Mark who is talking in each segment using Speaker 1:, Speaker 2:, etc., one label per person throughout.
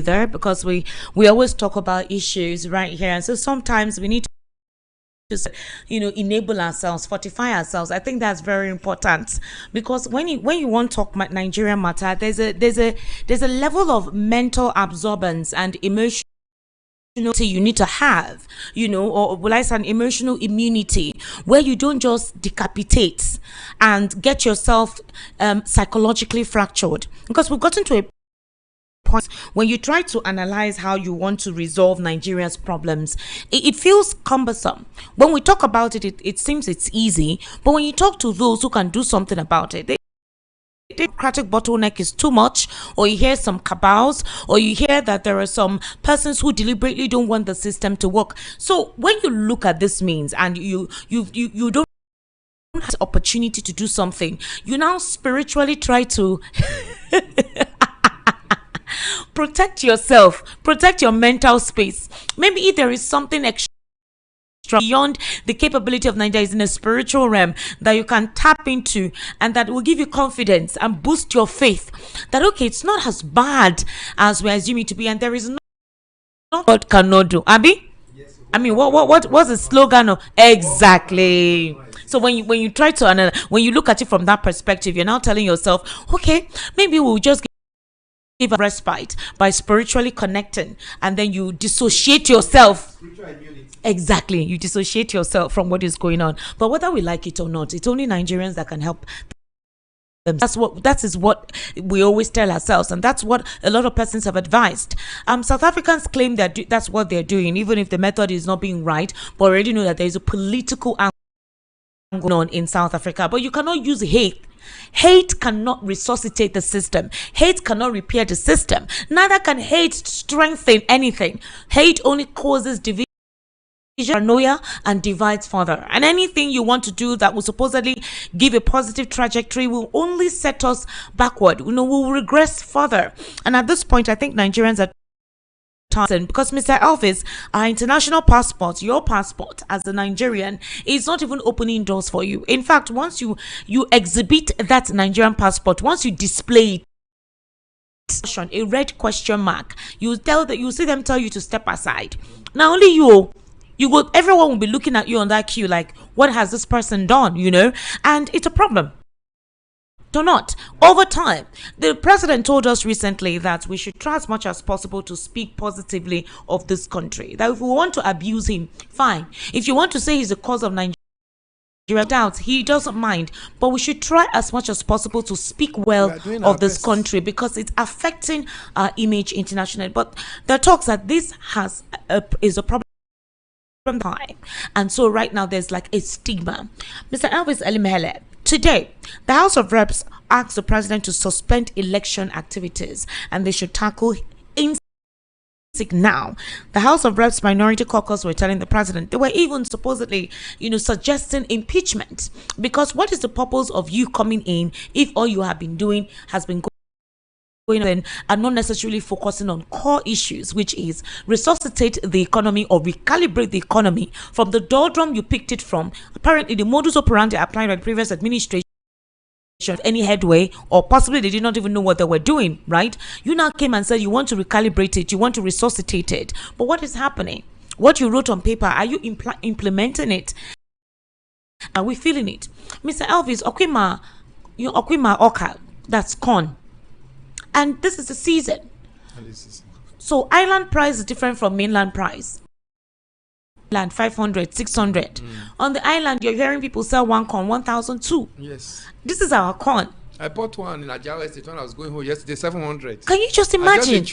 Speaker 1: there because we always talk about issues right here, and so sometimes we need to just enable ourselves, fortify ourselves. I think that's very important because when you want to talk Nigerian matter, there's a level of mental absorbance and emotional you need to have, or will I say an emotional immunity where you don't just decapitate and get yourself psychologically fractured, because we've gotten to a point when you try to analyze how you want to resolve Nigeria's problems, it feels cumbersome. When we talk about it, it seems it's easy, but when you talk to those who can do something about it, the democratic bottleneck is too much, or you hear some cabals, or you hear that there are some persons who deliberately don't want the system to work. So when you look at this means and you don't have the opportunity to do something, you now spiritually try to protect yourself, protect your mental space. Maybe if there is something extra beyond the capability of Nigeria, is in a spiritual realm that you can tap into, and that will give you confidence and boost your faith that okay, it's not as bad as we assume it to be, and there is no God cannot do. Abi, I mean, what's the slogan of exactly? So when you try to when you look at it from that perspective, you're now telling yourself, okay, maybe we'll just give a respite by spiritually connecting, and then you dissociate yourself. Exactly, you dissociate yourself from what is going on. But whether we like it or not, it's only Nigerians that can help them. That is what we always tell ourselves, and that's what a lot of persons have advised. South Africans claim that that's what they're doing, even if the method is not being right. But already know that there is a political angle going on in South Africa. But you cannot use hate. Hate cannot resuscitate the system. Hate cannot repair the system. Neither can hate strengthen anything. Hate only causes division, paranoia, and divides further. And anything you want to do that will supposedly give a positive trajectory will only set us backward. We'll regress further. And at this point, I think Nigerians are because Mr. Elvis, our international passport, your passport as a Nigerian, is not even opening doors for you. In fact, once you exhibit that Nigerian passport, once you display it, a red question mark, you see them tell you to step aside. Now only everyone will be looking at you on that queue like, what has this person done? And it's a problem. Or not. Over time, the president told us recently that we should try as much as possible to speak positively of this country. That if we want to abuse him, fine. If you want to say he's the cause of Nigeria, doubt he doesn't mind, but we should try as much as possible to speak well of this country because it's affecting our image internationally. But there are talks that this is a problem. And so right now there's like a stigma. Mr. Elvis Elimele, today the House of Reps asked the president to suspend election activities and they should tackle now. The House of Reps Minority Caucus were telling the president, they were even supposedly suggesting impeachment, because what is the purpose of you coming in if all you have been doing has been going on and not necessarily focusing on core issues, which is resuscitate the economy or recalibrate the economy from the doldrum you picked it from. Apparently the modus operandi applied by the previous administration any headway, or possibly they did not even know what they were doing, right? You now came and said you want to recalibrate it, you want to resuscitate it, but what is happening? What you wrote on paper, are you implementing it? Are we feeling it? Mr. Elvis, Okwima Oka, that's corn. And this is the season. So island price is different from mainland price. Land 500, 600. On the island, you're hearing people sell one corn 1,002.
Speaker 2: Yes.
Speaker 1: This is our corn.
Speaker 2: I bought one in Ajao Estate when I was going home yesterday, 700.
Speaker 1: Can you just imagine?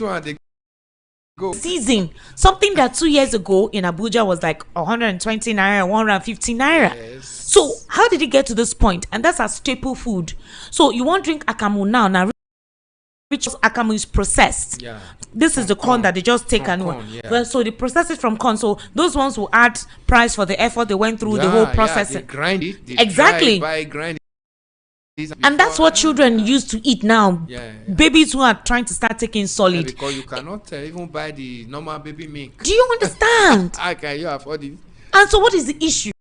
Speaker 2: Go.
Speaker 1: Season. Something that 2 years ago in Abuja was like 120 naira, 150 naira.
Speaker 2: Yes.
Speaker 1: So how did it get to this point? And that's our staple food. So you won't drink akamu now. Which akamu is processed.
Speaker 2: Yeah.
Speaker 1: This is the corn that they just take
Speaker 2: from
Speaker 1: and
Speaker 2: corn, yeah.
Speaker 1: Well, so they process it from corn. So those ones will add price for the effort they went through the whole processing.
Speaker 2: They grind it. They
Speaker 1: exactly.
Speaker 2: grind it.
Speaker 1: And that's what children used to eat now.
Speaker 2: Yeah.
Speaker 1: Babies who are trying to start taking solid.
Speaker 2: Because you cannot even buy the normal baby milk.
Speaker 1: Do you understand?
Speaker 2: How can you afford it?
Speaker 1: And so what is the issue?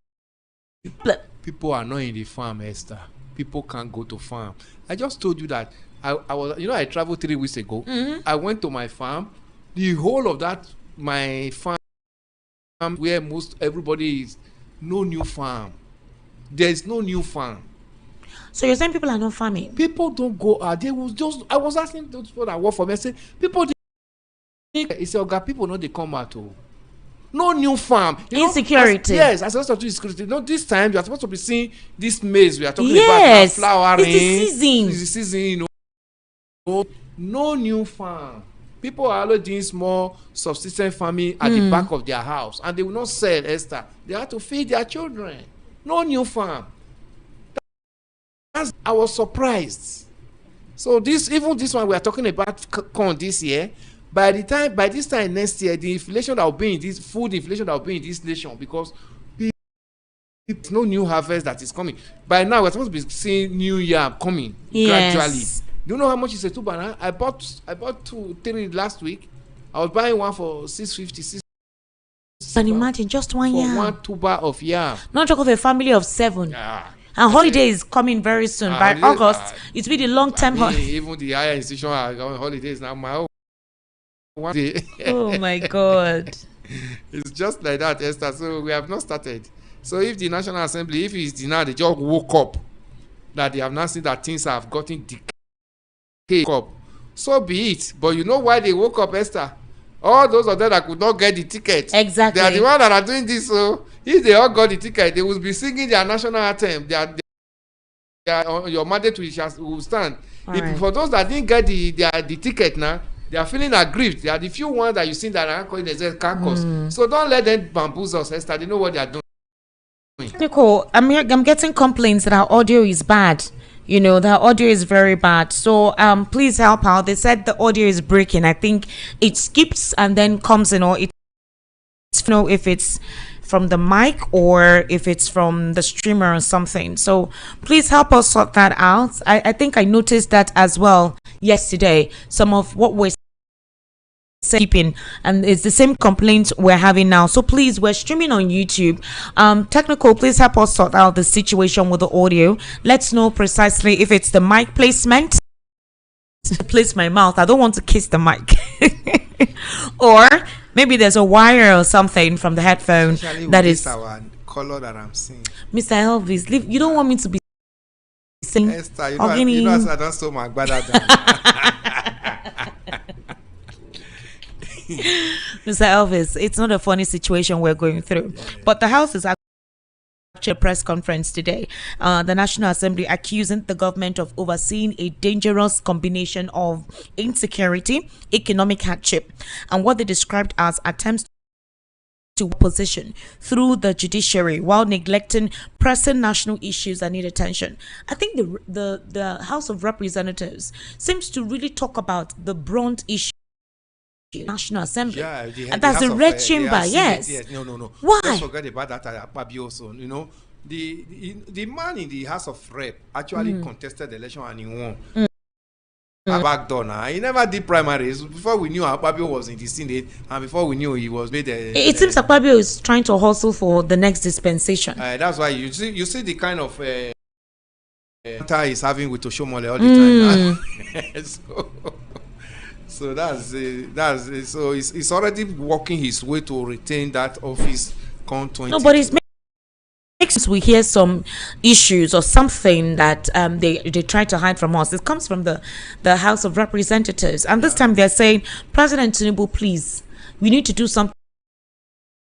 Speaker 2: People are not in the farm, Esther. People can't go to farm. I just told you that I was, I traveled 3 weeks ago. I went to my farm. The whole of that my farm where most everybody is, no new farm. There is no new farm.
Speaker 1: So you're saying people are not farming?
Speaker 2: People don't go out. They was just, I was asking those people that work for me. I said, people, he said, "Oga, people know they come out. Oh, no new farm.
Speaker 1: Insecurity."
Speaker 2: Yes, as opposed to insecurity. This time you are supposed to be seeing this maize we are talking
Speaker 1: yes,
Speaker 2: about, flowering.
Speaker 1: It's the season.
Speaker 2: It's the season. No new farm. People are always doing small subsistence farming at the back of their house, and they will not sell, Esther. They have to feed their children. No new farm. I was surprised. So this one we are talking about corn this year. By this time next year, the inflation that will be in this food inflation that will be in this nation, because no new harvest that is coming. By now we're supposed to be seeing new yam coming gradually. Do you know how much is a tuber? I bought 2-3 last week. I was buying one for 650.
Speaker 1: Can you imagine just one yam?
Speaker 2: For one tuber of yam.
Speaker 1: Not talk of a family of 7.
Speaker 2: Yeah.
Speaker 1: And holiday is coming very soon. By August, it will be the long-term holiday.
Speaker 2: Even the higher institution are going holidays now. My own one day.
Speaker 1: Oh my God.
Speaker 2: It's just like that, Esther. So we have not started. So if the National Assembly, if it's now they just woke up, that they have not seen that things have gotten decayed up, so be it. But you know why they woke up, Esther? All those of them that could not get the ticket.
Speaker 1: Exactly.
Speaker 2: They are the ones that are doing this. So if they all got the ticket, they will be singing their national anthem. Your mandate will stand. If, for those that didn't get the ticket now, they are feeling aggrieved. They are the few ones that you see that are calling themselves carcass. So don't let them bamboozle us, Esther. They know what they are doing.
Speaker 1: Nicole, I'm getting complaints that our audio is bad. You know, the audio is very bad. So please help out. They said the audio is breaking. I think it skips and then comes in, or it's, you know, if it's from the mic or if it's from the streamer or something. So please help us sort that out. I think I noticed that as well yesterday. Some of what we're keeping, and it's the same complaints we're having now. So please, we're streaming on YouTube. Technical, please help us sort out the situation with the audio. Let's know precisely if it's the mic placement. Place my mouth, I don't want to kiss the mic. Or maybe there's a wire or something from the headphone that is
Speaker 3: our color that I'm seeing.
Speaker 1: Mr. Elvis, you don't want me to be saying
Speaker 3: Esther, you know I don't so my brother.
Speaker 1: Mr. Elvis, it's not a funny situation we're going through. But the House is actually a press conference today. The National Assembly accusing the government of overseeing a dangerous combination of insecurity, economic hardship, and what they described as attempts to opposition through the judiciary while neglecting pressing national issues that need attention. I think the House of Representatives seems to really talk about the brunt issue. National Assembly.
Speaker 3: Yeah,
Speaker 1: and that's the red chamber. Yes.
Speaker 3: No.
Speaker 1: Why?
Speaker 3: Don't forget about that Akpabio also. You know, the man in the House of Rep actually contested the election and he won. Back door now. He never did primaries. Before we knew Akpabio was in the Senate, and before we knew he was made.
Speaker 1: It seems Akpabio is trying to hustle for the next dispensation.
Speaker 3: That's why you see the kind of he's having with Oshomole all the time. So that's it. So he's already working his way to retain that office.
Speaker 1: No, but it makes sense. We hear some issues or something that they try to hide from us. It comes from the House of Representatives, and this time they're saying, President Tinubu, please, we need to do something.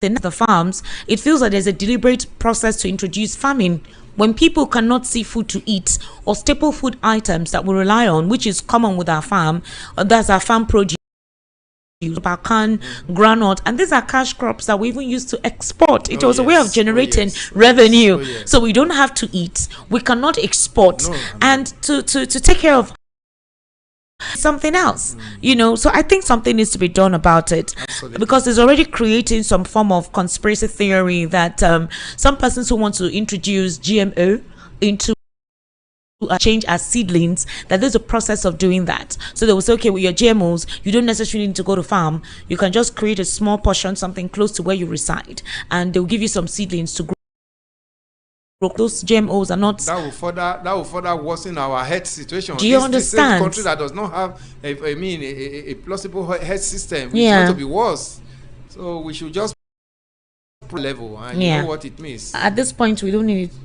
Speaker 1: The farms, it feels like there's a deliberate process to introduce famine when people cannot see food to eat or staple food items that we rely on, which is common with our farm. That's our farm produce, corn, groundnut, and these are cash crops that we even used to export. It was a way of generating revenue. So we don't have to eat, we cannot export, and to take care of something else, you know. So I think something needs to be done about it. Absolutely. Because it's already creating some form of conspiracy theory that some persons who want to introduce GMO into change as seedlings, that there's a process of doing that. So they will say, okay, with your GMOs, you don't necessarily need to go to farm. You can just create a small portion, something close to where you reside, and they'll give you some seedlings to grow those GMOs are not.
Speaker 3: That will further worsen our health situation.
Speaker 1: Do you
Speaker 3: This same
Speaker 1: understand?
Speaker 3: country that does not have a plausible health system is
Speaker 1: Yeah.
Speaker 3: going to be worse. So we should just put level and you know what it means.
Speaker 1: At this point, we don't need it.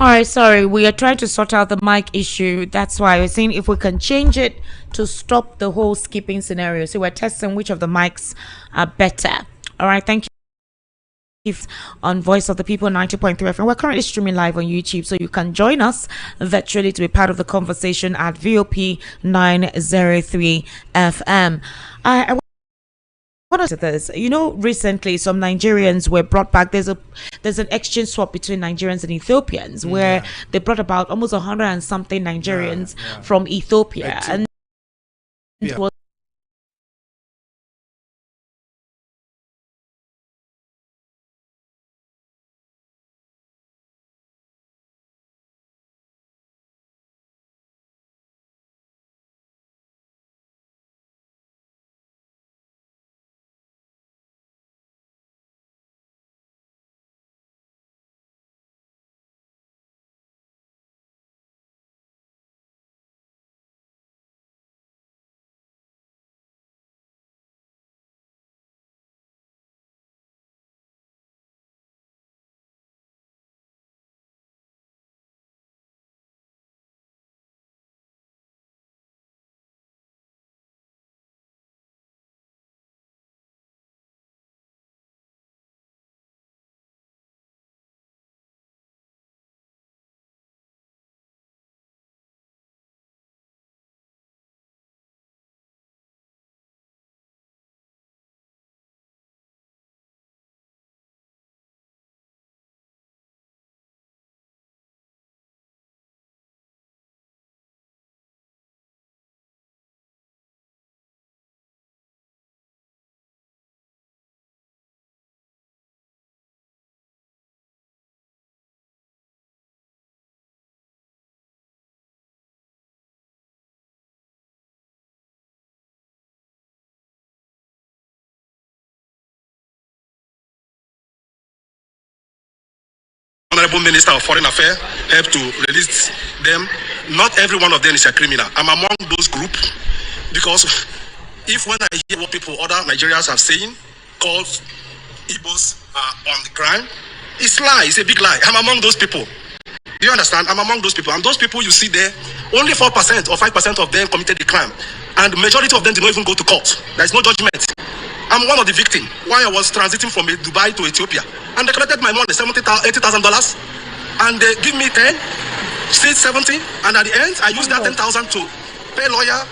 Speaker 1: All right, sorry, we are trying to sort out the mic issue. That's why we're saying if we can change it to stop the whole skipping scenario. So we're testing which of the mics are better. All right, thank you. On Voice of the People 90.3 FM. We're currently streaming live on YouTube, so you can join us virtually to be part of the conversation at VOP 903 FM. I what is this? You know, recently some Nigerians were brought back. There's an exchange swap between Nigerians and Ethiopians where they brought about almost 100 and something Nigerians from Ethiopia, and it was
Speaker 4: Honorable Minister of Foreign Affairs helped to release them. Not every one of them is a criminal. I'm among those group because if when I hear what people, other Nigerians have saying, called Igbos are on the crime, it's lie. It's a big lie. I'm among those people. Do you understand? I'm among those people. And those people you see there, only 4% or 5% of them committed the crime. And the majority of them did not even go to court. There is no judgment. I'm one of the victims. While I was transiting from Dubai to Ethiopia. And they collected my money, $80,000. And they give me 10, 70. And at the end, I used that 10,000 to pay lawyer,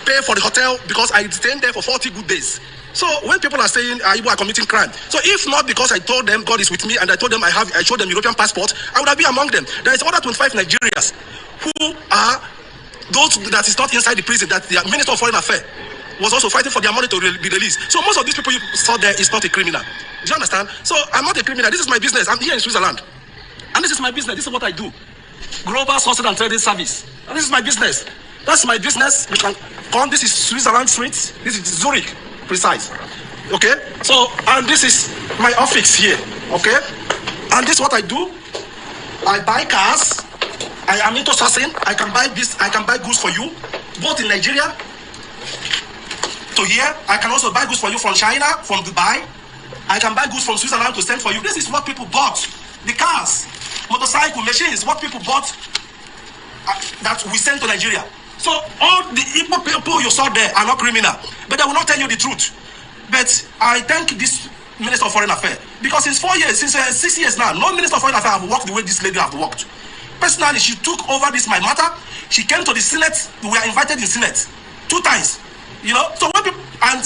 Speaker 4: pay for the hotel, because I detained there for 40 good days. So when people are saying Igbo are committing crime, so if not because I told them God is with me and I told them I showed them European passport, I would have been among them. There is other 25 Nigerians who are those that is not inside the prison, that the Minister of Foreign Affairs was also fighting for their money to be released. So most of these people you saw there is not a criminal. Do you understand? So I'm not a criminal. This is my business. I'm here in Switzerland. And this is my business. This is what I do. Global Sourcing and Trading Service. And this is my business. That's my business. You can come. This is Switzerland Street. This is Zurich. Precise. Okay? So, and this is my office here. Okay? And this is what I do. I buy cars. I am into sourcing. I can buy this. I can buy goods for you, both in Nigeria to here. I can also buy goods for you from China, from Dubai. I can buy goods from Switzerland to send for you. This is what people bought. The cars, motorcycle, machines, what people bought that we send to Nigeria. So all the people you saw there are not criminal, but they will not tell you the truth. But I thank this Minister of Foreign Affairs. Because since 4 years, since 6 years now, no Minister of Foreign Affairs have worked the way this lady have worked. Personally, she took over this my matter. She came to the Senate. We were invited in Senate 2 times. You know, so when people, and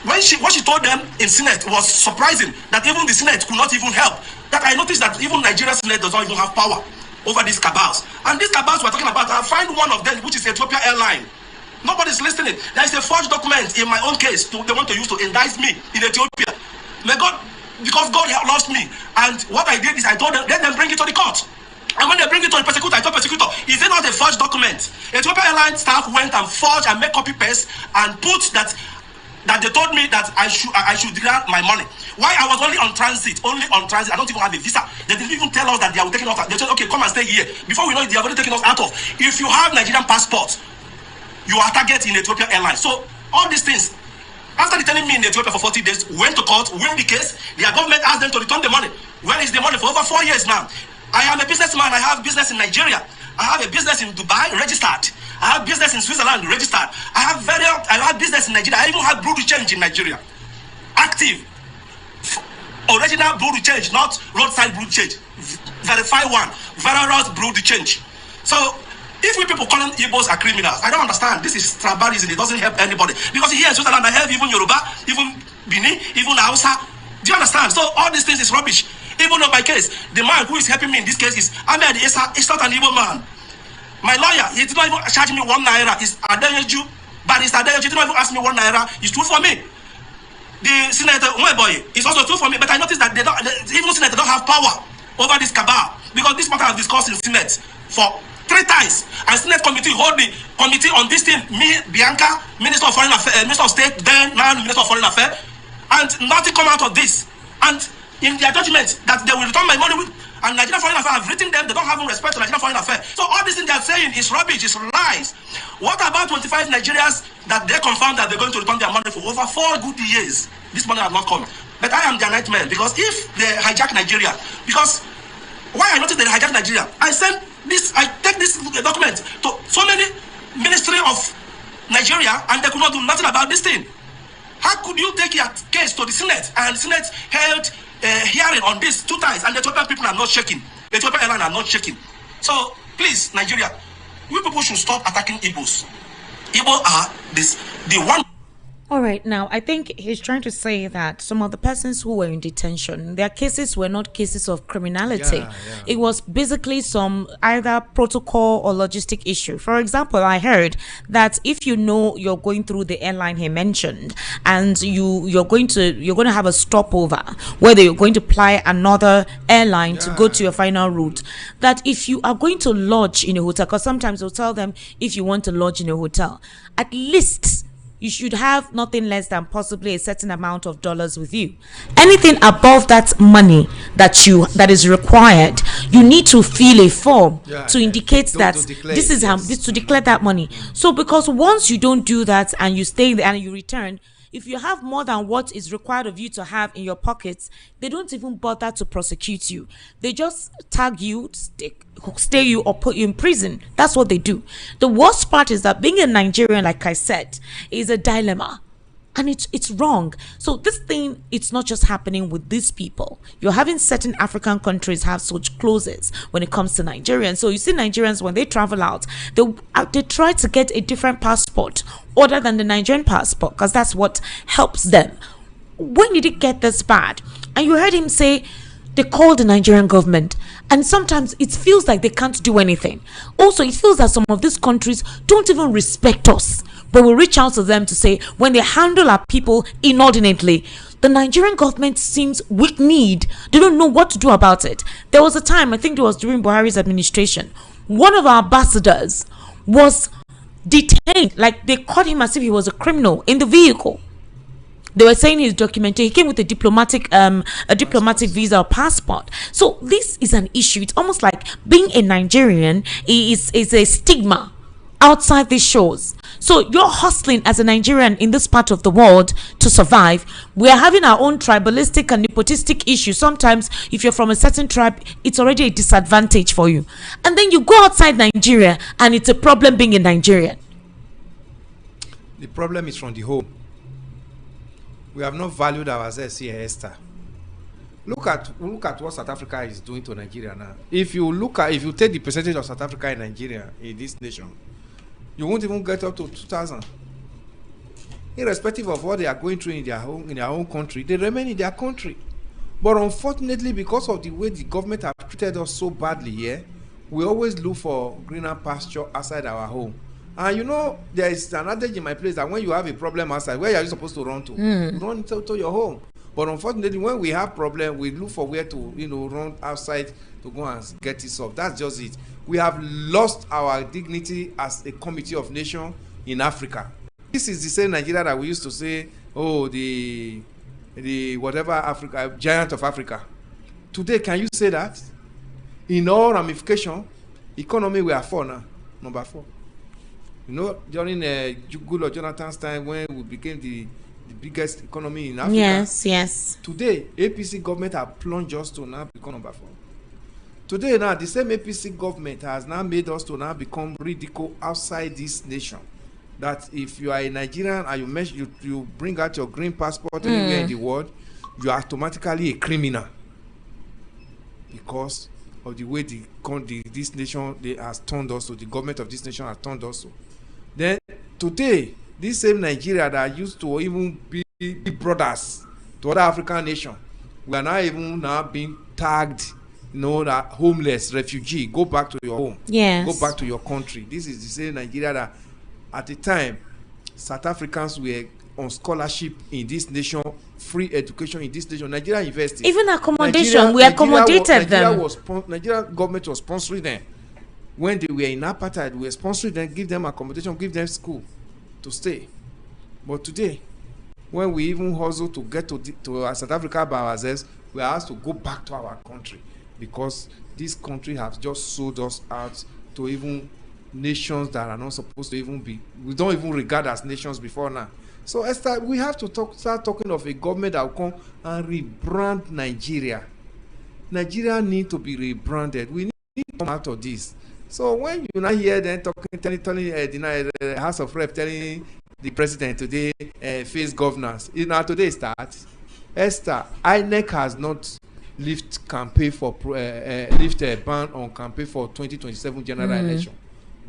Speaker 4: when what she told them in Senate was surprising, that even the Senate could not even help. That I noticed that even Nigerian Senate does not even have power over these cabals. And these cabals we're talking about, I find one of them, which is Ethiopia Airline. Nobody's listening. There is a forged document in my own case they want to use to indict me in Ethiopia. May God, because God lost me. And what I did is I told them, let them bring it to the court. And when they bring it to the prosecutor, I told prosecutor, is it not a forged document? Ethiopia Airlines staff went and forged and made copy paste and put that they told me that I should grant my money. Why I was only on transit. I don't even have a visa. They didn't even tell us that they were taking us out. They said, okay, come and stay here. Before we know it, they are already taking us out of. If you have Nigerian passport, you are target in Ethiopia Airlines. So all these things, after detaining me in Ethiopia for 40 days, went to court, win the case, their government asked them to return the money. Where is the money? For over 4 years now. I am a businessman. I have business in Nigeria. I have a business in Dubai, registered. I have business in Switzerland, registered. I have business in Nigeria. I even have blue change in Nigeria. Active. Original blue change, not roadside blue change. Verify one. Verified blue change. So, if we people calling Igbos are criminals, I don't understand. This is tribalism. It doesn't help anybody. Because here in Switzerland, I have even Yoruba, even Bini, even Hausa. Do you understand? So all these things is rubbish. Even on my case, the man who is helping me in this case is Ahmed Issa. It's not an Igbo man. My lawyer, he did not even charge me 1 naira. It's Adeyeju. But it's Adeyeju. He did not even ask me 1 naira. It's true for me. The senator, my boy, is also true for me. But I noticed that even senator don't have power over this cabal. Because this matter has discussed in Senate for 3 times. And Senate committee hold the committee on this thing. Me, Bianca, Minister of Foreign Affairs, Minister of State, then now Minister of Foreign Affairs. And nothing come out of this. And in their judgment that they will return my money with, and Nigerian Foreign Affairs have written them, they don't have respect to Nigerian Foreign Affairs. So all this thing they are saying is rubbish, is lies. What about 25 Nigerians that they confirmed that they're going to return their money for over 4 good years? This money has not come. But I am their nightmare, because if they hijack Nigeria, because why I noticed they hijack Nigeria, I take this document to so many ministry of Nigeria, and they could not do nothing about this thing. How could you take your case to the Senate, and the Senate held hearing on this 2 times, and the Ethiopian people are not shaking. The Ethiopian airline are not shaking. So please, Nigeria, you people should stop attacking Igbos. Igbo are the one.
Speaker 1: All right, now I think he's trying to say that some of the persons who were in detention, their cases were not cases of criminality. It was basically some either protocol or logistic issue. For example, I heard that if you know you're going through the airline he mentioned, and you're going to have a stopover, whether you're going to fly another airline to go to your final route, that if you are going to lodge in a hotel, because sometimes they'll tell them if you want to lodge in a hotel, at least you should have nothing less than possibly a certain amount of dollars with you. Anything above that money that is required, you need to fill a form to indicate that this is to declare that money. So because once you don't do that and you stay there and you return, if you have more than what is required of you to have in your pockets, they don't even bother to prosecute you. They just tag you, stay you, or put you in prison. That's what they do. The worst part is that being a Nigerian, like I said, is a dilemma. And it's wrong. So this thing, it's not just happening with these people. You're having certain African countries have such clauses when it comes to Nigerians. So you see Nigerians, when they travel out, they try to get a different passport other than the Nigerian passport, because that's what helps them. When did it get this bad? And you heard him say they call the Nigerian government, and sometimes it feels like they can't do anything. Also, it feels that some of these countries don't even respect us. But we reach out to them to say, when they handle our people inordinately, the Nigerian government seems weak-kneed. They don't know what to do about it. There was a time, I think it was during Buhari's administration, one of our ambassadors was detained. Like, they caught him as if he was a criminal in the vehicle. They were saying he's documented. He came with a diplomatic visa or passport. So this is an issue. It's almost like being a Nigerian is a stigma outside these shores. So you're hustling as a Nigerian in this part of the world to survive. We are having our own tribalistic and nepotistic issues. Sometimes if you're from a certain tribe, it's already a disadvantage for you. And then you go outside Nigeria and it's a problem being a Nigerian.
Speaker 3: The problem is from the home. We have not valued ourselves here, Esther. Look at what South Africa is doing to Nigeria now. If you take the percentage of South Africa in Nigeria in this nation, you won't even get up to 2,000. Irrespective of what they are going through in their own country, they remain in their country. But unfortunately, because of the way the government have treated us so badly here, we always look for greener pasture outside our home. And you know, there is an adage in my place that when you have a problem outside, where are you supposed to run to? Run to your home. But unfortunately, when we have problem, we look for where to, run outside to go and get it solved. That's just it. We have lost our dignity as a community of nations in Africa. This is the same Nigeria that we used to say, oh, the whatever Africa, giant of Africa. Today, can you say that? In all ramification, economy we are 4 now, number 4. You know, during Goodluck Jonathan's time when we became the biggest economy in Africa.
Speaker 1: Yes.
Speaker 3: Today, APC government have plunged us to now become number 4. Today now, the same APC government has now made us to now become ridicule outside this nation. That if you are a Nigerian and you bring out your green passport anywhere in the world, you are automatically a criminal. Because of the way this nation has turned us to, the government of this nation has turned us to. Then today, this same Nigeria that used to even be brothers to other African nations, we are now even being tagged, that homeless, refugee, go back to your home.
Speaker 1: Yes.
Speaker 3: Go back to your country. This is the same Nigeria that at the time, South Africans were on scholarship in this nation, free education in this nation. Nigeria invested.
Speaker 1: Even accommodation, we accommodated them.
Speaker 3: Nigeria government was sponsoring them. When they were in apartheid, we were sponsoring them, give them accommodation, give them school to stay. But today, when we even hustle to get to South Africa by ourselves, we are asked to go back to our country because this country has just sold us out to even nations that are not supposed to even be, we don't even regard as nations before now. So Esther, we have to start talking of a government that will come and rebrand Nigeria. Nigeria need to be rebranded. We need to come out of this. So when you now hear them telling the House of Rep telling the president today face governance, today starts. Esther, INEC has not lift campaign for lift a ban on campaign for 2027 general election.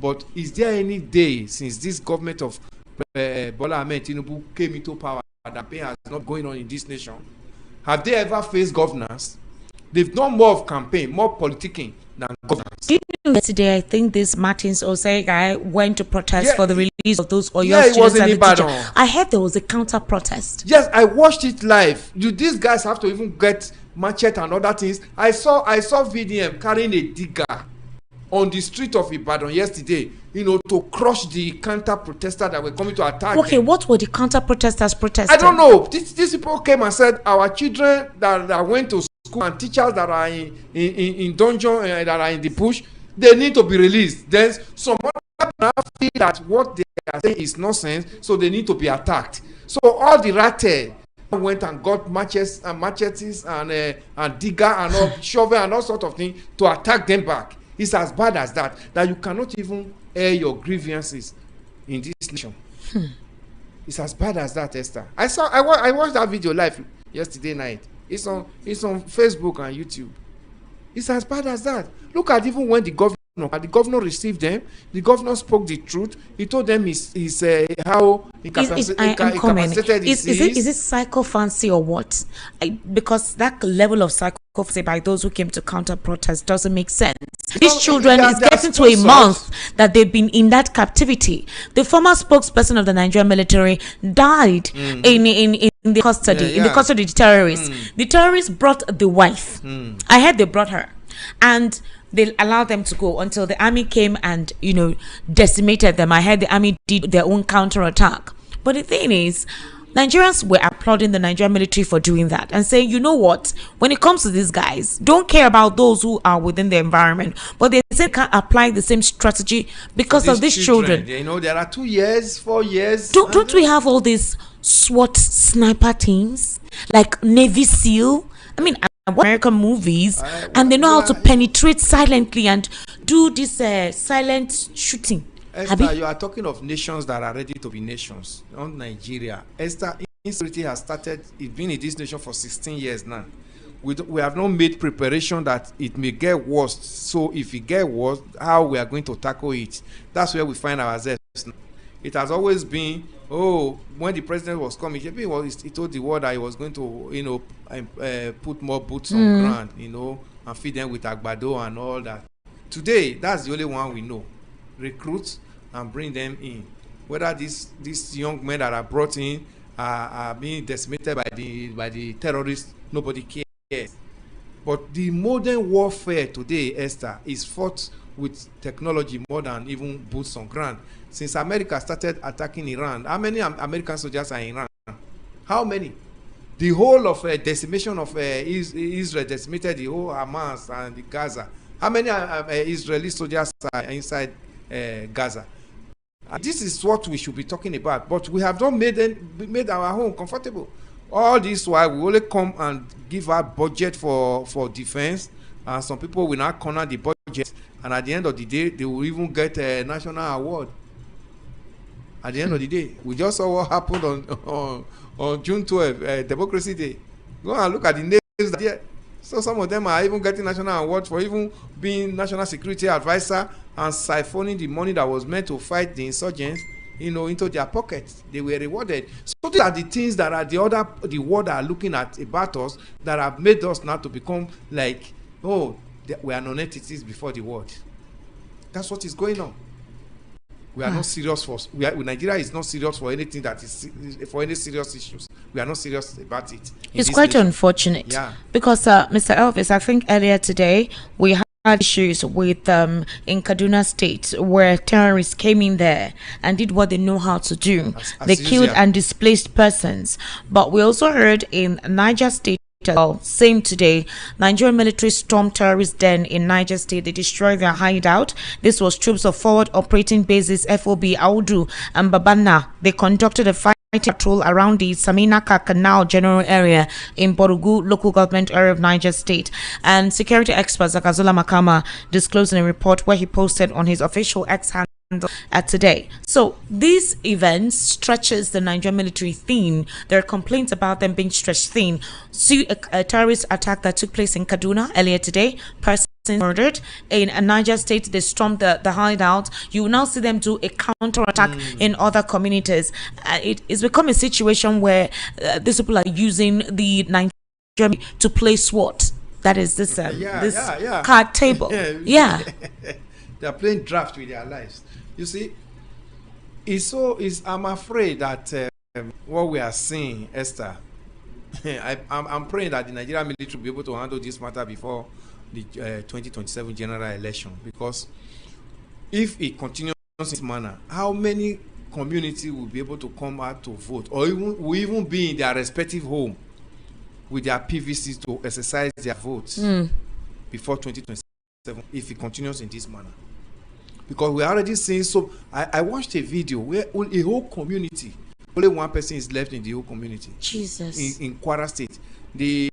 Speaker 3: But is there any day since this government of Bola Ahmed Tinubu came into power that campaign has not going on in this nation? Have they ever faced governance? They've done more of campaign, more politicking than governance.
Speaker 1: Yesterday, I think this Martins Osei guy went to protest for the release of those Oyo
Speaker 3: students. It was in Ibadan.
Speaker 1: I heard there was a counter protest.
Speaker 3: Yes, I watched it live. These guys have to even get machete and other things. I saw VDM carrying a digger on the street of Ibadan yesterday, to crush the counter protesters that were coming to attack.
Speaker 1: Okay,
Speaker 3: them.
Speaker 1: What were the counter protesters protesting?
Speaker 3: I don't know. These people came and said our children that went to school and teachers that are in dungeon that are in the bush, they need to be released. Then some other people feel that what they are saying is nonsense, so they need to be attacked. So all the rattle went and got machetes and digger and all shovel and all sort of things to attack them back. It's as bad as that you cannot even air your grievances in this nation. It's as bad as that, Esther. I watched that video live yesterday night. It's on Facebook and YouTube. It's as bad as that. Look at even when the governor received them, the governor spoke the truth. He told them how incapacitated he is.
Speaker 1: Is it psychophancy or what? Because that level of psychophancy by those who came to counter protest doesn't make sense. These children is getting to a month that they've been in that captivity. The former spokesperson of the Nigerian military died in the custody of the terrorists. The terrorists brought the wife. I heard they brought her, and they allowed them to go until the army came and decimated them. I heard the army did their own counterattack. But the thing is, Nigerians were applauding the Nigerian military for doing that and saying, you know what, when it comes to these guys, don't care about those who are within the environment, but they say can't apply the same strategy because of these children.
Speaker 3: There are 2 years, 4 years.
Speaker 1: Don't we have all these SWAT sniper teams like Navy SEAL? I mean, American movies, and they know how to penetrate silently and do this silent shooting.
Speaker 3: Esther, you are talking of nations that are ready to be nations, not Nigeria. Esther, insecurity has started. It's been in this nation for 16 years now. we have not made preparation that it may get worse. So if it get worse, how we are going to tackle it? That's where we find ourselves now. It has always been, when the president was coming, he told the world that he was going to, put more boots on ground, and feed them with agbado and all that. Today, that's the only one we know. Recruit and bring them in. Whether these young men that are brought in are being decimated by the terrorists, nobody cares. But the modern warfare today, Esther, is fought with technology more than even boots on ground. Since America started attacking Iran, how many American soldiers are in Iran? How many? The whole of decimation of Israel decimated the whole Hamas and the Gaza. How many Israeli soldiers are inside Gaza? This is what we should be talking about, but we have not made our home comfortable. All this while we only come and give out budget for defense, and some people will not corner the budget, and at the end of the day, they will even get a national award. At the end of the day, we just saw what happened on June 12th, Democracy Day. Go and look at the names there. So some of them are even getting national awards for even being national security advisor and siphoning the money that was meant to fight the insurgents, into their pockets. They were rewarded. So these are the things that are the world are looking at about us, that have made us now to become like, we are non-entities before the world. That's what is going on. We are not serious Nigeria is not serious for anything that is for any serious issues. We are not serious about it.
Speaker 1: It's quite unfortunate.
Speaker 3: Yeah.
Speaker 1: Because Mr. Elvis, I think earlier today we had issues with in Kaduna State where terrorists came in there and did what they know how to do. They killed and displaced persons. But we also heard in Niger State, same today, Nigerian military stormed terrorist den in Niger State. They destroyed their hideout. This was troops of Forward Operating Bases FOB Audu and Babana. They conducted a fighting patrol around the Saminaka Canal General Area in Borugu local government area of Niger State. And security expert Zakazola Makama disclosed in a report where he posted on his official X handle today. So these events stretches the Nigerian military thin. There are complaints about them being stretched thin. See a terrorist attack that took place in Kaduna earlier today. Person murdered in Niger State. They stormed the hideout. You will now see them do a counter attack in other communities. It's become a situation where these people are using the Nigerian to play SWAT. That is this card table. Yeah.
Speaker 3: They are playing draft with their lives. You see, I'm afraid that what we are seeing, Esther, I'm praying that the Nigerian military will be able to handle this matter before the 2027 general election, because if it continues in this manner, how many communities will be able to come out to vote, or will even be in their respective home with their PVCs to exercise their votes before 2027 if it continues in this manner? Because we're already seeing. So I watched a video where a whole community, only one person is left in the whole community.
Speaker 1: Jesus.
Speaker 3: In Kwara State, the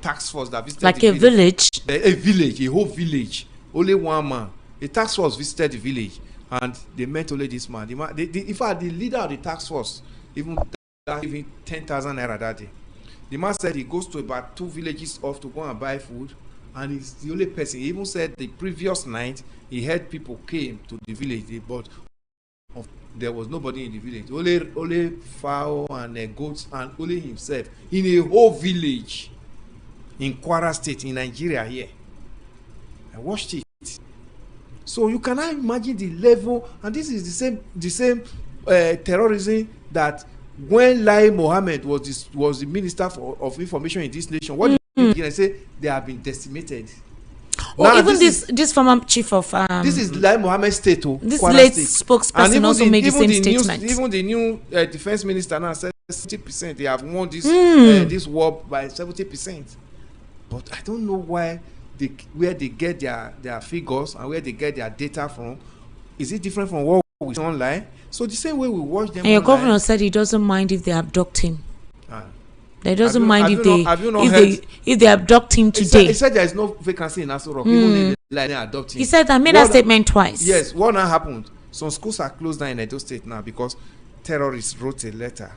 Speaker 3: task force that visited
Speaker 1: like a village.
Speaker 3: A whole village, only one man. The task force visited the village and they met only this man. In fact, the leader of the task force even gave 10,000 naira that day. The man said he goes to about 2 villages off to go and buy food, and he's the only person. He even said the previous night he heard people came to the village, but there was nobody in the village. Only fowl and goats, and only himself in a whole village in Kwara State in Nigeria here. I watched it. So you cannot imagine the level, and this is the same terrorism that when Lai Mohammed was the minister of information in this nation. What did he say? They have been decimated.
Speaker 1: Now, even this former chief of
Speaker 3: this is Lai Mohammed State.
Speaker 1: This
Speaker 3: Kwara
Speaker 1: late
Speaker 3: State.
Speaker 1: spokesperson also made the same statement.
Speaker 3: Even the new defense minister now says 70% they have won this war by 70%. But I don't know where they get their figures and where they get their data from. Is it different from what we see online? So the same way we watch them.
Speaker 1: And your governor said he doesn't mind if they abduct him. They doesn't mind if they abduct him today.
Speaker 3: He said there is no vacancy in Aso Rock. Even if they adopt him.
Speaker 1: He said I made that statement twice.
Speaker 3: Yes, what now happened? Some schools are closed down in Edo State now because terrorists wrote a letter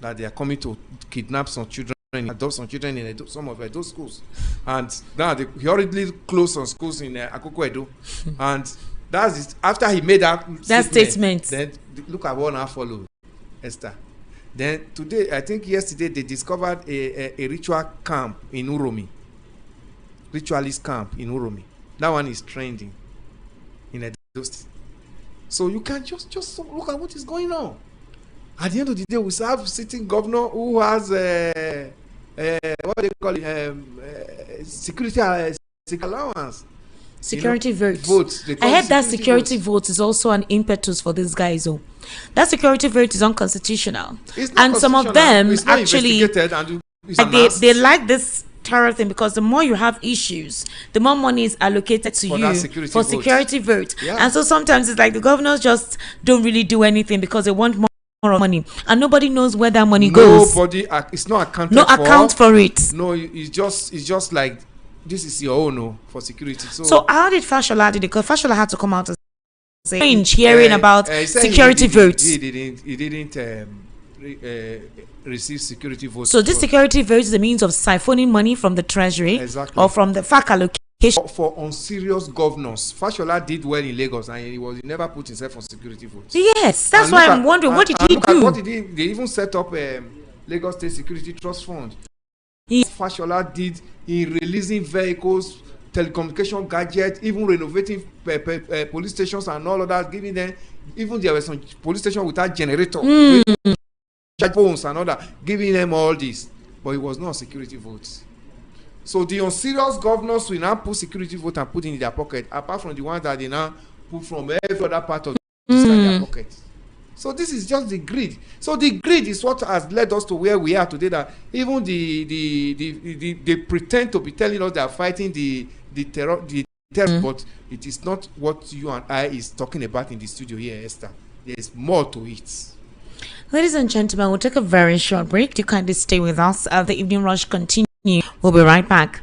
Speaker 3: that they are coming to kidnap some children adopt some children in some of those schools, and now he already closed some schools in Akoko Edo, and that's it. After he made that statement, then look at what now followed, Esther. Then today, I think yesterday, they discovered a ritual camp in Uromi. Ritualist camp in Uromi. That one is trending in Edo State. So you can just look at what is going on. At the end of the day, we have sitting governor who has what they call it, security allowance.
Speaker 1: Security votes. I heard that security vote is also an impetus for these guys. Oh, that security vote is unconstitutional, and some of them actually they like this terror thing because the more you have issues, the more money is allocated to you for security vote. Yeah. And so sometimes it's like the governors just don't really do anything because they want more money, and nobody knows where that money goes.
Speaker 3: Nobody, it's not accounted
Speaker 1: no account for it.
Speaker 3: No, it's just like, this is your own for security.
Speaker 1: So how did Fashola did it? Because Fashola had to come out and say, hearing about security votes.
Speaker 3: He didn't receive security votes.
Speaker 1: So this security vote is a means of siphoning money from the treasury, or from the FAC allocation.
Speaker 3: For unserious governors. Fashola did well in Lagos, and he never put himself on security votes.
Speaker 1: Yes, that's why I'm wondering, what did he do?
Speaker 3: What did he? They even set up Lagos State Security Trust Fund. Fashola did in releasing vehicles, telecommunication gadgets, even renovating police stations and all of that, giving them, even there were some police stations without generator, phones and all that, giving them all this, but it was not security votes. So the unserious governors will now put security vote and put in their pocket, apart from the ones that they now put from every other part of their pocket. So this is just the greed. So the greed is what has led us to where we are today. That even they pretend to be telling us they are fighting the terror, but it is not what you and I is talking about in the studio here, Esther. There is more to it.
Speaker 1: Ladies and gentlemen, we'll take a very short break. You kindly stay with us. The Evening Rush continue. We'll be right back.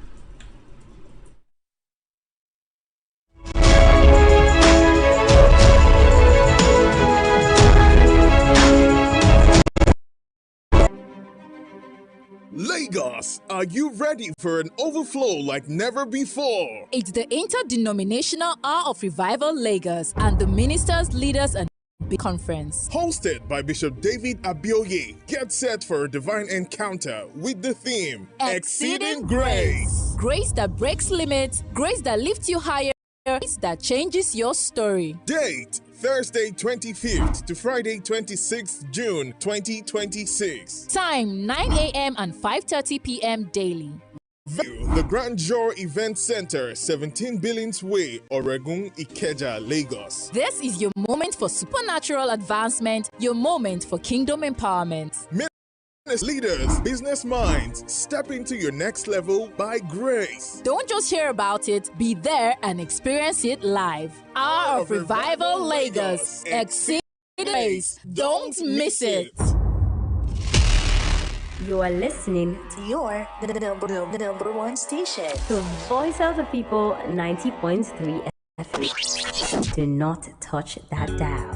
Speaker 5: Lagos, are you ready for an overflow like never before?
Speaker 6: It's the Interdenominational Hour of Revival Lagos and the Ministers, Leaders and Big Conference.
Speaker 5: Hosted by Bishop David Abioye, get set for a divine encounter with the theme Exceeding Grace.
Speaker 6: Grace that breaks limits, grace that lifts you higher, grace that changes your story.
Speaker 5: Date Thursday 25th to Friday 26th June 2026.
Speaker 6: Time 9 a.m. and 5:30 p.m. daily.
Speaker 5: Venue, the Grand Jour Event Center, 17 Billings Way, Oregun, Ikeja, Lagos.
Speaker 6: This is your moment for supernatural advancement, your moment for kingdom empowerment.
Speaker 5: Business leaders, business minds, step into your next level by grace.
Speaker 6: Don't just hear about it, be there and experience it live. Hour of Revival Lagos. Exceed grace. Don't miss it.
Speaker 7: You are listening to your number one station, the Voice of the People, 90.3 FM. Do not touch that dial.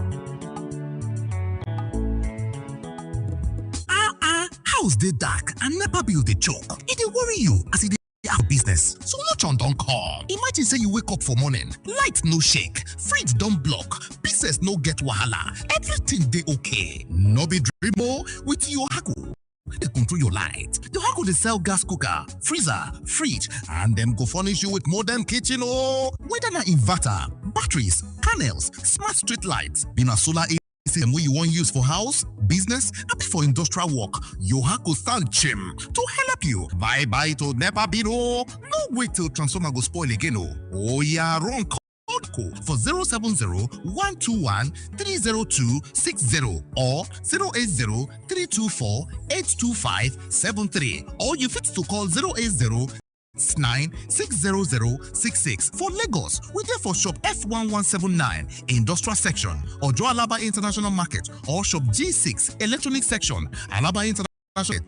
Speaker 8: House dey dark and NEPA bill dey choke. E dey worry you as e dey have business. So much on don come. Imagine say you wake up for morning, light no shake, fridge don block, business no get wahala, everything dey okay. No be dream o with your Haku. They control your light. The Haku dey sell gas cooker, freezer, fridge, and them go furnish you with modern kitchen o. Whether na inverter, batteries, panels, smart street lights, be na solar system wey you wan use for house, business, and for industrial work, Yohako stand chim to help you. Bye to NEPA bill o. No wait till transformer go spoil again o. Oh yeah, run call for 070-121-30260 or 080-324-82573, or you fit to call 080-960066. For Lagos, we there for shop F1179 Industrial Section, or Alaba International Market, or shop G6 Electronic Section, Alaba International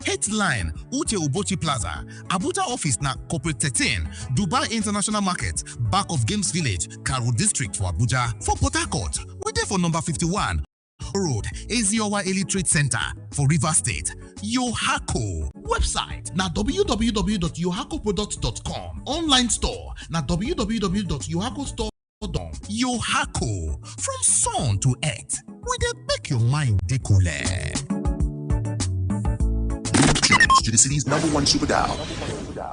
Speaker 8: Headline Ute Ubochi Plaza, Abuja office na Corporate 13, Dubai International Market, back of Games Village, Karo District for Abuja. For Port Harcourt, we there for number 51 Road, Eziowa Illiterate Center for River State. Yohako website na www.yohakoproducts.com. Online store na www.yohakostore.com. Yohako, from sun to earth, we dey make your mind dey cool.
Speaker 9: To the city's #1 super dial.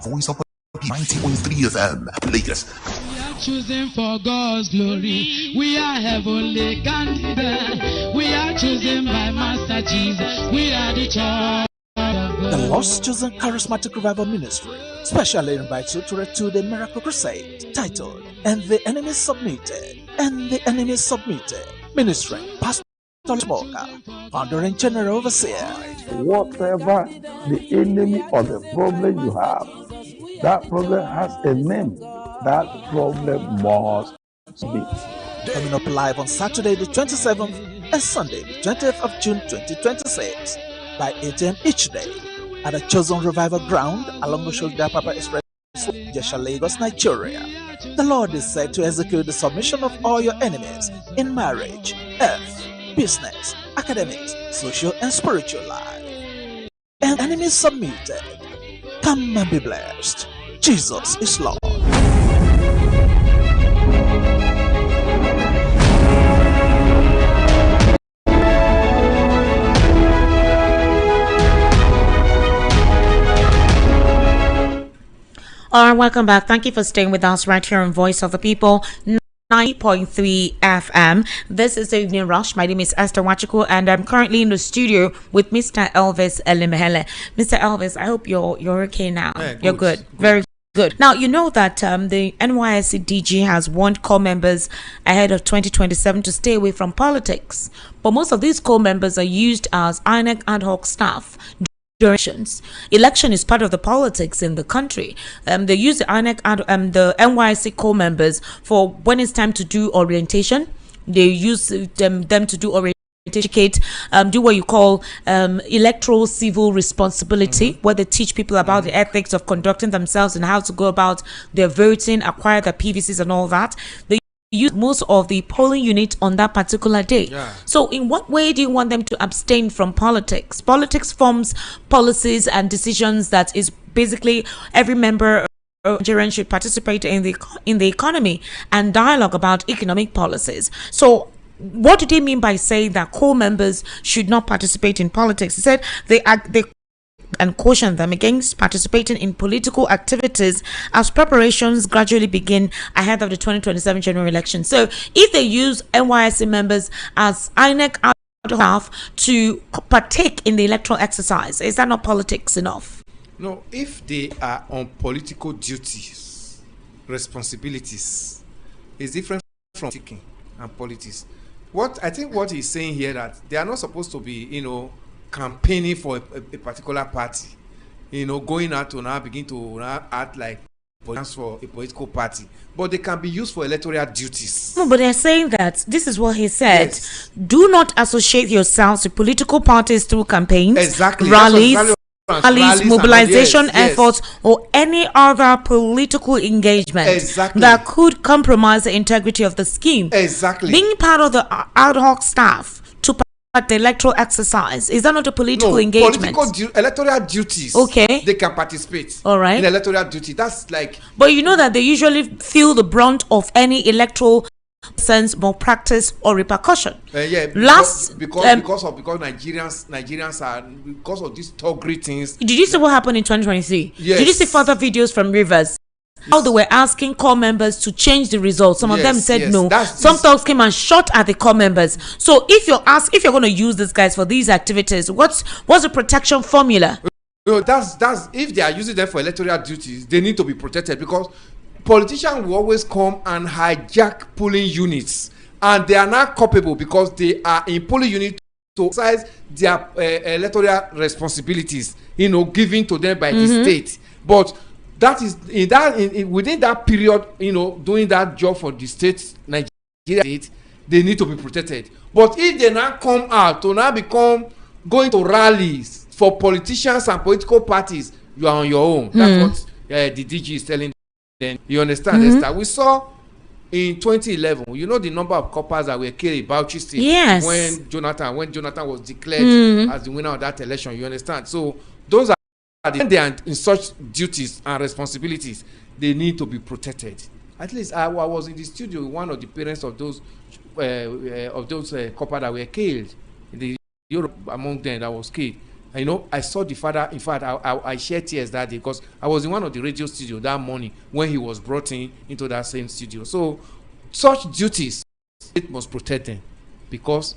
Speaker 9: Voice of 90.3 FM, Lagos.
Speaker 10: We are choosing for God's glory. We are heavenly candidate. We are chosen by Master Jesus. We are the church.
Speaker 11: The Lord's Chosen Charismatic Revival Ministry specially invites you to return to the Miracle Crusade titled "And the Enemy Submitted." And the Enemy Submitted. Ministry Pastor Smoker, Founder and General Overseer.
Speaker 12: Whatever the enemy or the problem you have, that problem has a name. That problem must be.
Speaker 11: Coming up live on Saturday the 27th and Sunday the 20th of June 2026 by 8 a.m. each day at the Chosen Revival Ground along Oshoda Papa Express, Jesha, Lagos, Nigeria. The Lord is said to execute the submission of all your enemies in marriage, health, business, academics, social and spiritual life. And enemies submitted. Come and be blessed. Jesus is Lord.
Speaker 1: All right, welcome back. Thank you for staying with us right here on Voice of the People. 90.3 FM. This is the Evening Rush. My name is Esther Wachiku, and I'm currently in the studio with Mr. Elvis Elimehele. Mr. Elvis, I hope you're okay now.
Speaker 3: Yeah,
Speaker 1: you're good. Very good. Now, you know that the NYSC DG has warned core members ahead of 2027 to stay away from politics. But most of these core members are used as INEC ad hoc staff. Election is part of the politics in the country. They use the INEC the NYSC core members for when it's time to do orientation. They use them to do orientation, do what you call electoral civil responsibility, where they teach people about the ethics of conducting themselves and how to go about their voting, acquire their PVCs and all that. They use most of the polling unit on that particular day. So in what way do you want them to abstain from politics? Politics forms policies and decisions that is basically every member of Nigerian should participate in the economy and dialogue about economic policies. So what do they mean by saying that core members should not participate in politics? He said they and caution them against participating in political activities as preparations gradually begin ahead of the 2027 general election. So if they use NYSC members as INEC staff to partake in the electoral exercise, is that not politics enough?
Speaker 3: No, if they are on political duties, responsibilities, is different from thinking and politics. What he's saying here, that they are not supposed to be, campaigning for a particular party, going out to now begin to act like for a political party, but they can be used for electoral duties.
Speaker 1: No, but they're saying that this is what he said.
Speaker 3: Yes.
Speaker 1: Do not associate yourselves with political parties through campaigns,
Speaker 3: Exactly.
Speaker 1: rallies, mobilization efforts,
Speaker 3: yes.
Speaker 1: or any other political engagement that could compromise the integrity of the scheme.
Speaker 3: Exactly.
Speaker 1: Being part of the ad hoc staff to at the electoral exercise, is that not a political engagement?
Speaker 3: Electoral duties.
Speaker 1: Okay.
Speaker 3: They can participate.
Speaker 1: All right.
Speaker 3: In electoral duty. That's like.
Speaker 1: But you know that they usually feel the brunt of any electoral sense, more practice or repercussion.
Speaker 3: Yeah. Because Nigerians are, because of these toggery things.
Speaker 1: Did you see what happened in 2023?
Speaker 3: Yes.
Speaker 1: Did you see further videos from Rivers? How they were asking core members to change the results. Some of them said no. Some talks came and shot at the core members. So if you're going to use these guys for these activities, what's the protection formula?
Speaker 3: No, that's if they are using them for electoral duties, they need to be protected, because politicians will always come and hijack polling units, and they are not culpable because they are in polling unit to exercise their electoral responsibilities, given to them by the state. But that is within that period, doing that job for the state, Nigeria state, they need to be protected. But if they now come out to now become going to rallies for politicians and political parties, you are on your own. That's what the DG is telling them. You understand? Esther? We saw
Speaker 2: in 2011, you know the number of coppers that were killed in Bauchi State when Jonathan was declared as the winner of that election. You understand? So those are when they are in such duties and responsibilities, they need to be protected. At least I was in the studio with one of the parents of those coppers that were killed. The Europe among them that was killed. And, you know, I saw the father. In fact, I shed tears that day because I was in one of the radio studios that morning when he was brought into that same studio. So such duties, it must protect them because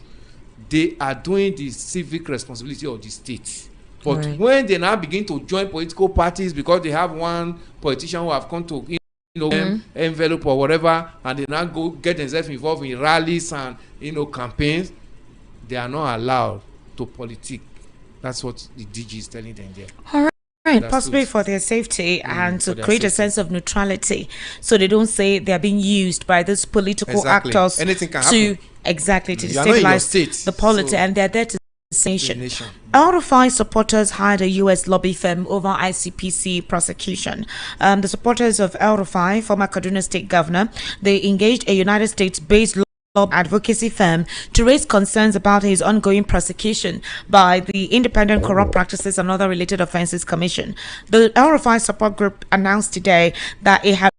Speaker 2: they are doing the civic responsibility of the state. But when they now begin to join political parties because they have one politician who have come to envelope or whatever, and they now go get themselves involved in rallies and campaigns, they are not allowed to politic. That's what the DG is telling them there.
Speaker 1: All right, possibly for their safety and to create a sense of neutrality, so they don't say they are being used by these political actors
Speaker 3: Anything can
Speaker 1: to
Speaker 3: happen.
Speaker 1: to destabilize the polity, and they're there to nation. El-Rufai supporters hired a U.S. lobby firm over ICPC prosecution. The supporters of El-Rufai, former Kaduna State governor, they engaged a United States-based lobby advocacy firm to raise concerns about his ongoing prosecution by the Independent Corrupt Practices and Other Related Offences Commission. The El-Rufai support group announced today that it had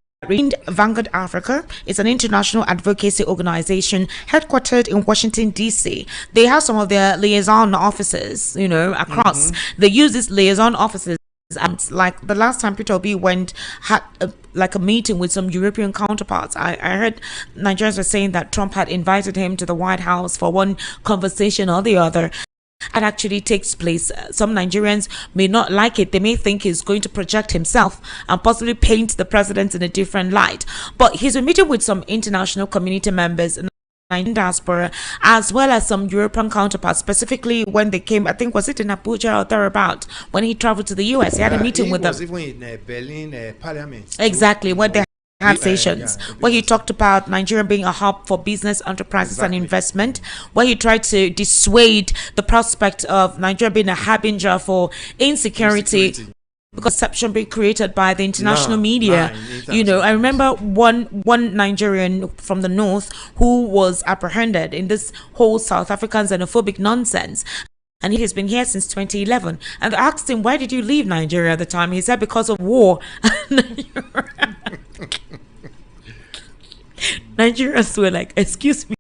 Speaker 1: Vanguard Africa is an international advocacy organization headquartered in Washington, D.C. They have some of their liaison offices, across. They use these liaison offices. Like the last time Peter Obi had a meeting with some European counterparts. I heard Nigerians were saying that Trump had invited him to the White House for one conversation or the other. It actually takes place. Some Nigerians may not like it. They may think he's going to project himself and possibly paint the president in a different light. But he's been meeting with some international community members in Nigerian diaspora, as well as some European counterparts, specifically when they came, I think, was it in Abuja or thereabout, when he traveled to the US. He had a meeting with them.
Speaker 3: He was even in Berlin Parliament.
Speaker 1: Exactly, when they had sessions where he talked about Nigeria being a hub for business, enterprises and investment, where he tried to dissuade the prospect of Nigeria being a harbinger for insecurity. Because perception being created by the international media. I remember one Nigerian from the north who was apprehended in this whole South African xenophobic nonsense. And he has been here since 2011. And I asked him, why did you leave Nigeria at the time? He said, because of war. Nigerians were like, excuse me.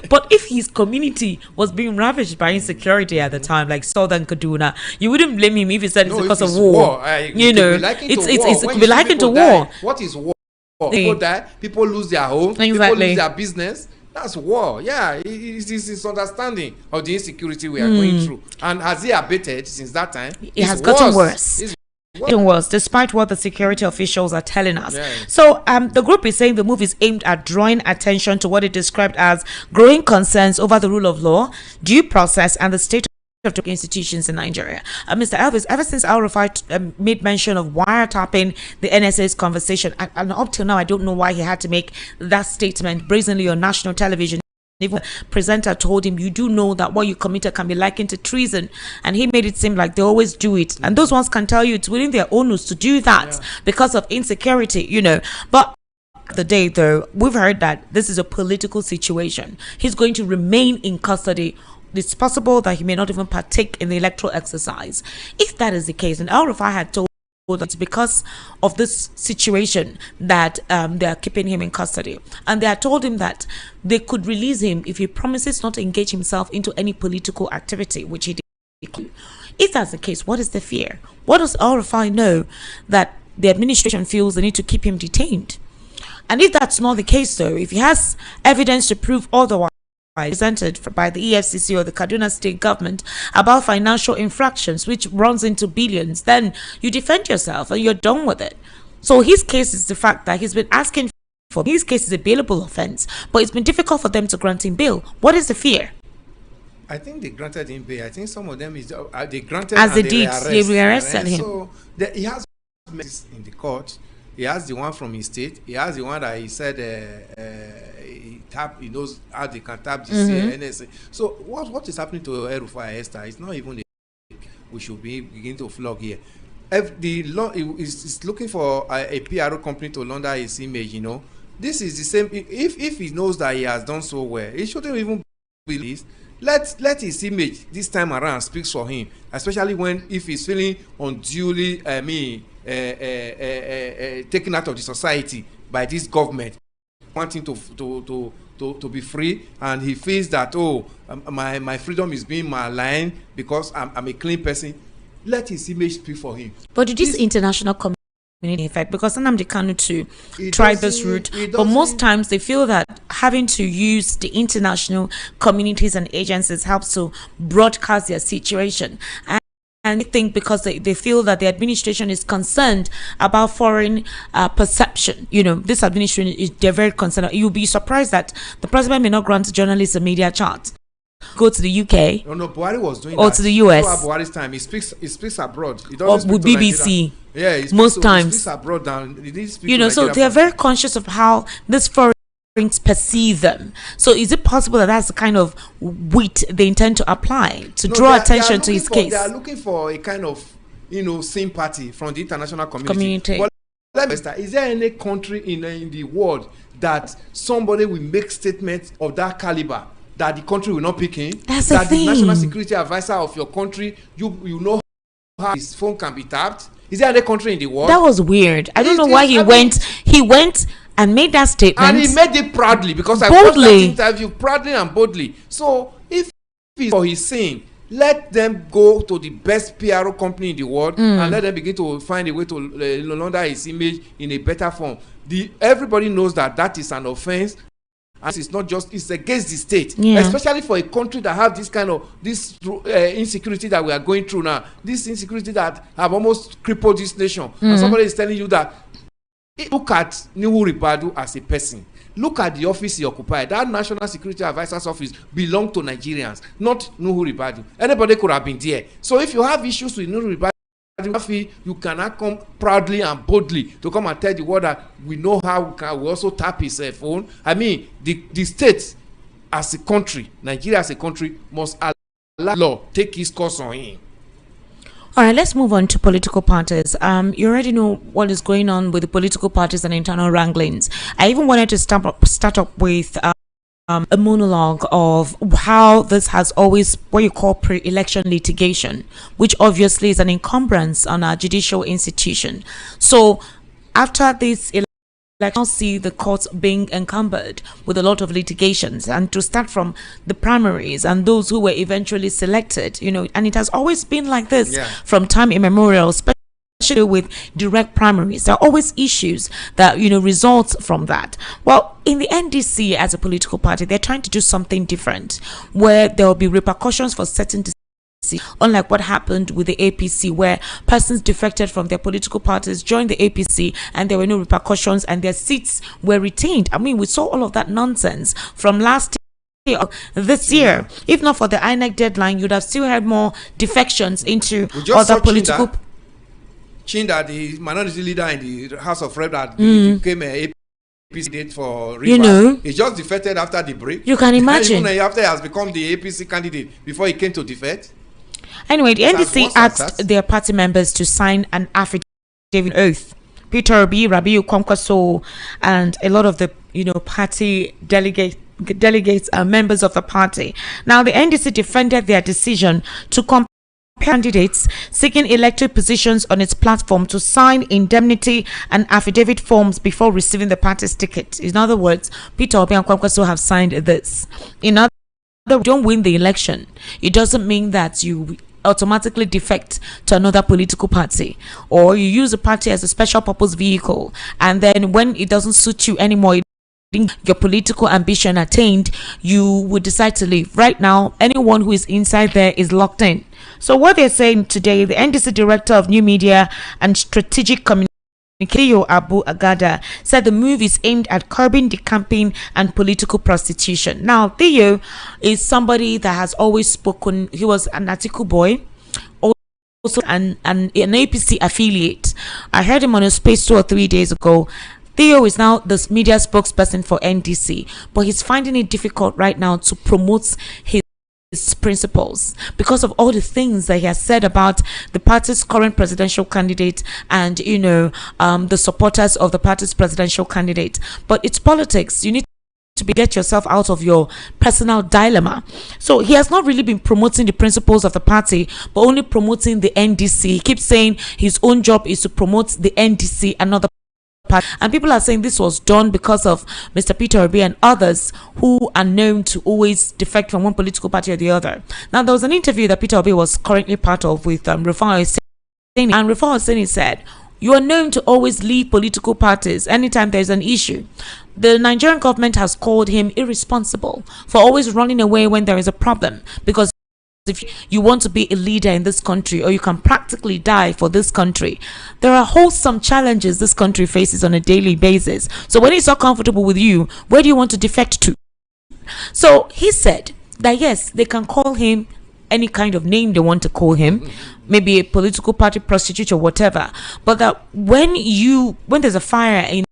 Speaker 1: But if his community was being ravaged by insecurity at the time, like Southern Kaduna, you wouldn't blame him if he said it's because of war. It could be likened to war.
Speaker 2: What is war? People die, people lose their home, people lose their business. That's war. Yeah, it's understanding of the insecurity we are going through. And has it abated since that time?
Speaker 1: It has gotten worse. Even worse, despite what the security officials are telling us. So the group is saying the move is aimed at drawing attention to what it described as growing concerns over the rule of law, due process, and the state of institutions in Nigeria. Mr. Elvis, ever since El-Rufai made mention of wiretapping the NSA's conversation, and up till now, I don't know why he had to make that statement brazenly on national television. Even presenter told him, you do know that what you committed can be likened to treason, and he made it seem like they always do it, and those ones can tell you it's within their onus to do that because of insecurity, But the day though, we've heard that this is a political situation. He's going to remain in custody. It's possible that he may not even partake in the electoral exercise. If that is the case, and El-Rufai had told that it's because of this situation that they are keeping him in custody, and they had told him that they could release him if he promises not to engage himself into any political activity, which he did. If that's the case, what is the fear? What does El-Rufai know that the administration feels they need to keep him detained? And if that's not the case, though, if he has evidence to prove otherwise, presented by the EFCC or the Kaduna State government about financial infractions, which runs into billions, then you defend yourself and you're done with it. So his case is the fact that he's been asking for, his case is a bailable offense, but it's been difficult for them to grant him bail. What is the fear?
Speaker 3: I think they granted him bail. I think some of them is they granted
Speaker 1: as they did. They rearrested him.
Speaker 3: So he has in the court. He has the one from his state. He has the one that he said he knows how they can tap the NSA. So what is happening to El-Rufai Esther? It's not even we should be begin to flog here. If the law is looking for a PRO company to launder his image, this is the same. If he knows that he has done so well, he shouldn't even be this. Let his image this time around speaks for him, especially if he's feeling unduly taken out of the society by this government, wanting to be free, and he feels that my freedom is being maligned because I'm a clean person. Let his image speak for him.
Speaker 1: But this international community, in fact, because Nnamdi Kanu too tried this route, but most times they feel that having to use the international communities and agencies helps to broadcast their situation. And they think because they feel that the administration is concerned about foreign perception. This administration, they're very concerned. You'll be surprised that the president may not grant journalists a media chance. Go to the UK.
Speaker 3: No, Buhari was doing
Speaker 1: or
Speaker 3: that.
Speaker 1: to the US.
Speaker 3: Buhari's time, he speaks abroad. He
Speaker 1: Or
Speaker 3: doesn't
Speaker 1: with
Speaker 3: speak to
Speaker 1: BBC.
Speaker 3: Nigeria. Yeah,
Speaker 1: most times.
Speaker 3: He speaks abroad and he didn't speak to
Speaker 1: So
Speaker 3: Nigeria
Speaker 1: they are very conscious of how this foreigners perceive them. So is it possible that that's the kind of wit they intend to apply to draw attention to his case?
Speaker 3: They are looking for a kind of sympathy from the international community. But is there any country in the world that somebody will make statements of that caliber that the country will not pick him?
Speaker 1: That's
Speaker 3: that
Speaker 1: the
Speaker 3: national security advisor of your country, you know how his phone can be tapped? Is there any country in the world?
Speaker 1: That was weird. I don't know why he went and made that statement.
Speaker 3: And he made it proudly, because I watched that interview proudly and boldly. So if it's for his sin, let them go to the best PRO company in the world and let them begin to find a way to launder his image in a better form. Everybody knows that is an offense. And it's not just, it's against the state, especially for a country that have this kind of insecurity that we are going through now, this insecurity that have almost crippled this nation. And somebody is telling you that, look at Nuhu Ribadu as a person. Look at the office he occupied. That National Security Advisor's office belonged to Nigerians, not Nuhu Ribadu. Anybody could have been there. So if you have issues with Nuhu Ribadu, you cannot come proudly and boldly to come and tell the world that we know how we also tap his phone. I mean, the state as a country, Nigeria as a country, must allow law take his course on him.
Speaker 1: All right, let's move on to political parties. You already know what is going on with the political parties and internal wranglings. I even wanted to start up with a monologue of how this has always what you call pre-election litigation, which obviously is an encumbrance on our judicial institution. So after this election, I see the courts being encumbered with a lot of litigations, and to start from the primaries and those who were eventually selected, and it has always been like this from time immemorial, especially with direct primaries. There are always issues that result from that. Well, in the NDC as a political party, they're trying to do something different, where there will be repercussions for certain decisions, unlike what happened with the APC, where persons defected from their political parties joined the APC and there were no repercussions and their seats were retained. I mean, we saw all of that nonsense from last year. This year, if not for the INEC deadline, you'd have still had more defections into other political.
Speaker 3: Chinda, the minority leader in the House of Rep that became a APC candidate for Rivers, he just defected after the break.
Speaker 1: You can imagine.
Speaker 3: Even after he has become the APC candidate before he came to defect.
Speaker 1: Anyway, the NDC asked their party members to sign an affidavit oath. Peter Obi, Rabiu Kwankwaso, and a lot of the party delegates are members of the party. Now, the NDC defended their decision to compare candidates seeking elected positions on its platform to sign indemnity and affidavit forms before receiving the party's ticket. In other words, Peter Obi and Kwankwaso have signed this. In other words, don't win the election, it doesn't mean that you automatically defect to another political party, or you use a party as a special purpose vehicle, and then when it doesn't suit you anymore, your political ambition attained, you would decide to leave. Right now, anyone who is inside there is locked in. So what they're saying today, the NDC Director of New Media and Strategic Communication, Abu Agada, said the move is aimed at curbing the campaign and political prostitution. Now, Theo is somebody that has always spoken. He was an Atiku boy, also an APC affiliate. I heard him on a space 2 or 3 days ago. Theo is now the media spokesperson for NDC, but he's finding it difficult right now to promote his principles because of all the things that he has said about the party's current presidential candidate and the supporters of the party's presidential candidate. But it's politics. You need to get yourself out of your personal dilemma. So he has not really been promoting the principles of the party, but only promoting the NDC. He keeps saying his own job is to promote the NDC and not the party. And people are saying this was done because of Mr. Peter Obi and others who are known to always defect from one political party or the other. Now, there was an interview that Peter Obi was currently part of with Rufai Oseni, and Rufai Oseni said, "You are known to always leave political parties anytime there's an issue. The Nigerian government has called him irresponsible for always running away when there is a problem, because if you want to be a leader in this country, or you can practically die for this country, there are wholesome challenges this country faces on a daily basis. So when it's not comfortable with you, where do you want to defect to?" So he said that yes, they can call him any kind of name they want to call him, maybe a political party prostitute or whatever, but that when there's a fire in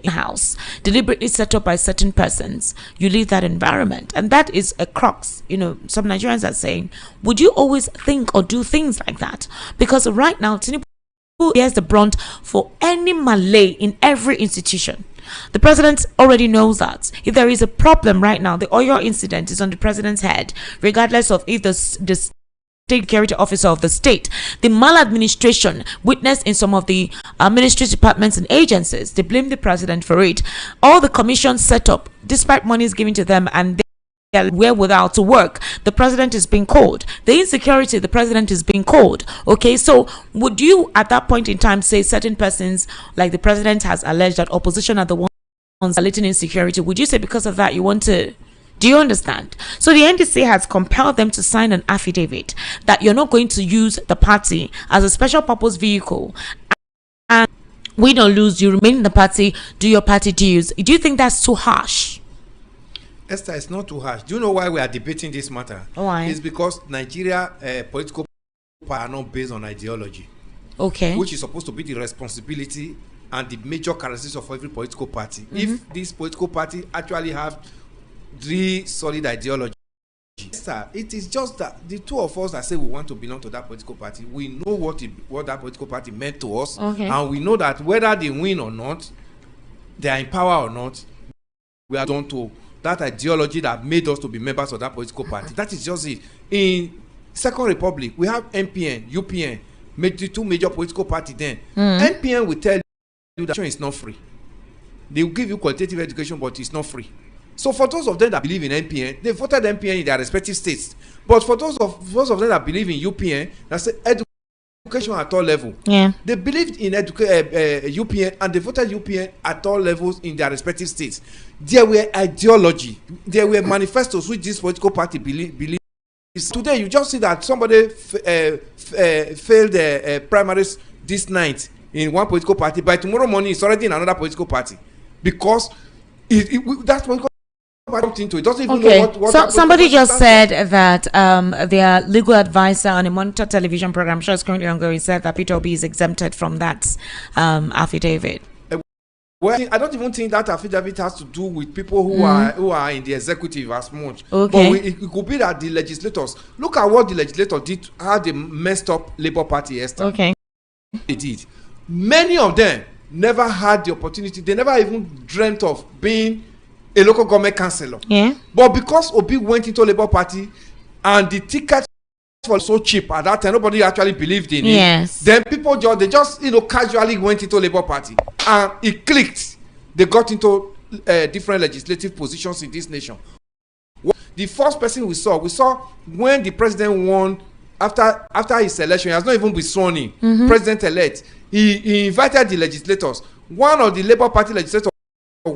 Speaker 1: a house deliberately set up by certain persons, you leave that environment. And that is a crux. Some Nigerians are saying, would you always think or do things like that? Because right now Tinubu bears the brunt for any Malay in every institution. The president already knows that if there is a problem right now, the Oyo incident is on the president's head, regardless of if the state security officer of the state, the maladministration witnessed in some of the ministries, departments and agencies, they blame the president for it. All the commissions set up, despite monies given to them and their wherewithal to work, the president is being called. The insecurity, the president is being called. Okay, so would you at that point in time say certain persons, like the president has alleged that opposition are the ones relating insecurity, would you say because of that you want to? Do you understand? So the NDC has compelled them to sign an affidavit that you're not going to use the party as a special purpose vehicle, and win or lose, you remain in the party, do your party dues. Do you think that's too harsh?
Speaker 3: Esther, it's not too harsh. Do you know why we are debating this matter?
Speaker 1: Why?
Speaker 3: It's because Nigeria political parties are not based on ideology.
Speaker 1: Okay.
Speaker 3: Which is supposed to be the responsibility and the major characteristics of every political party. Mm-hmm. If this political party actually have the solid ideology, Esther, it is just that the two of us that say we want to belong to that political party, we know what that political party meant to us, okay, and we know that whether they win or not, they are in power or not, we are done to that ideology that made us to be members of that political party. That is just it. In Second Republic, we have MPN, UPN, the two major political parties then. MPN will tell you that education is not free. They will give you qualitative education, but it's not free. So for those of them that believe in NPN, they voted NPN in their respective states. But for those of them that believe in UPN, that say education at all levels, yeah, they believed in UPN and they voted UPN at all levels in their respective states. There were ideology, there were manifestos which this political party believe. Today you just see that somebody failed primaries this night in one political party. By tomorrow morning it's already in another political party, because that's political. It doesn't even know what
Speaker 1: so somebody just said that their legal advisor on a Monitor television program, I'm sure it's currently ongoing, said that Peter Obi is exempted from that affidavit.
Speaker 3: Well, I don't even think that affidavit has to do with people who are in the executive as much.
Speaker 1: Okay.
Speaker 3: But it could be that the legislators, look at what the legislators did, how they messed up Labour Party, Esther.
Speaker 1: Okay.
Speaker 3: They did. Many of them never had the opportunity, they never even dreamt of being a local government councillor.
Speaker 1: Yeah.
Speaker 3: But because Obi went into Labour Party and the tickets were so cheap at that time, nobody actually believed in it. Then people just casually went into Labour Party and it clicked. They got into different legislative positions in this nation. The first person we saw when the president won after his election, he has not even been sworn in, president-elect. He invited the legislators. One of the Labour Party legislators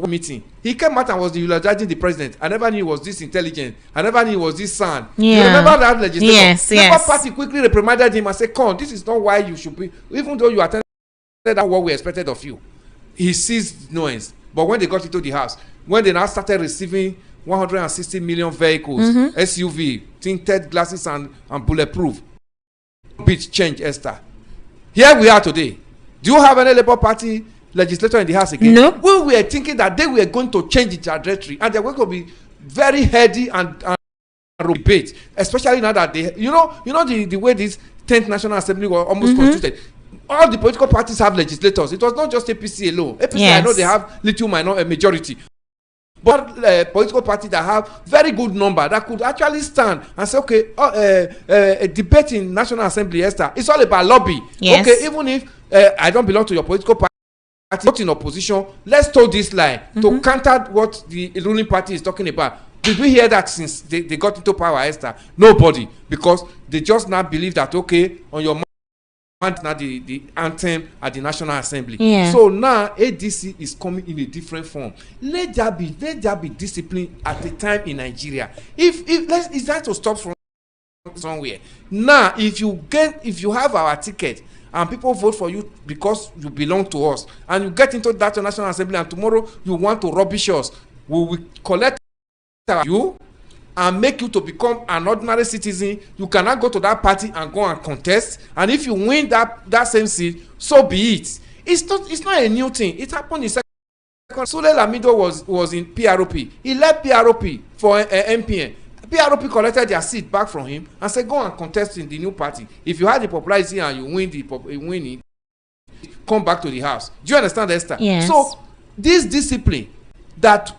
Speaker 3: meeting, he came out and was eulogizing the president. I never knew he was this intelligent. I never knew he was this sound. You remember that legislator?
Speaker 1: Yes.
Speaker 3: Labour Party quickly reprimanded him and said, "Come, this is not why you should be, even though you attended that what we expected of you." He seized noise. But when they got into the house, when they now started receiving 160 million vehicles, SUV, tinted glasses and bulletproof, bit change, Esther. Here we are today. Do you have any Labour Party legislator in the house again?
Speaker 1: No.
Speaker 3: We were thinking that they were going to change the trajectory and they were going to be very heady and
Speaker 2: debate, especially now that they, the way this 10th National Assembly was almost constituted. All the political parties have legislators. It was not just APC alone. APC, I know they have little majority. But political parties that have very good number that could actually stand and say, okay, a debate in National Assembly, Esther, it's all about lobby.
Speaker 1: Yes.
Speaker 2: Okay, even if I don't belong to your political party, not in opposition, let's toe this line to counter what the ruling party is talking about. Did we hear that since they got into power, Esther? Nobody, because they just now believe that, okay, on your mind now the anthem at the National Assembly.
Speaker 1: Yeah.
Speaker 2: So now ADC is coming in a different form. Let there be discipline at the time in Nigeria. It's time to stop from somewhere. Now, if you have our ticket and people vote for you because you belong to us, and you get into that National Assembly, and tomorrow you want to rubbish us, we will collect you and make you to become an ordinary citizen. You cannot go to that party and go and contest, and if you win that same seat, so be it. It's not a new thing. It happened in second. Sule Lamido was in PRP. He left PRP for MPN. PRP collected their seat back from him and said, go and contest in the new party. If you had the popularity and you win it, come back to the house. Do you understand, Esther?
Speaker 1: Yes.
Speaker 2: So this discipline that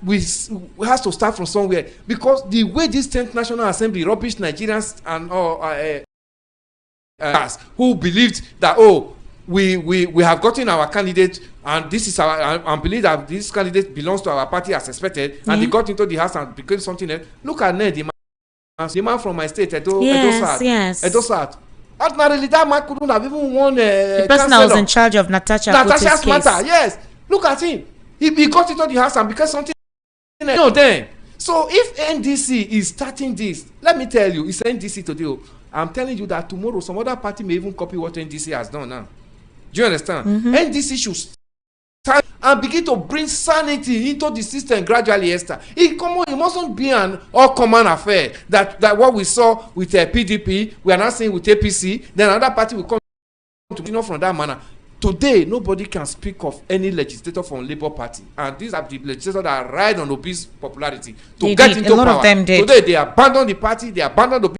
Speaker 2: has to start from somewhere, because the way this 10th National Assembly rubbish Nigerians and who believed that, we have gotten our candidate, and this is and believe that this candidate belongs to our party as expected, and they got into the house and became something else. Look at Ned, the man from my state, Edo South. Ordinarily, that man couldn't have even won
Speaker 1: the person that was in charge of Natasha's
Speaker 2: matter. Yes, look at him. He got into the house and became something else. Then. So if NDC is starting this, let me tell you, it's NDC today. I'm telling you that tomorrow some other party may even copy what NDC has done now. Do you understand? NDC should start and begin to bring sanity into the system gradually, Esther. It mustn't be an all-common affair that what we saw with PDP, we are not seeing with APC, then another party will come to from that manner. Today, nobody can speak of any legislator from Labour Party, and these are the legislators that ride on Obi's popularity to get into power.
Speaker 1: Of them did.
Speaker 2: Today, they abandoned the party, they abandoned Obi,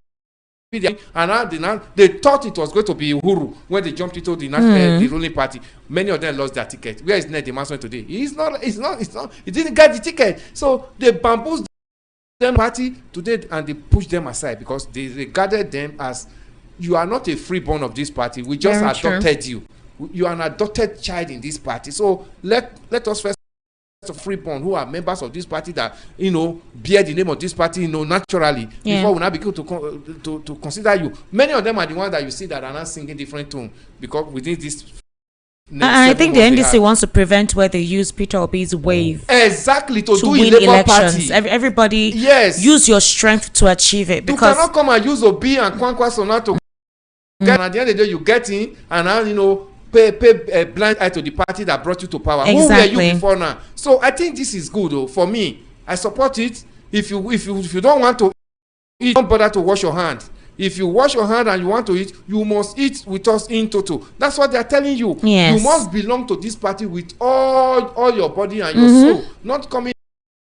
Speaker 2: and now they thought it was going to be Uhuru when they jumped into the ruling party. Many of them lost their ticket. Where is Ned Mason today? He's not. He didn't get the ticket. So they bamboozled them party today, and they pushed them aside because they regarded them as, you are not a freeborn of this party. We just adopted you. You are an adopted child in this party. So let us first freeborn who are members of this party that bear the name of this party naturally before we now begin to consider you. Many of them are the ones that you see that are not singing different tone because within this.
Speaker 1: I think the NDC wants to prevent where they use Peter Obi's wave
Speaker 2: exactly to do
Speaker 1: win elections.
Speaker 2: Party.
Speaker 1: Everybody, use your strength to achieve it. Because
Speaker 2: you cannot come and use Obi and Kwankwa Sona to get, and at the end of the day you get in and now pay a blind eye to the party that brought you to power.
Speaker 1: Exactly.
Speaker 2: Who were you before now? So I think this is good though. For me, I support it. If you don't want to eat, don't bother to wash your hand. If you wash your hand and you want to eat, you must eat with us in total. That's what they are telling you.
Speaker 1: Yes.
Speaker 2: You must belong to this party with all your body and your soul. Not coming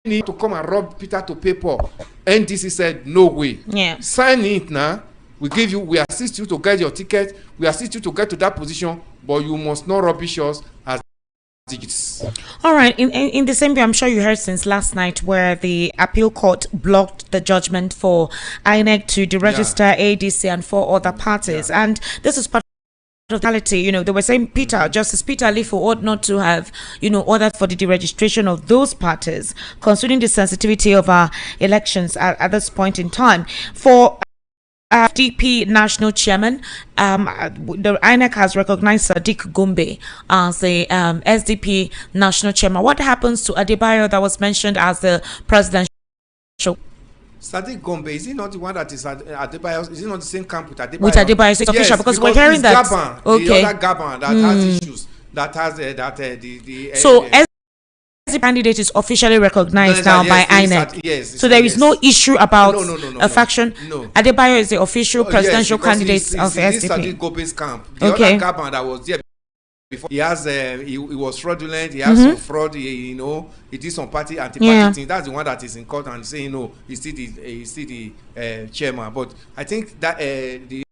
Speaker 2: in to come and rob Peter to pay Paul. NDC said no way.
Speaker 1: Yeah.
Speaker 2: Sign it now. We assist you to get your ticket. We assist you to get to that position, but you must not rubbish us as digits.
Speaker 1: All right. In the same way, I'm sure you heard since last night where the appeal court blocked the judgment for INEC to deregister ADC and 4 other parties, and this is part of the reality. They were saying Justice Peter Lifu ought not to have, ordered for the deregistration of those parties, considering the sensitivity of our elections at this point in time. For FDP national chairman, the INEC has recognized Sadiq Gombe as the SDP national chairman. What happens to Adebayo that was mentioned as the presidential?
Speaker 3: Sadiq Gombe, is he not the one that is Adebayo? Is he not the same camp with Adebayo?
Speaker 1: With Adebayo, it's official because we're hearing that.
Speaker 3: Gaban, the other Gaban that has issues, that has the
Speaker 1: so the candidate is officially recognized now by INEC. So there is no issue about a faction.
Speaker 3: No.
Speaker 1: Adebayo is the official presidential candidate of SDP.
Speaker 3: Sadiq Gombe's camp. The other Gaban that was there before he has he was fraudulent. He has some fraud. He did some anti-party thing. That's the one that is in court and saying no. He's still the chairman. But I think that the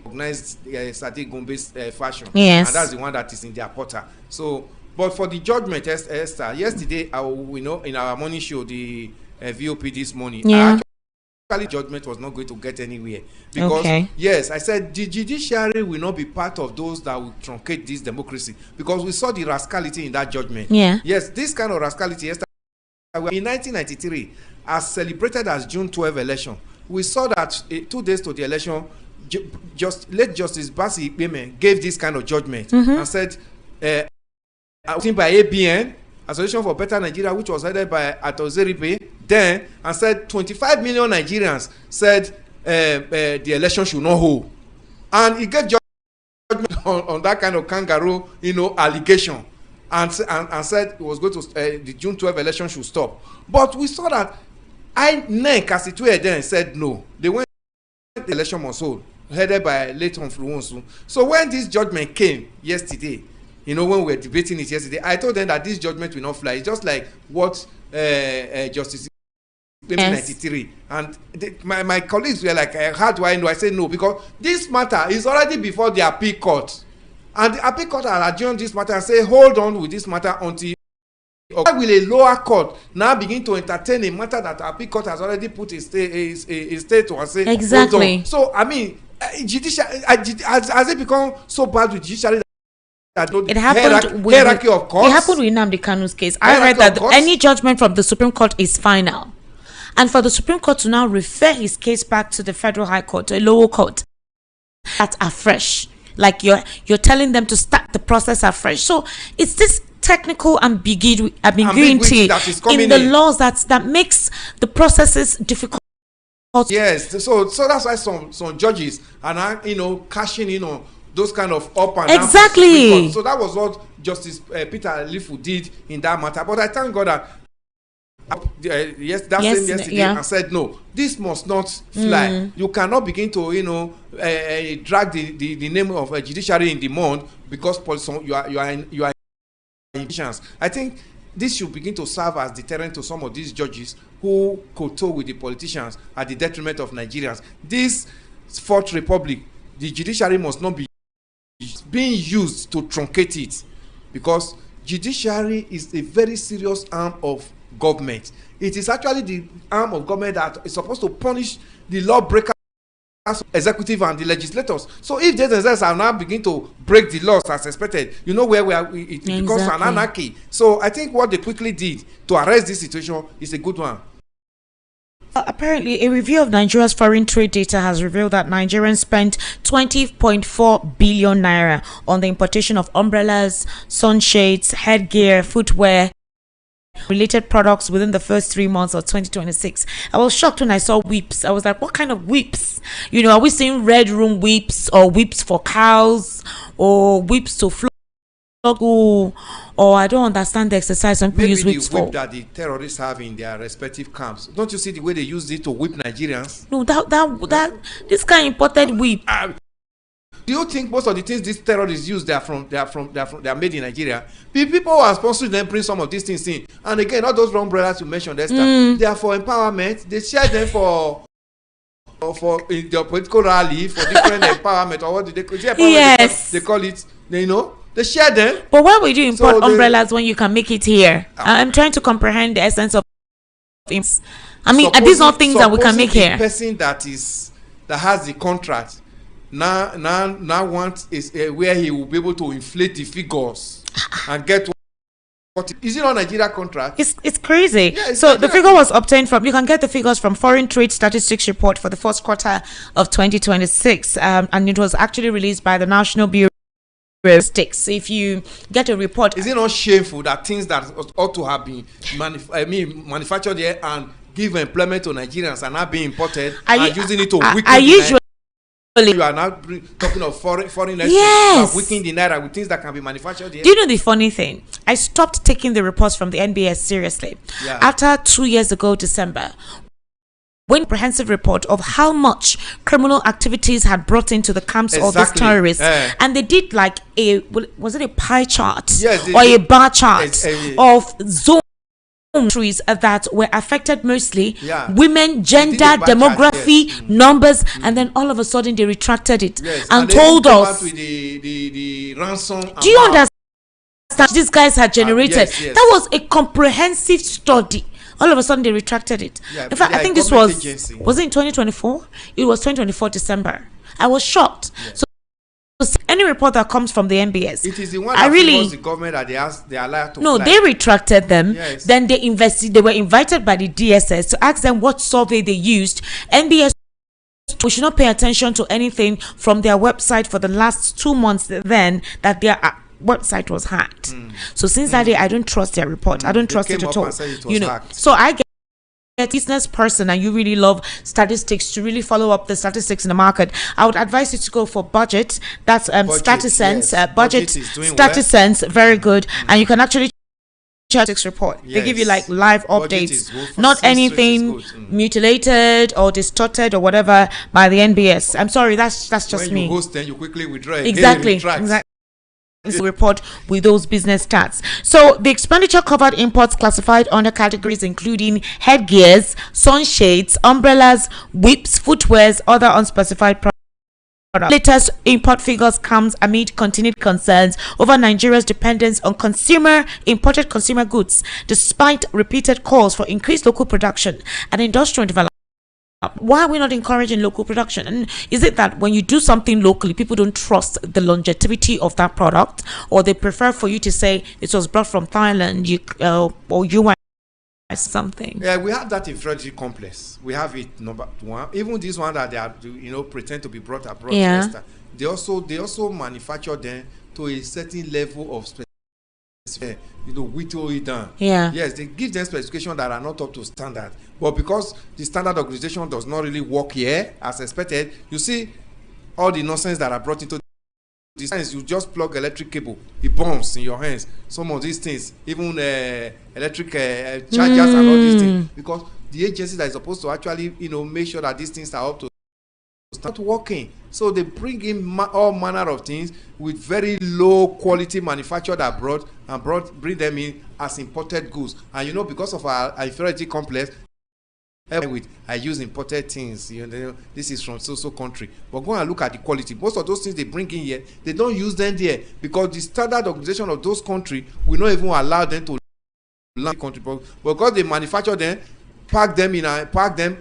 Speaker 3: organized Sadiq Gombe's fashion.
Speaker 1: Yes.
Speaker 3: And that's the one that is in their portal. So, but for the judgment, Esther, yesterday, in our morning show, the VOP this morning, actually judgment was not going to get anywhere. Because, yes, I said the judiciary will not be part of those that will truncate this democracy. Because we saw the rascality in that judgment. Yeah. Yes, this kind of rascality, Esther, in 1993, as celebrated as June 12 election, we saw that 2 days to the election, late Justice Basi Ikpeme gave this kind of judgment and said, by ABN, Association for Better Nigeria, which was headed by Atozeripe, then, and said 25 million Nigerians said the election should not hold. And he gave judgment on that kind of kangaroo, allegation, and said it was going to, the June 12 election should stop. But we saw that INEC, as it were, then said no. They went the election must hold, headed by late Humphrey Wonsu. So when this judgment came yesterday, when we were debating it yesterday, I told them that this judgment will not fly. It's just like what Justice 1993. And my colleagues were like, how do I know? I said no, because this matter is already before the appeal court. And the appeal court has adjourned this matter and say, hold on with this matter until why will a lower court now begin to entertain a matter that appeal court has already put a state to and say
Speaker 1: exactly.
Speaker 3: Hold on. So I mean, judiciary has it become so bad with judiciary that
Speaker 1: it happened with
Speaker 3: hierarchy of courts?
Speaker 1: It happened with Nnamdi Kanu's case. I read that any judgment from the Supreme Court is final, and for the Supreme Court to now refer his case back to the Federal High Court, to a lower court, that's afresh. Like you're telling them to start the process afresh. So it's this technical ambiguity
Speaker 3: that is coming
Speaker 1: in the laws that makes the processes difficult.
Speaker 3: Yes, so that's why some judges are now cashing in on those kind of up and down.
Speaker 1: Exactly.
Speaker 3: So that was what Justice Peter Alifu did in that matter. But I thank God that same yesterday and said no, this must not fly. You cannot begin to drag the name of a judiciary in the mud because you are in I think this should begin to serve as deterrent to some of these judges who kowtow with the politicians at the detriment of Nigerians. This Fourth Republic, the judiciary must not be being used to truncate it, because judiciary is a very serious arm of government. It is actually the arm of government that is supposed to punish the lawbreakers, executive and the legislators. So if they are now begin to break the laws as expected, where we are, it becomes an anarchy. So I think what they quickly did to arrest this situation is a good one.
Speaker 1: Apparently, a review of Nigeria's foreign trade data has revealed that Nigerians spent 20.4 billion naira on the importation of umbrellas, sunshades, headgear, footwear, related products within the first 3 months of 2026. I was shocked when I saw whips. I was like, what kind of whips? Are we seeing red room whips, or whips for cows, or whips to flog? Or I don't understand the exercise some people use whips for.
Speaker 3: Whip that the terrorists have in their respective camps. Don't you see the way they use it to whip Nigerians?
Speaker 1: No, that this kind of imported whip.
Speaker 3: Do you think most of the things these terrorists use they are made in Nigeria? The people who are sponsoring them bring some of these things in. And again, all those wrong brothers you mentioned, they are for empowerment. They share them for in their political rally for different empowerment, or what do they call it?
Speaker 1: Yes,
Speaker 3: they call it. They share them.
Speaker 1: But why would you import umbrellas when you can make it here? I'm trying to comprehend the essence of things. I mean, are these not things that we can make here?
Speaker 3: The person that has the contract now wants is where he will be able to inflate the figures and get what is it on Nigeria contract?
Speaker 1: It's crazy. Yeah, so the figure was obtained from, you can get the figures from Foreign Trade Statistics Report for the first quarter of 2026, and it was actually released by the National Bureau of Statistics. If you get a report,
Speaker 3: is it not shameful that things that ought to have been manufactured here and give employment to Nigerians are now being imported and using it to weaken you are now talking of foreign
Speaker 1: yes,
Speaker 3: weakening the naira with things that can be manufactured here.
Speaker 1: Do you know the funny thing? I stopped taking the reports from the NBS seriously after 2 years ago, December, comprehensive report of how much criminal activities had brought into the camps of these terrorists, and they did like was it a pie chart or a bar chart of zones that were affected, mostly women, gender, demography, numbers, and then all of a sudden they retracted it and told us
Speaker 3: with the ransom.
Speaker 1: Do you understand? These guys had generated that was a comprehensive study. All of a sudden they retracted it. In fact, I think this was it in 2024? It was 2024 December. I was shocked. So any report that comes from the NBS,
Speaker 3: it is the one that the government that they are allowed to fly.
Speaker 1: They retracted them. Then they were invited by the DSS to ask them what survey they used. NBS, we should not pay attention to anything from their website for the last 2 months then that their website was hacked. So since that day, I don't trust their report. I don't trust it at all. So I get a business person and you really love statistics, to really follow up the statistics in the market, I would advise you to go for budget. That's StatiSense. Budget StatiSense, very good. And you can actually check this report. They give you like live updates, not anything mutilated or distorted or whatever by the NBS. I'm sorry, that's just
Speaker 3: when
Speaker 1: me.
Speaker 3: You host, then you quickly withdraw.
Speaker 1: Exactly. Report with those business stats. So the expenditure covered imports classified under categories including headgears, sunshades, umbrellas, whips, footwears, other unspecified products. Latest import figures comes amid continued concerns over Nigeria's dependence on imported consumer goods, despite repeated calls for increased local production and industrial development. Why are we not encouraging local production? And is it that when you do something locally, people don't trust the longevity of that product, or they prefer for you to say it was brought from Thailand or US something?
Speaker 3: Yeah, we have that inferiority complex. We have it, number one. Even this one that they are, pretend to be brought abroad. They also manufacture them to a certain level of whittle it down. Yes, they give them specifications that are not up to standard, but because the standard organization does not really work here as expected, you see all the nonsense that are brought into this science. You just plug electric cable, it burns in your hands. Some of these things, even electric chargers and all these things, because the agency that is supposed to actually make sure that these things are up to start working. So they bring in all manner of things with very low quality manufactured abroad and bring them in as imported goods. And because of our inferiority complex, I use imported things. This is from so country. But go and look at the quality. Most of those things they bring in here, they don't use them there because the standard organization of those countries will not even allow them to learn the country. But because they manufacture them, pack them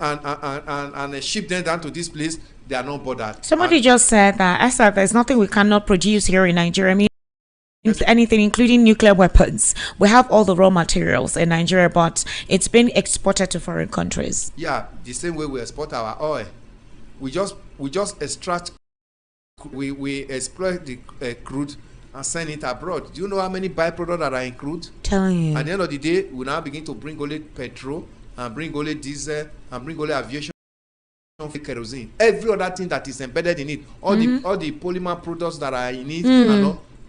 Speaker 3: and ship them down to this place, they are not bothered.
Speaker 1: Somebody just said that. I said there's nothing we cannot produce here in Nigeria. I mean, anything, including nuclear weapons. We have all the raw materials in Nigeria, but it's been exported to foreign countries.
Speaker 3: Yeah, the same way we export our oil. We just extract. We exploit the crude and send it abroad. Do you know how many byproducts that are in crude?
Speaker 1: Telling you.
Speaker 3: At the end of the day, we now begin to bring only petrol and bring only diesel and bring only aviation, kerosene, every other thing that is embedded in it, all the polymer products that are in it,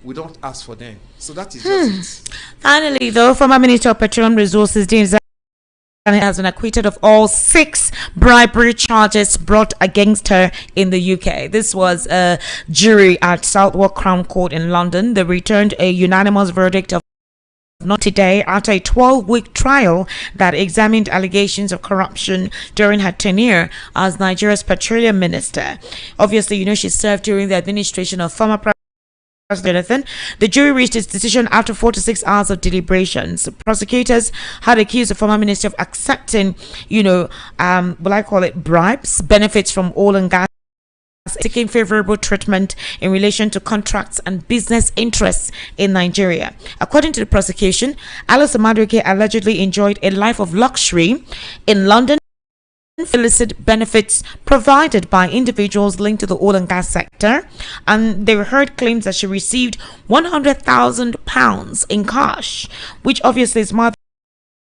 Speaker 3: we don't ask for them. So that is just it.
Speaker 1: Finally, though, former Minister of Petroleum Resources James has been acquitted of all 6 bribery charges brought against her in the UK. This was a jury at Southwark Crown Court in London. They returned a unanimous verdict of not today after a 12-week trial that examined allegations of corruption during her tenure as Nigeria's petroleum minister. Obviously, she served during the administration of former President. The jury reached its decision after 46 hours of deliberations. Prosecutors had accused the former minister of accepting, bribes, benefits from oil and gas, seeking favorable treatment in relation to contracts and business interests in Nigeria. According to the prosecution, Alice Amadueke allegedly enjoyed a life of luxury in London, illicit benefits provided by individuals linked to the oil and gas sector, and they heard claims that she received £100,000 in cash, which obviously is more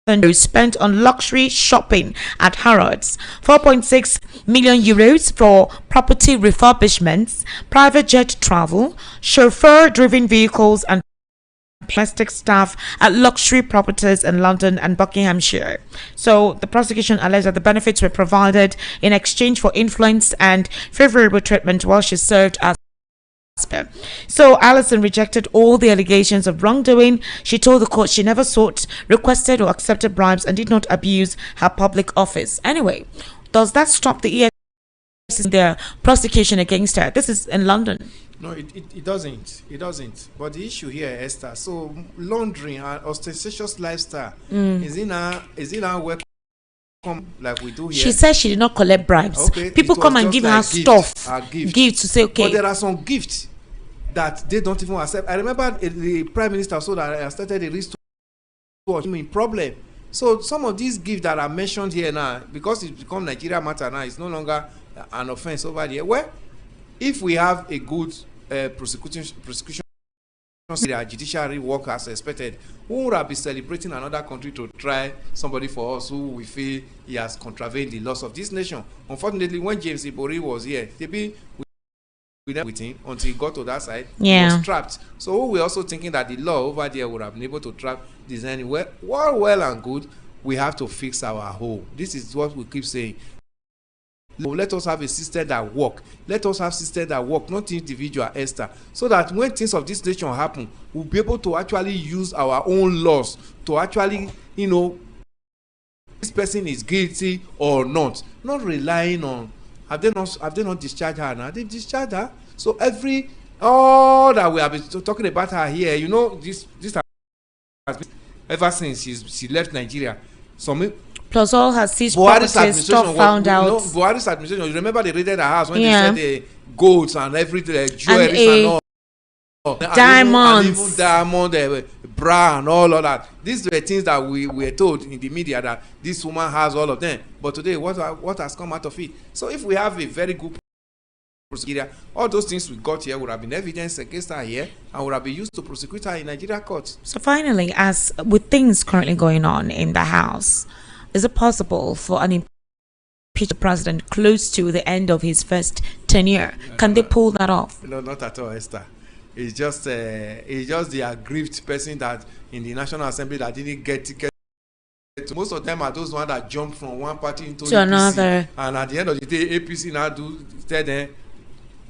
Speaker 1: than spent on luxury shopping at Harrods, 4.6 million euros for property refurbishments, private jet travel, chauffeur-driven vehicles, and domestic staff at luxury properties in London and Buckinghamshire. So the prosecution alleged that the benefits were provided in exchange for influence and favorable treatment while she served as. So Alison rejected all the allegations of wrongdoing. She told the court she never sought, requested, or accepted bribes and did not abuse her public office. Anyway, does that stop the EFCC in their prosecution against her? This is in London.
Speaker 3: No, it doesn't. It doesn't. But the issue here, Esther, so laundering and ostentatious lifestyle is in our work like we do here.
Speaker 1: She says she did not collect bribes.
Speaker 3: Okay,
Speaker 1: people come and give her stuff, gifts to say okay.
Speaker 3: But there are some gifts that they don't even accept. I remember the Prime Minister so that I started a restoration problem. So some of these gifts that are mentioned here now, because it's become Nigeria matter now, it's no longer an offense over there. Well, if we have a good prosecution the judiciary work as expected, who would have been celebrating another country to try somebody for us who we feel he has contravened the laws of this nation? Unfortunately, when James Ibori was here, we with him until he got to that side. He was trapped. So we're also thinking that the law over there would have been able to trap this anywhere. Well and good, we have to fix our hole. This is what we keep saying. Let us have a system that work. Let us have system that work, not individual, Esther, so that when things of this nature happen, we'll be able to actually use our own laws to actually, this person is guilty or not relying on have they not discharged her now? They've discharged her. So all that we have been talking about her here, this has been ever since she left Nigeria.
Speaker 1: Plus all her seized properties, stuff found out.
Speaker 3: Buhari's administration, you remember they raided her house when they said the goats and everything, jewelry and all.
Speaker 1: Diamonds.
Speaker 3: And even diamond, bra and all of that. These were things that we were told in the media that this woman has all of them. But today, what has come out of it? So if we have a very good procedure, all those things we got here would have been evidence against her here and would have been used to prosecute her in Nigeria courts.
Speaker 1: So finally, as with things currently going on in the House, is it possible for an impeached president close to the end of his first tenure? Can they pull that off?
Speaker 3: No, not at all, Esther. It's just the aggrieved person that in the National Assembly that didn't get ticket. Most of them are those ones that jump from one party into APC,
Speaker 1: another.
Speaker 3: And at the end of the day, APC now tell them,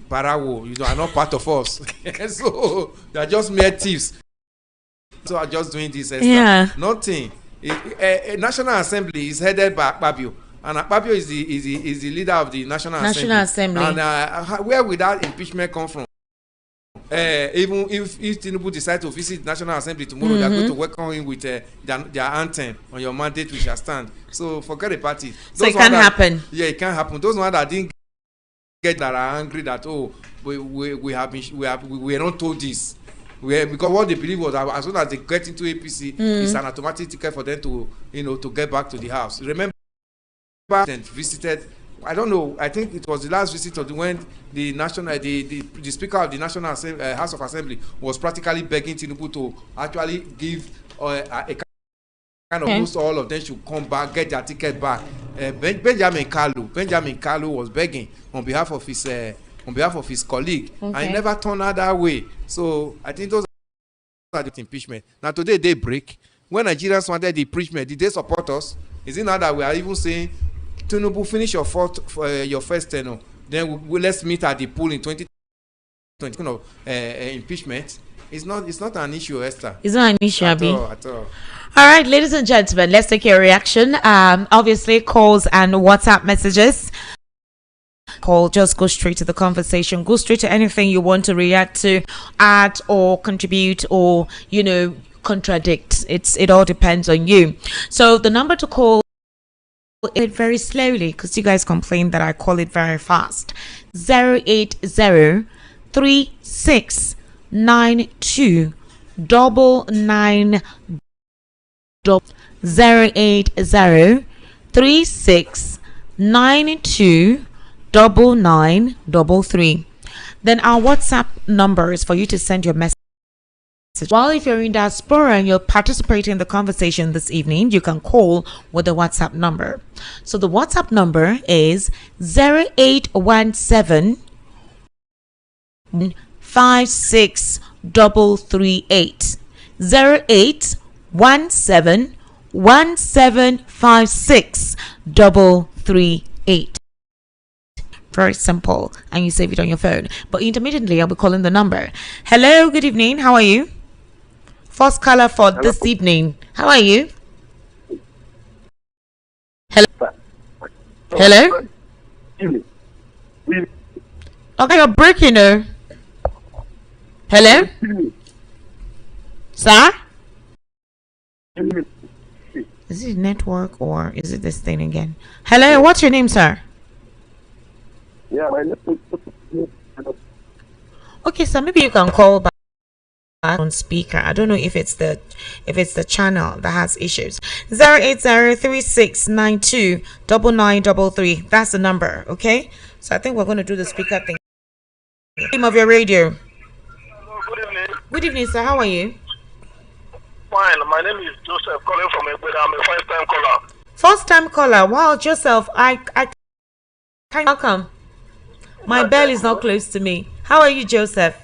Speaker 3: Parawo, you are not part of us. So they are just mere thieves. So I'm just doing this, Esther.
Speaker 1: Yeah.
Speaker 3: Nothing. National Assembly is headed by Akpabio, and Akpabio is the leader of the National Assembly. And where will that impeachment come from? Even if Tinubu decide to visit National Assembly tomorrow, they are going to welcome him with their anthem on your mandate we shall stand. So forget about it.
Speaker 1: So it can't happen.
Speaker 3: Yeah, it can't happen. Those ones that didn't get that are angry that we are not told this. Because what they believe was that as soon as they get into APC, it's an automatic ticket for them to get back to the house. Remember, visited. I don't know. I think it was the last visit of when the Speaker of the National House of Assembly was practically begging Tinubu to actually give a kind of most all of them should come back, get their ticket back. Benjamin Kalu was begging on behalf of his colleague, and he never turned out that way. So I think those are the impeachment. Now today they break. When Nigerians wanted the impeachment, did they support us? Is it now that we are even saying, Tinubu, finish your first tenure, then let's meet at the pool in 2020 impeachment? It's not an issue, Esther.
Speaker 1: It's not an issue, Abi.
Speaker 3: At all.
Speaker 1: All right, ladies and gentlemen, let's take your reaction. Obviously, calls and WhatsApp messages. Just go straight to the conversation. Go straight to anything you want to react to, add or contribute or contradict. It all depends on you. So the number to call it very slowly because you guys complain that I call it very fast. 0803692 99 0803692 9933. Then our WhatsApp number is for you to send your message. While if you're in diaspora and you're participating in the conversation this evening, you can call with the WhatsApp number. So the WhatsApp number is 0817 56338. 08171756 Very simple, and you save it on your phone. But intermittently, I'll be calling the number. Hello, good evening. How are you? First caller for this evening. How are you? Hello. Hello. Okay, you're breaking. Hello, sir. Is it network or is it this thing again? Hello, what's your name, sir?
Speaker 13: Yeah, my name.
Speaker 1: Okay, so maybe you can call back on speaker. I don't know if it's the channel that has issues. 08036929933. That's the number. Okay, so I think we're going to do the speaker thing. Name of your radio.
Speaker 13: Good evening.
Speaker 1: Good evening, sir. How are you?
Speaker 13: Fine. My name is Joseph, calling from Ecuador. I'm a first-time caller.
Speaker 1: First-time caller. Wow, Joseph. I can't welcome. My bell is not close to me. How are you, Joseph?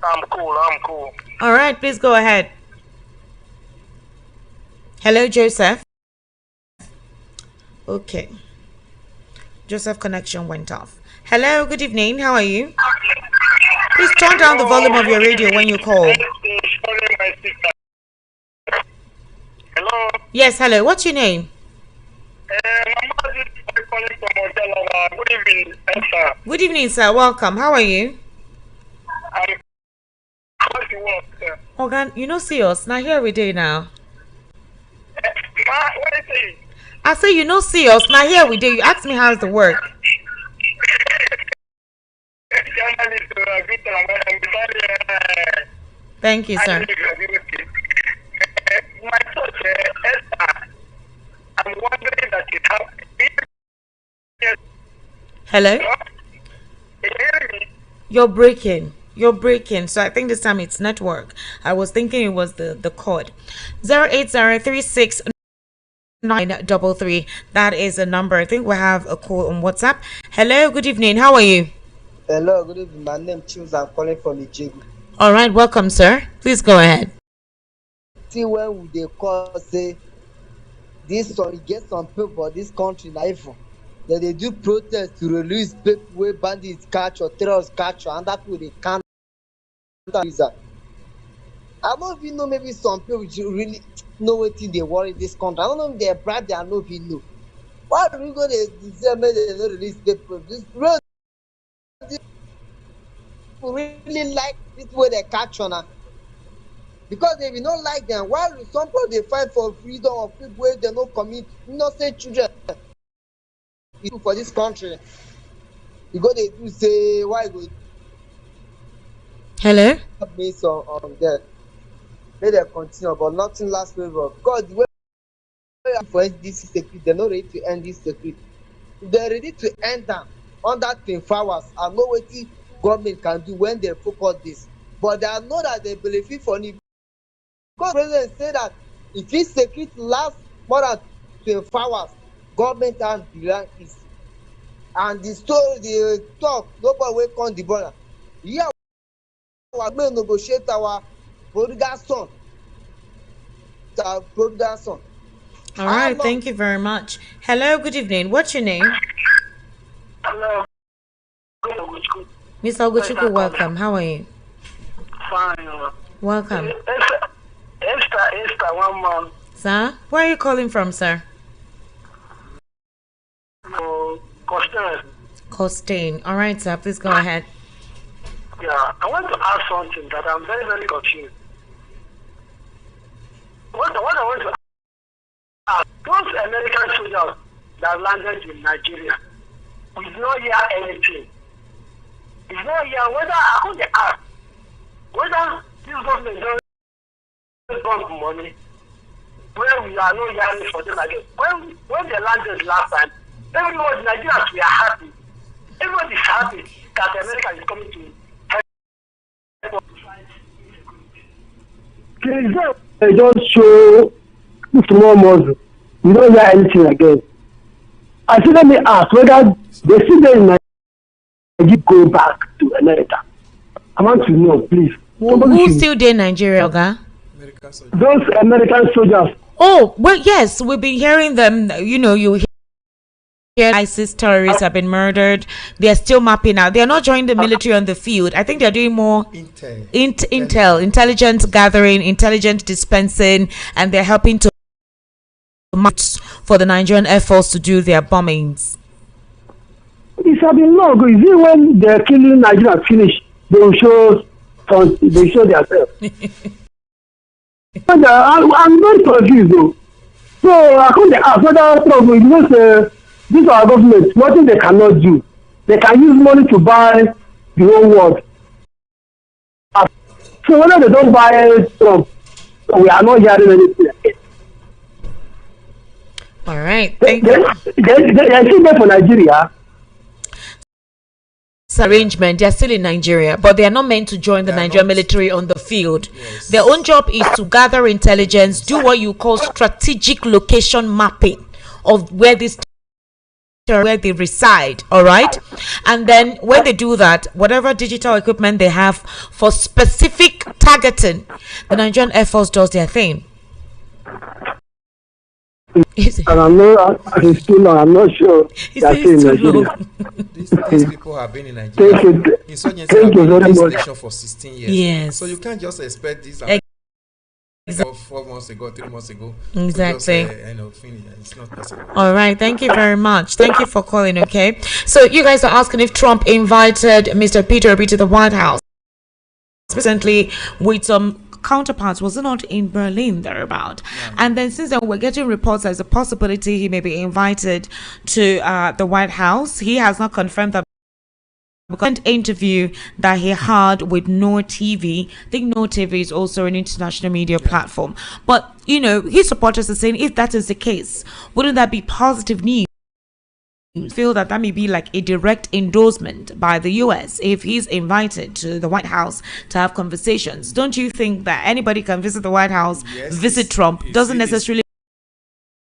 Speaker 13: I'm cool.
Speaker 1: All right, please go ahead. Hello, Joseph. Okay. Joseph connection went off. Hello, good evening. How are you? Please turn down the volume of your radio when you call.
Speaker 13: Hello.
Speaker 1: Yes, hello. What's your name?
Speaker 13: Good evening, sir.
Speaker 1: Good evening, sir. Welcome. How are you? Organ, you know, see us. Now here we do now. I say you know, see us. Now here we do. You ask me how's the work. Thank you, sir.
Speaker 13: My thought, Esther, I'm wondering that you have.
Speaker 1: Hello? You're breaking. So I think this time it's network. I was thinking it was the cord. 080369933. That is a number. I think we have a call on WhatsApp. Hello, good evening. How are you?
Speaker 14: Hello, good evening. My name is Chims. I'm calling from Ijebu.
Speaker 1: All right, welcome, sir. Please go ahead.
Speaker 14: See, when would they call say this one get some people for this country life? That they do protest to release people where bandits catch or terrorists catch or other people they can't visa. I don't even know, maybe some people really know what thing they worry in this country. I don't know if they're bribe, they are not even know. Why do we go to say they don't release people? This road people really like this way they catch on her. Because they will not like them. Why do some people they fight for freedom of people where they don't commit innocent children for this country? You go they do say why go
Speaker 1: hello
Speaker 14: me so on there. Let them continue, but nothing lasts forever. Because the way for this secret, they're not ready to end this secret. If they're ready to end them under 24 hours, I know what the government can do when they focus this. But I know that they benefit from it. Because the president said that if this secret lasts more than 24 hours, government can belong is. And the story, the talk, nobody will come the border. Yeah, we will negotiate our prodigal son. Our prodigal son.
Speaker 1: All right, thank you very much. Hello, good evening. What's your name?
Speaker 13: Hello.
Speaker 1: Mr. Oguchukwu, welcome. How are you?
Speaker 13: Fine.
Speaker 1: Welcome.
Speaker 13: Esther, 1 month.
Speaker 1: Sir, where are you calling from, sir? Costain. All right, sir. Please go ahead.
Speaker 13: Yeah, I want to ask something that I'm very, very confused. What I want to ask, those American soldiers that landed in Nigeria, we did not hear anything. We did not hear whether, I could ask, whether this government don't bump money, where we are not hearing for them again. When they landed last time, everyone in Nigeria, we are happy. Everyone is happy that America is coming to help.
Speaker 15: They just show small muscle. You don't hear anything again. I said, let me ask whether they see them in Nigeria go back to America. I want to know, please.
Speaker 1: Who's still there in Nigeria, Oga?
Speaker 15: those American soldiers.
Speaker 1: Oh, well, yes, we've been hearing them. You know, you hear ISIS terrorists have been murdered. They're still mapping out. They're not joining the military on the field. I think they're doing more intelligence gathering, intelligence dispensing, and they're helping to for the Nigerian Air Force to do their bombings.
Speaker 15: It has been long. Is it when they're killing Nigeria finish, they will show themselves. I'm very confused though. So I couldn't ask whether because this our government, nothing they cannot do. They can use money to buy the whole world. So whether they don't buy Trump, we are not hearing anything.
Speaker 1: All right. Thank you.
Speaker 15: They're still there for Nigeria.
Speaker 1: Arrangement, they're still in Nigeria, but they are not meant to join the Nigerian military on the field. Yes. Their own job is to gather intelligence, do what you call strategic location mapping of where they reside. All right, and then when they do that, whatever digital equipment they have for specific targeting, the Nigerian Air Force does their thing.
Speaker 15: And I'm not sure.
Speaker 3: These people have been in Nigeria. Insurgency have been in this nation for 16 years.
Speaker 1: Yes.
Speaker 3: So you can't just expect this 4 months ago, 3 months ago.
Speaker 1: Exactly.
Speaker 3: Finish. It's not possible.
Speaker 1: All right. Thank you very much. Thank you for calling. Okay. So you guys are asking if Trump invited Mr. Peter Obi to the White House recently with some counterparts, was it not in Berlin thereabout? Yeah. And then since then we're getting reports there's a possibility he may be invited to the White House. He has not confirmed that. An interview that he had with No TV. I think No TV is also an international media platform. But you know, his supporters are saying if that is the case, wouldn't that be positive news? Feel that may be like a direct endorsement by the US if he's invited to the White House to have conversations. Don't you think that anybody can visit the White House, visit Trump? Doesn't necessarily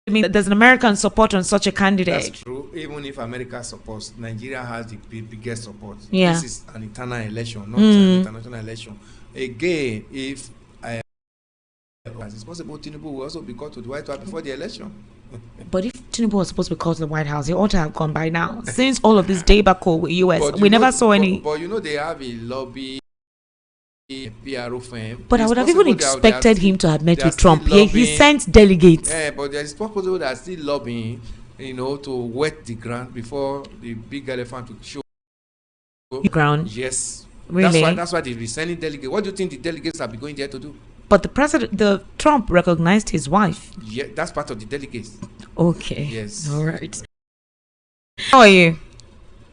Speaker 1: mean that there's an American support on such a candidate.
Speaker 3: That's true. Even if America supports, Nigeria has the biggest support.
Speaker 1: Yeah.
Speaker 3: This is an internal election, not an international election. Again, if it's possible Tinubu will also be called to the White House before the election.
Speaker 1: But if Tinubu was supposed to be called to the White House, he ought to have gone by now. Since all of this debacle with US, we never saw any.
Speaker 3: But you know they have a lobby, PRO firm.
Speaker 1: But I would have even expected him to have met with Trump. He sent delegates.
Speaker 3: Yeah, but there is possible that are still lobbying, to wet the ground before the big elephant will show.
Speaker 1: Ground.
Speaker 3: Yes.
Speaker 1: Really?
Speaker 3: That's why they've been sending delegates. What do you think the delegates have been going there to do?
Speaker 1: But the Trump recognized his wife.
Speaker 3: Yeah, that's part of the delegates.
Speaker 1: Okay.
Speaker 3: Yes.
Speaker 1: All right. How are you?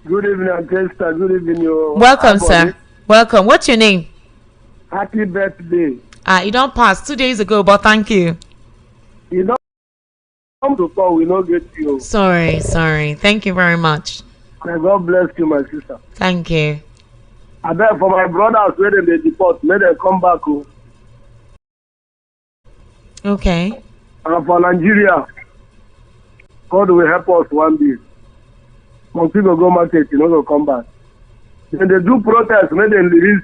Speaker 15: Good evening, Augusta. Good evening,
Speaker 1: welcome, sir. Welcome. What's your name?
Speaker 15: Happy birthday.
Speaker 1: You don't pass 2 days ago, but thank you.
Speaker 15: You don't come to call, we don't get you.
Speaker 1: Sorry. Thank you very much.
Speaker 15: May God bless you, my sister.
Speaker 1: Thank you.
Speaker 15: I bet for my brothers, when they deport, may they come back home.
Speaker 1: Okay.
Speaker 15: And for Nigeria, God will help us one day. When people go market, go come back. When they do protest, may they release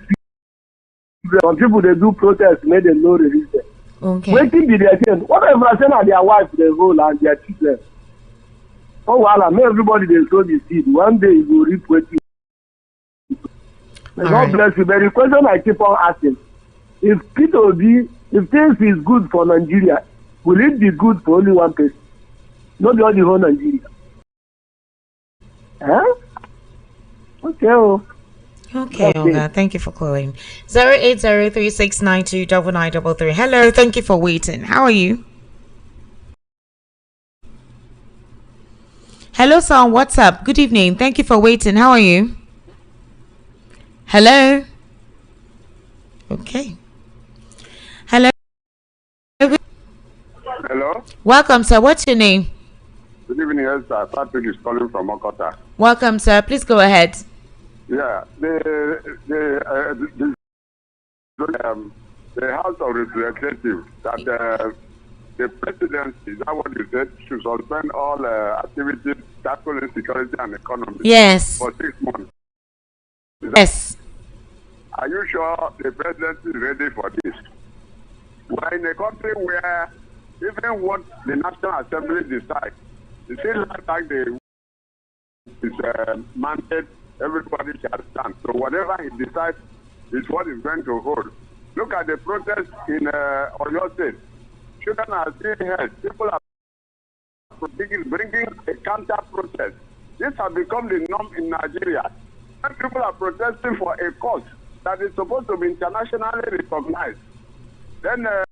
Speaker 15: people. Some people they do protest, may they no release them.
Speaker 1: Okay.
Speaker 15: Waiting be their thing. Whatever I say now, their wife, they roll and their children. Oh, well, may everybody they sow the seed. One day you will reap waiting. May God bless you. But the question I keep on asking, if things is good for Nigeria, will it be good for only one person? Not the whole Nigeria. Huh? Okay.
Speaker 1: Okay, Olga. Thank you for calling. 08036929933. Hello, thank you for waiting. How are you? Hello, sir. What's up? Good evening. Thank you for waiting. How are you? Hello. Okay. Hello.
Speaker 16: Hello.
Speaker 1: Welcome, sir. What's your name?
Speaker 16: Good evening, sir. Patrick is calling from Okota.
Speaker 1: Welcome, sir. Please go ahead.
Speaker 16: Yeah, the House of Representatives that the presidency, is that what you said, should suspend all activities tackling security and economy.
Speaker 1: Yes.
Speaker 16: For 6 months.
Speaker 1: Yes.
Speaker 16: Are you sure the presidency is ready for this? We're in a country where even what the National Assembly decides, it seems like the mandate, everybody shall stand. So whatever he decides is what is going to hold. Look at the protest in Oyo State. Children are still held. People are bringing a counter protest. This has become the norm in Nigeria. And people are protesting for a cause that is supposed to be internationally recognized. Then the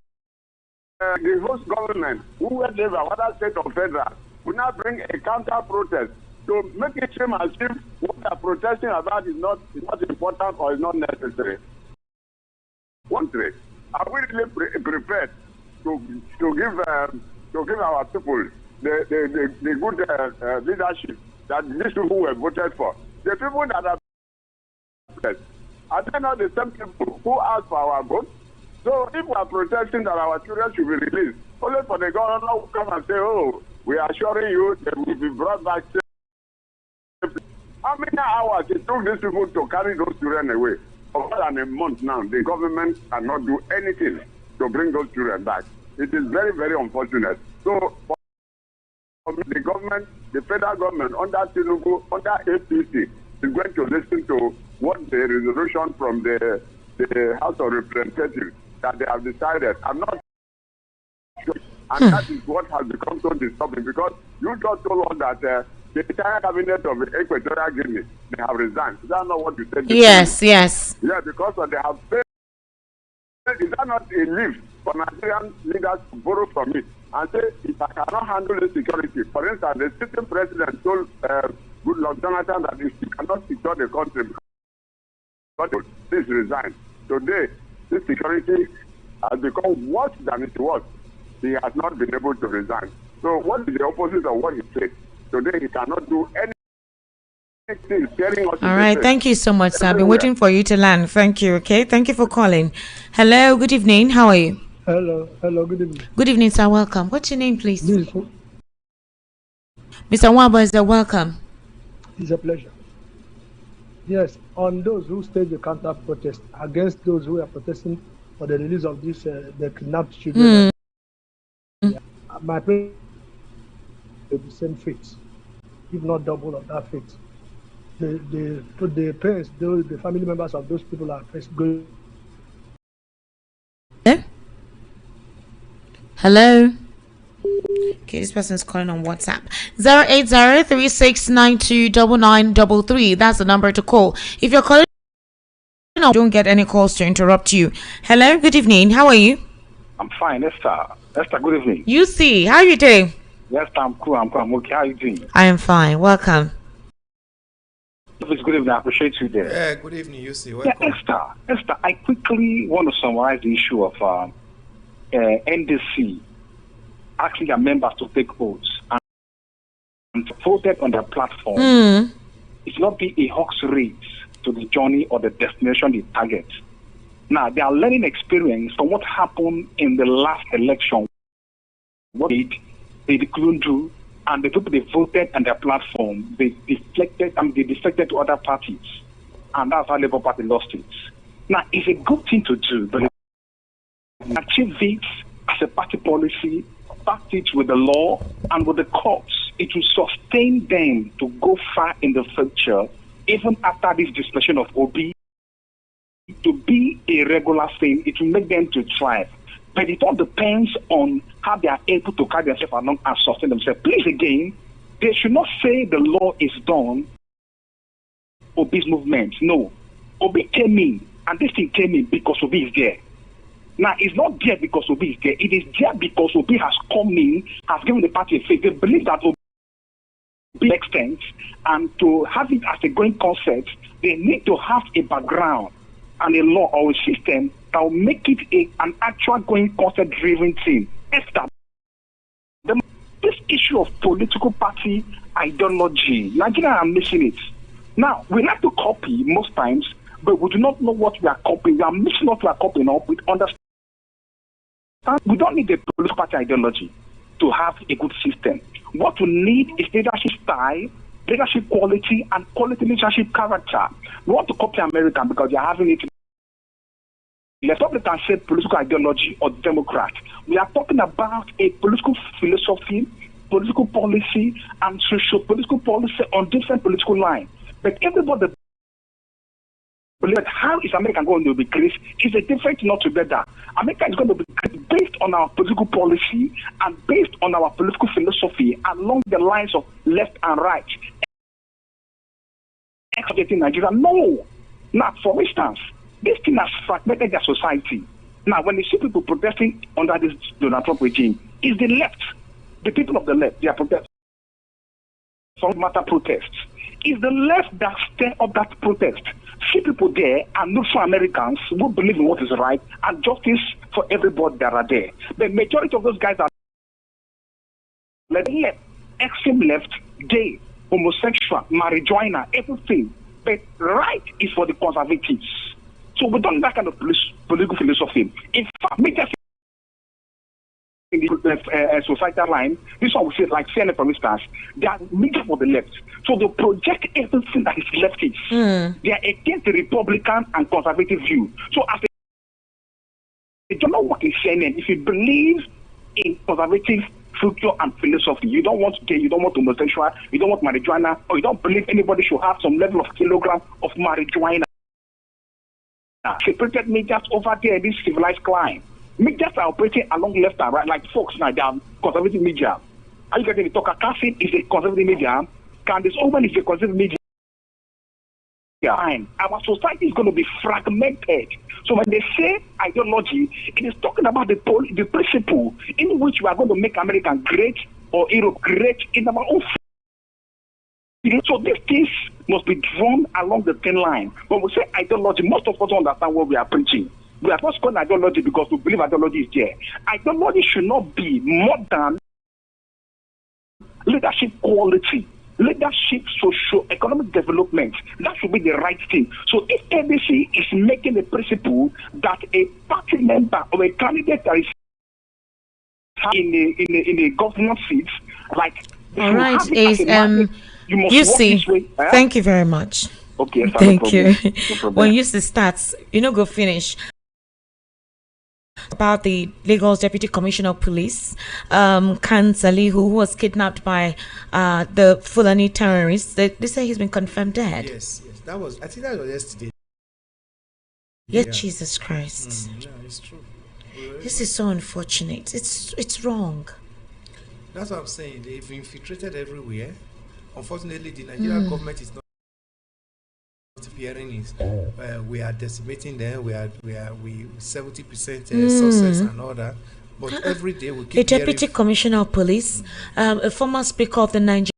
Speaker 16: host government, whoever, whether state or federal, will now bring a counter protest to make it seem as if what they are protesting about is not important or is not necessary. One thing, are we really prepared to give our people the good leadership that these people were voted for? The people that are they not the same people who asked for our vote? So if we are protesting that our children should be released, only for the governor to come and say, oh, we are assuring you they will be brought back safely. How many hours it took these people to carry those children away? For more than a month now, the government cannot do anything to bring those children back. It is very, very unfortunate. So the government, the federal government, under Tinubu, under APC, is going to listen to what the resolution from the House of Representatives that they have decided. I'm not sure. And that is what has become so disturbing, because you just told us that the entire cabinet of Equatorial Guinea, they have resigned. Is that not what you said?
Speaker 1: Yes, yes.
Speaker 16: Yeah, because they have failed. Is that not a lift for Nigerian leaders to borrow from it and say, if I cannot handle the security? For instance, the sitting president told Goodluck Jonathan that if he cannot secure the country, please resign. Today, this security has become worse than it was. He has not been able to resign. So what is the opposite of what he said? Today, he cannot do anything.
Speaker 1: All right, thank you so much, sir. I've been waiting for you to land. Thank you, okay? Thank you for calling. Hello, good evening. How are you?
Speaker 17: Hello, good evening.
Speaker 1: Good evening, sir. Welcome. What's your name, please? Mr. Wamba, is welcome.
Speaker 17: It's a pleasure. Yes, on those who stage the counter protest against those who are protesting for the release of these the kidnapped children, my prayer is the same fate, if not double of that fate. The parents, the family members of those people are going.
Speaker 1: Hello. Okay, this person's calling on WhatsApp. 08036929933. That's the number to call. If you're calling, don't get any calls to interrupt you. Hello, good evening. How are you?
Speaker 18: I'm fine, Esther. Esther, good evening.
Speaker 1: You see, how are you doing?
Speaker 18: Yes, I'm cool. I'm okay. How are you doing?
Speaker 1: I am fine. Welcome.
Speaker 18: It's good evening. I appreciate you there.
Speaker 3: Yeah, good evening, you see. Welcome.
Speaker 18: Yeah, Esther, I quickly want to summarize the issue of NDC asking their members to take votes and voted on their platform. It's not be a horse race to the journey or the destination they target. Now, they are learning experience from what happened in the last election. What they couldn't do, and the people they voted on their platform, they deflected to other parties. And that's how Labour Party lost it. Now, it's a good thing to do, but achieve it as a party policy, back it with the law and with the courts. It will sustain them to go far in the future, even after this discussion of OB, to be a regular thing. It will make them to thrive. But it all depends on how they are able to carry themselves along and sustain themselves. Please, again, they should not say the law is done, OB's movement. No. OB came in, and this thing came in because OB is there. Now, it's not there because OB is there. It is there because OB has come in, has given the party a face. They believe that OB makes sense, and to have it as a going concept, they need to have a background and a law or a system that will make it an actual going concept-driven thing. This issue of political party ideology, Nigeria are missing it. Now, we like to copy most times, but we do not know what we are copying. We are missing what we are copying up with understanding. We don't need a political party ideology to have a good system. What we need is leadership style, leadership quality, and quality leadership character. We want to copy America because they are having it Republicans say political ideology or Democrat. We are talking about a political philosophy, political policy, and social political policy on different political lines. But everybody believes how is America going to be increased is a different not together. America is going to be based on our political policy and based on our political philosophy along the lines of left and right. In Nigeria, no. Now, for instance, this thing has fragmented their society. Now, when you see people protesting under this Donald Trump regime, it's the left, the people of the left, they are protesting. Some matter protests. It's the left that stir up that protest. See people there are neutral Americans who believe in what is right and justice for everybody that are there. The majority of those guys are left, extreme left, gay, homosexual, marijuana, everything. But right is for the conservatives. So we don't that kind of political philosophy. In fact, me just in the societal line, this one we say like CNN for instance, they are media for the left. So they project everything that is leftist. They are against the Republican and conservative view. So as you don't know what is CNN, if you believe in conservative future and philosophy, you don't want gay, you don't want homosexual, you don't want marijuana, or you don't believe anybody should have some level of kilogram of marijuana. Separated media over there in this civilized climb. Media are operating along left and right, like Fox now, they are conservative media. Are you getting the talker? Cassim is a conservative media. Candace Owen is a conservative media. Our society is going to be fragmented. So when they say ideology, it is talking about the principle in which we are going to make America great or Europe great in our own. So these things must be drawn along the thin line. When we say ideology, most of us don't understand what we are preaching. We are not calling ideology because we believe ideology is there. Ideology should not be more than leadership quality, leadership, socio-economic development. That should be the right thing. So if ABC is making a principle that a party member or a candidate that is in a government seat, like
Speaker 1: all right, is you see, thank you very much.
Speaker 18: Okay,
Speaker 1: thank you. When you see stats, go finish. About the Lagos Deputy Commissioner of Police, Kansali, who was kidnapped by the Fulani terrorists. They say he's been confirmed dead.
Speaker 2: Yes, I think that was yesterday.
Speaker 1: Yes, yeah. Jesus Christ.
Speaker 2: Yeah, it's true.
Speaker 1: This is so unfortunate. It's wrong.
Speaker 2: That's what I'm saying. They've infiltrated everywhere. Unfortunately, the Nigerian government is not hearing is we are decimating them. We 70% success and all that. But every day we keep.
Speaker 1: A deputy commissioner of police, a former speaker of the Nigerian,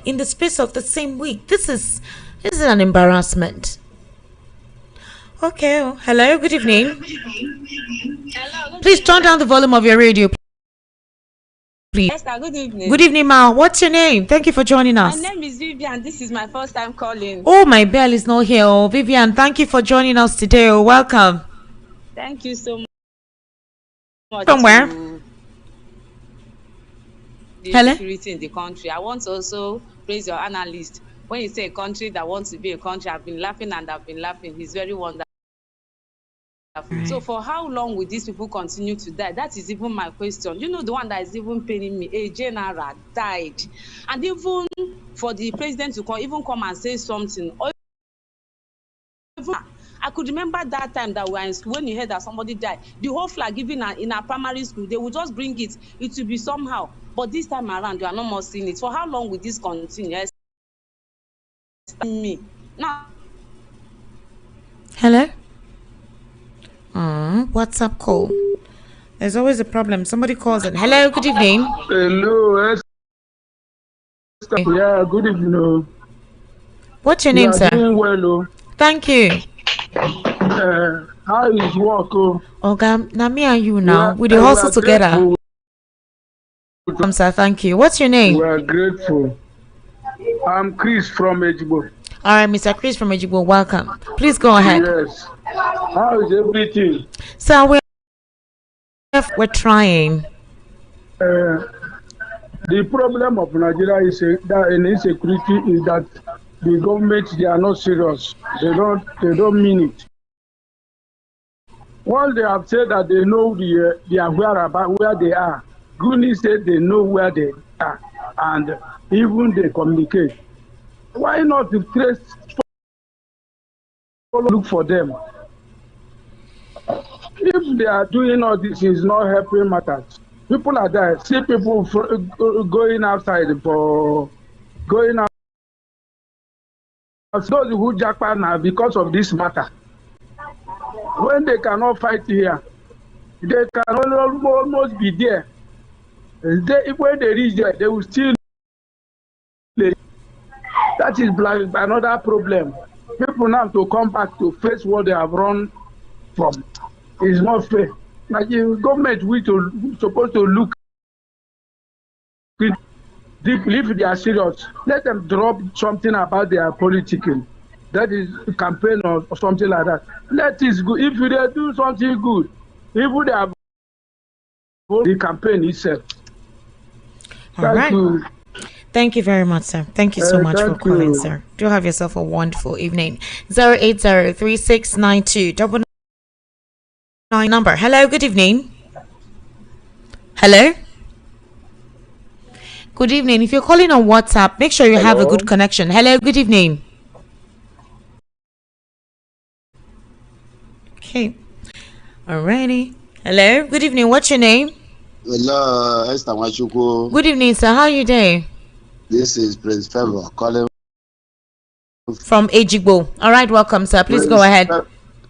Speaker 1: in the space of the same week. This is an embarrassment. Okay. Hello. Good evening.
Speaker 19: Hello.
Speaker 1: Please turn down the volume of your radio. Please.
Speaker 19: Yes, sir. Good evening.
Speaker 1: Good evening, Ma. What's your name? Thank you for joining us.
Speaker 19: My name is Vivian. This is my first time calling.
Speaker 1: Oh, my bell is not here. Oh, Vivian, thank you for joining us today. Oh, welcome.
Speaker 19: Thank you so much.
Speaker 1: From where?
Speaker 19: The
Speaker 1: Hello?
Speaker 19: security in the country. I want to also praise your analyst. When you say a country that wants to be a country, I've been laughing and I've been laughing. He's very wonderful. Right. So for how long will these people continue to die? That is even my question. The one that is even paining me, a general died. And even for the president to come and say something, or even, I could remember that time that when you heard that somebody died, the whole flag, even in our primary school, they would just bring it. It will be somehow. But this time around, you are no more seeing it. For how long will this continue? Yes. Me. Now.
Speaker 1: Hello? WhatsApp call. There's always a problem. Somebody calls in. Hello, good evening.
Speaker 20: Hello. Yeah, good evening.
Speaker 1: What's your name, sir?
Speaker 20: Doing well.
Speaker 1: Thank you.
Speaker 20: How is work?
Speaker 1: Okay, now me and you now. We do hustle together. Sir, thank you. What's your name?
Speaker 20: We are grateful. I'm Chris from Ejigbo.
Speaker 1: All right, Mr. Chris from Ejigbo, welcome. Please go ahead.
Speaker 20: Yes. How is everything?
Speaker 1: So we're trying.
Speaker 20: The problem of Nigeria is that in insecurity is that the government, they are not serious. They don't mean it. Once they have said that they know their whereabouts, where they are, Guni said they know where they are, and even they communicate. Why not trace, look for them? If they are doing all this, is not helping matters. People are there. See people going outside for going out. Those who jackpot now because of this matter. When they cannot fight here, they can almost be there. When they reach there, they will still. That is another problem. People now to come back to face what they have run from. It's not fair. Like the government, supposed to look deeply if they are serious. Let them drop something about their politicking. That is campaign or something like that. Let it go. If they do something good, if they have the campaign itself.
Speaker 1: All right. Thank you very much, sir. Thank you so much for calling, sir. Do have yourself a wonderful evening. 080369299 number. Hello, good evening. Hello. Good evening. If you're calling on WhatsApp, make sure you have a good connection. Hello, good evening. Okay. Alrighty. Hello, good evening. What's your name?
Speaker 21: Hello, Esther Machuku.
Speaker 1: Good evening, sir. How are you doing?
Speaker 21: This is Prince Favor calling
Speaker 1: from Ejigbo. All right, welcome, sir. Please go ahead.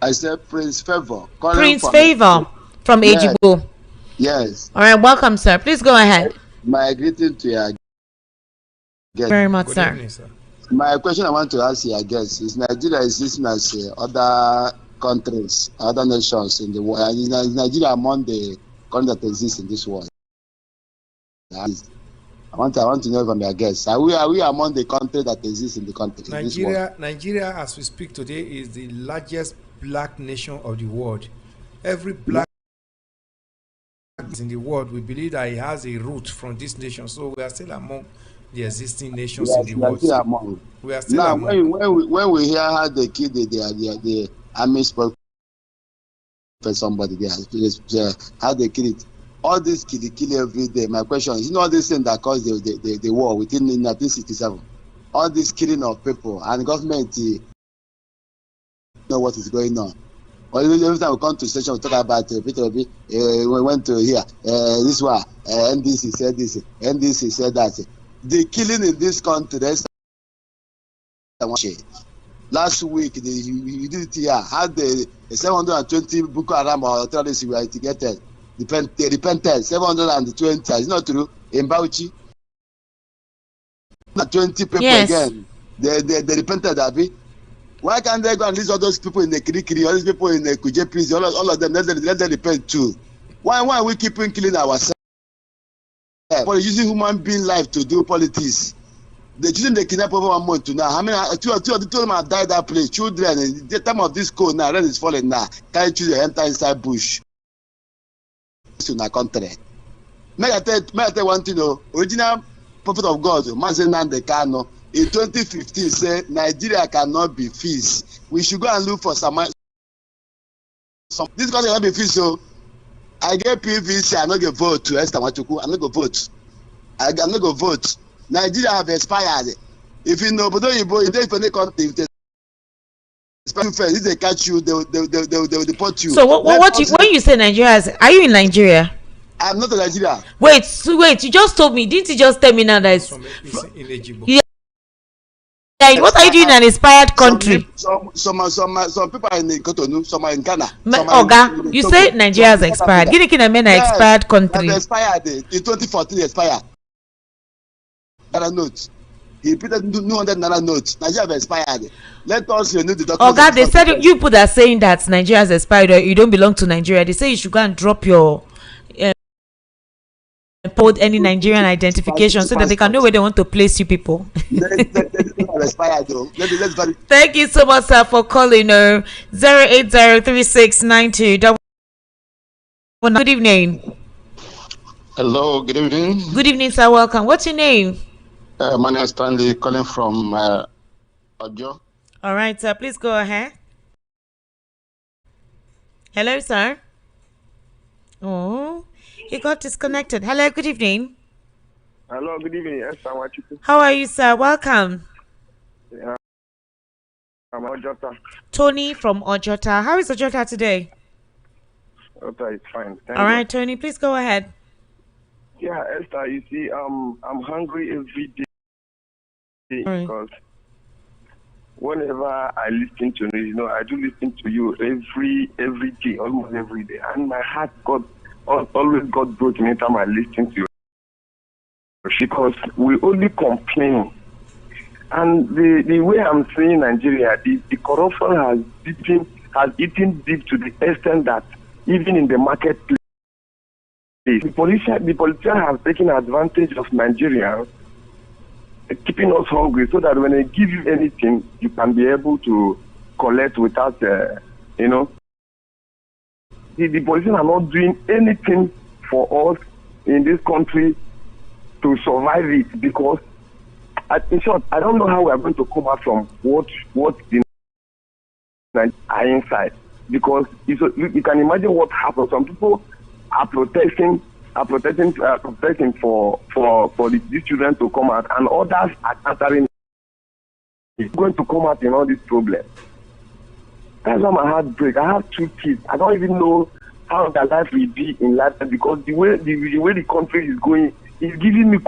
Speaker 21: I said Prince Favor.
Speaker 1: Prince Favor from Ejigbo.
Speaker 21: Yes.
Speaker 1: All right, welcome, sir. Please go ahead.
Speaker 21: My greeting to you.
Speaker 1: Very much, sir.
Speaker 21: Evening, sir. My question I want to ask you, I guess, is Nigeria existing as other countries, other nations in the world? Is Nigeria among the countries that exist in this world? I want to know from your guests. Are we among the countries that exist in the country?
Speaker 3: Nigeria, as we speak today, is the largest black nation of the world. Every black in the world, we believe that it has a root from this nation. So we are still among the existing nations in the world. We are still among.
Speaker 21: When we hear how they killed the army spoke for somebody there, how they kill it. All this kill every day. My question is, all this thing that caused the war within 1967, all this killing of people and government know what is going on. But every time we come to station, we talk about Peter Obi. We went to here. This one, NDC said this, NDC said that. The killing in this country, last week, you did it here. How the 720 Boko Haram or terrorists were integrated. They repented 720. It's not true. In Bauchi, 20 people again. They repented, Abi. Why can't they go and release all those people in the Kirikiri, all these people in the Kuje prison, all of them, let them repent too? Why are we keeping killing ourselves? For using human being life to do politics. They're choosing the kidnap over 1 month to now. How many two of them have died that place? Children, in the time of this cold now, rain is falling now. Can you choose to enter inside bush? In our country. May I tell one thing, original prophet of God, Mazen Nandekano, in 2015 said Nigeria cannot be feast. We should go and look for some this country cannot be feast. So I get PVC, I not go vote to Esther Machuku, I not go vote. I not go vote. Nigeria have expired. If you know, but don't you in any country, if they if they catch you, they will deport you.
Speaker 1: So when you say Nigeria, are you in Nigeria?
Speaker 21: I'm not in Nigeria.
Speaker 1: Wait, you just told me, didn't you just tell me now that it's in Ejigbo? Yeah, what are you doing in an inspired country?
Speaker 21: Some people are in Cotonou, some are in Ghana.
Speaker 1: Oga, you say Nigeria has expired. Guinea Guinea men are expired country.
Speaker 21: Expired in 2014. Expired. Naira note. He repeated 200 Naira notes. Nigeria has expired. Let us renew the document.
Speaker 1: Oga, they said you people are saying that Nigeria has expired or you don't belong to Nigeria. They say you should go and drop your put any Nigerian identification so that they can know where they want to place you people. Thank you so much, sir, for calling. 0803692. Good evening.
Speaker 21: Hello, good evening.
Speaker 1: Good evening, sir. Welcome. What's your name?
Speaker 21: My name is Stanley, calling from Ojo.
Speaker 1: All right, sir. Please go ahead. Hello, sir. Oh, he got disconnected. Hello, good evening.
Speaker 4: Hello, good evening. Yes, I'm watching.
Speaker 1: How are you, sir? Welcome.
Speaker 4: Yeah, I'm Ojota.
Speaker 1: Tony from Ojota. How is Ojota today?
Speaker 4: Ojota is fine. Thank
Speaker 1: All
Speaker 4: you.
Speaker 1: right, Tony, please go ahead.
Speaker 4: Yeah, Esther, you see, I'm hungry every day because whenever I listen to you, I do listen to you every day, almost every day, and my heart always got broken anytime I listen to you because we only complain. And the way I'm seeing Nigeria, the corruption has eaten deep to the extent that even in the marketplace, the politicians have taken advantage of Nigerians, keeping us hungry so that when they give you anything, you can be able to collect without, The politicians are not doing anything for us in this country to survive it because, in short, I don't know how we are going to come out from what the are inside because you can imagine what happens. Some people are protesting for these children to come out, and others are answering. It's going to come out in all these problems. That's why my heart breaks. I have 2 kids. I don't even know how their life will be in life because the way the country is going is giving me.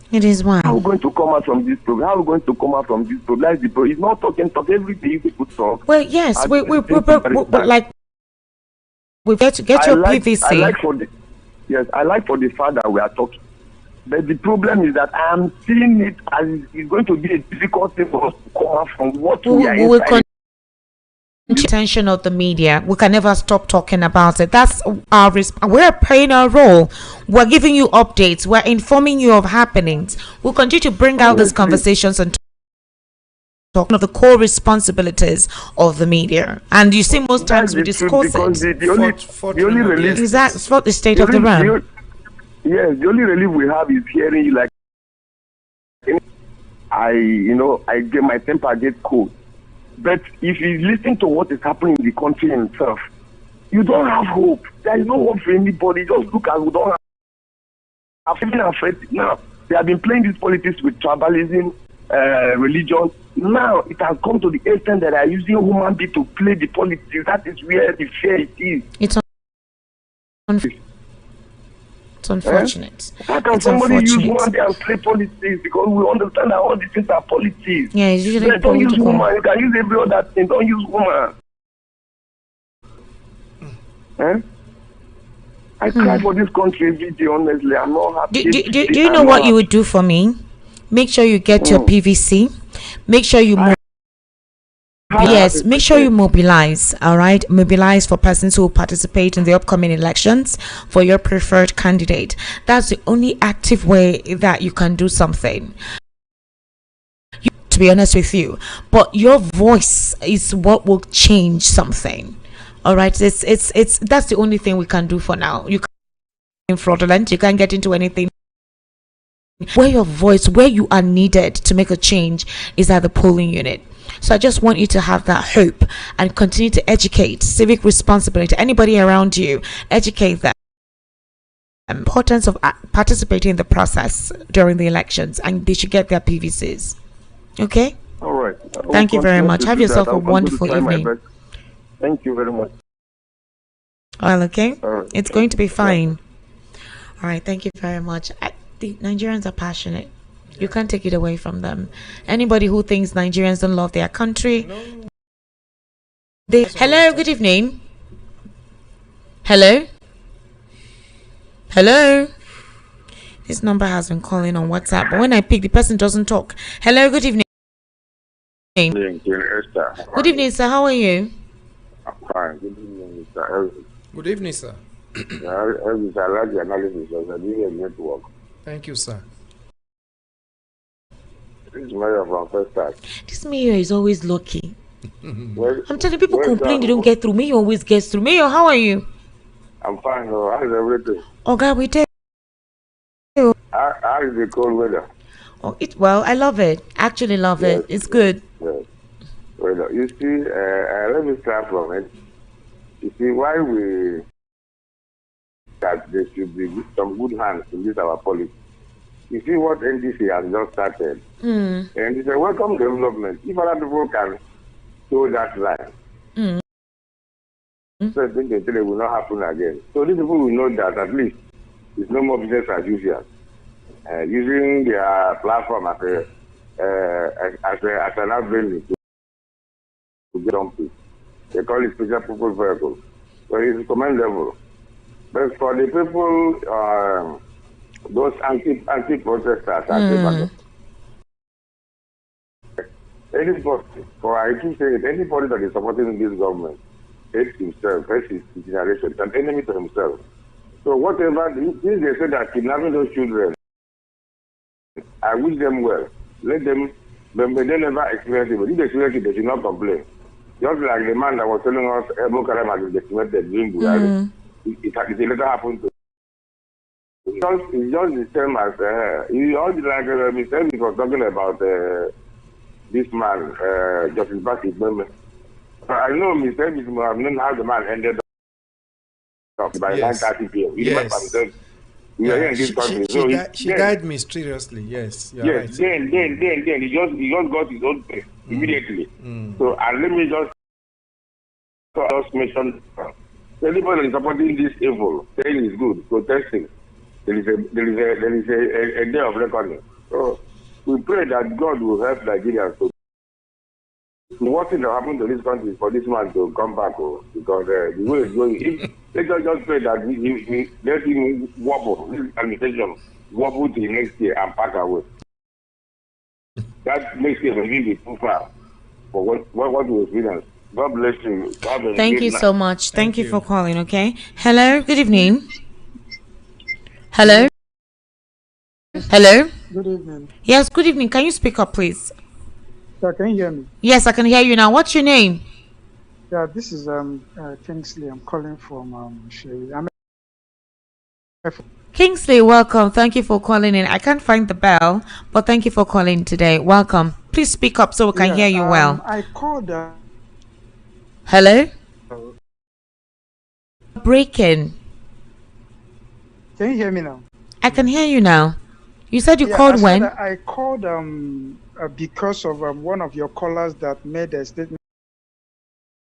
Speaker 1: It is one.
Speaker 4: How are we going to come out from this problem? How are we going to come out from this problem? That's the problem. It's not talk every day. People talk.
Speaker 1: Well, yes, we like we get to get your PVC.
Speaker 4: I like for the fact that we are talking. But the problem is that I am seeing it as it's going to be a difficult thing for us to come out from what we are inside.
Speaker 1: Attention of the media, we can never stop talking about it. That's our we're playing our role. We're giving you updates, we're informing you of happenings. We'll continue to bring out these conversations and talk of the core responsibilities of the media. And you see, most times we discuss it.
Speaker 4: The only relief
Speaker 1: is that for the state of the realm.
Speaker 4: Yes, the only relief we have is hearing you. Like I get my temper get cold. But if you listen to what is happening in the country itself, you don't have hope. There is no hope for anybody. Just look at we don't have. I'm feeling afraid now. They have been playing this politics with tribalism, religion. Now it has come to the extent that they are using human beings to play the politics. That is where the fear is.
Speaker 1: It's unfortunate.
Speaker 4: How can somebody use human being and play politics? Because we understand that all these things are politics.
Speaker 1: Yeah, it's usually
Speaker 4: don't use woman. You can use every other thing. Don't use woman. I cry for this country every day, honestly. I'm not happy.
Speaker 1: Do you know what you would do for me? Make sure you get your PVC. Make sure you make sure you mobilize. All right, mobilize for persons who will participate in the upcoming elections for your preferred candidate. That's the only active way that you can do something. To be honest with you, but your voice is what will change something. All right, it's that's the only thing we can do for now. You can't fraudulent. You can't get into anything. Where your voice, where you are needed to make a change, is at the polling unit. So I just want you to have that hope and continue to educate. Civic responsibility. Anybody around you, educate them. Importance of participating in the process during the elections, and they should get their PVCs. Okay.
Speaker 4: All right.
Speaker 1: Thank you very much. Have yourself a wonderful evening.
Speaker 4: Thank you very much.
Speaker 1: Well, okay. It's going to be fine. All right. Thank you very much. The Nigerians are passionate. You can't take it away from them. Anybody who thinks Nigerians don't love their country. Hello, good evening. Hello. This number has been calling on WhatsApp, but when I pick, the person doesn't talk. Hello, good evening. Good evening, sir. How are you?
Speaker 22: I'm fine. Good evening, Mr.
Speaker 2: Good evening, sir.
Speaker 22: I like the analysis of the network.
Speaker 2: Thank you, sir.
Speaker 22: This is Mayor from First Start.
Speaker 1: This mayor is always lucky. I'm telling people complain they don't get through. Mayor always gets through. Mayor, how are you?
Speaker 22: I'm fine. How's everything?
Speaker 1: God, we tell
Speaker 22: you. How is the cold weather?
Speaker 1: Well, I love it. Actually love it. It's good.
Speaker 22: Yes. Well, you see, let me start from it. You see, why we that there should be some good hands in this our politics. You see what NDC has just started. And it's a welcome development. If other people can show that line, so I think it will not happen again. So these people will know that at least it's no more business as usual. Using their platform as an avenue to get on people. They call it special purpose vehicle. So it's commendable. But for the people, those anti-protesters, anybody, I keep saying it, anybody that is supporting this government hates himself, hates his generation, an enemy to himself. So whatever, since they say that kidnapping those children, I wish them well. Let them, but they never experience it. But if they experience it, they should not complain. Just like the man that was telling us Boko Haram has decimated during Buhari, it later happened to him. It's just the same as, like Mr. Evans was talking about this man, Justice Baki. I know Mr. Evans have known how the man ended up by 9:30 p.m.
Speaker 3: Yes.
Speaker 22: We are here in this country.
Speaker 3: She died mysteriously. Yes.
Speaker 22: Yes. Right. Then he just got his own place immediately. So and let me just mention anybody that is supporting this evil, saying it's good, protesting. There is a day of reckoning. So we pray that God will help Nigerians to. What thing that happened to this country is for this man to come back, because the way it's going, let's just pray that we let him wobble, this administration wobble to the next year and pass away. That makes it really too far for what we experience. God bless you.
Speaker 1: Thank you so much. Thank you for calling, okay? Hello, good evening. Hello? Hello?
Speaker 5: Good evening.
Speaker 1: Yes, good evening. Can you speak up, please?
Speaker 5: Yeah, can you hear me?
Speaker 1: Yes, I can hear you now. What's your name?
Speaker 5: Yeah, this is Kingsley. I'm calling from Sherry.
Speaker 1: Kingsley, welcome. Thank you for calling in. I can't find the bell, but thank you for calling today. Welcome. Please speak up so we can hear you well.
Speaker 5: I called.
Speaker 1: Hello? Breaking.
Speaker 5: Can you hear me now?
Speaker 1: I can hear you now. You said you called when?
Speaker 5: I called because of one of your callers that made a statement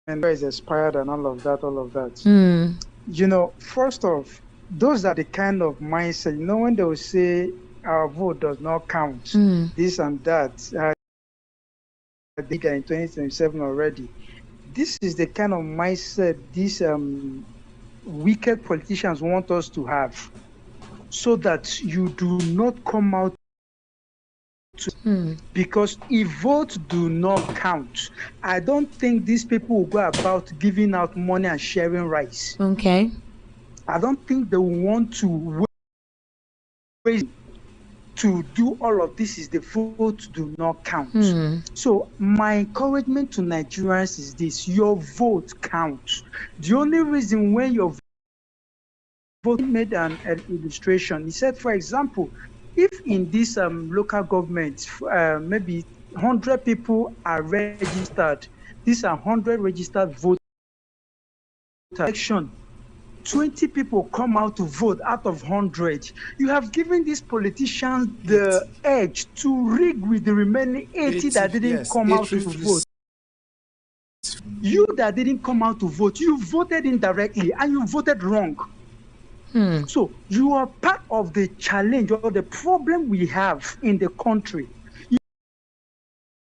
Speaker 5: and is expired and all of that. You know, first off, those are the kind of mindset, you know, when they will say our vote does not count, this and that, bigger in 2027 already. This is the kind of mindset these wicked politicians want us to have, so that you do not come out because if votes do not count, I don't think these people will go about giving out money and sharing rice.
Speaker 1: Okay.
Speaker 5: I don't think they will want to wait to do all of this. Is the votes do not count. So my encouragement to Nigerians is this: your vote counts. The only reason when your vote made an illustration, he said, for example, if in this local government, maybe 100 people are registered, these are 100 registered voters. Election, 20 people come out to vote out of 100. You have given these politicians the edge to rig with the remaining 80 that didn't come out to vote. You that didn't come out to vote, you voted indirectly and you voted wrong. So you are part of the challenge or the problem we have in the country.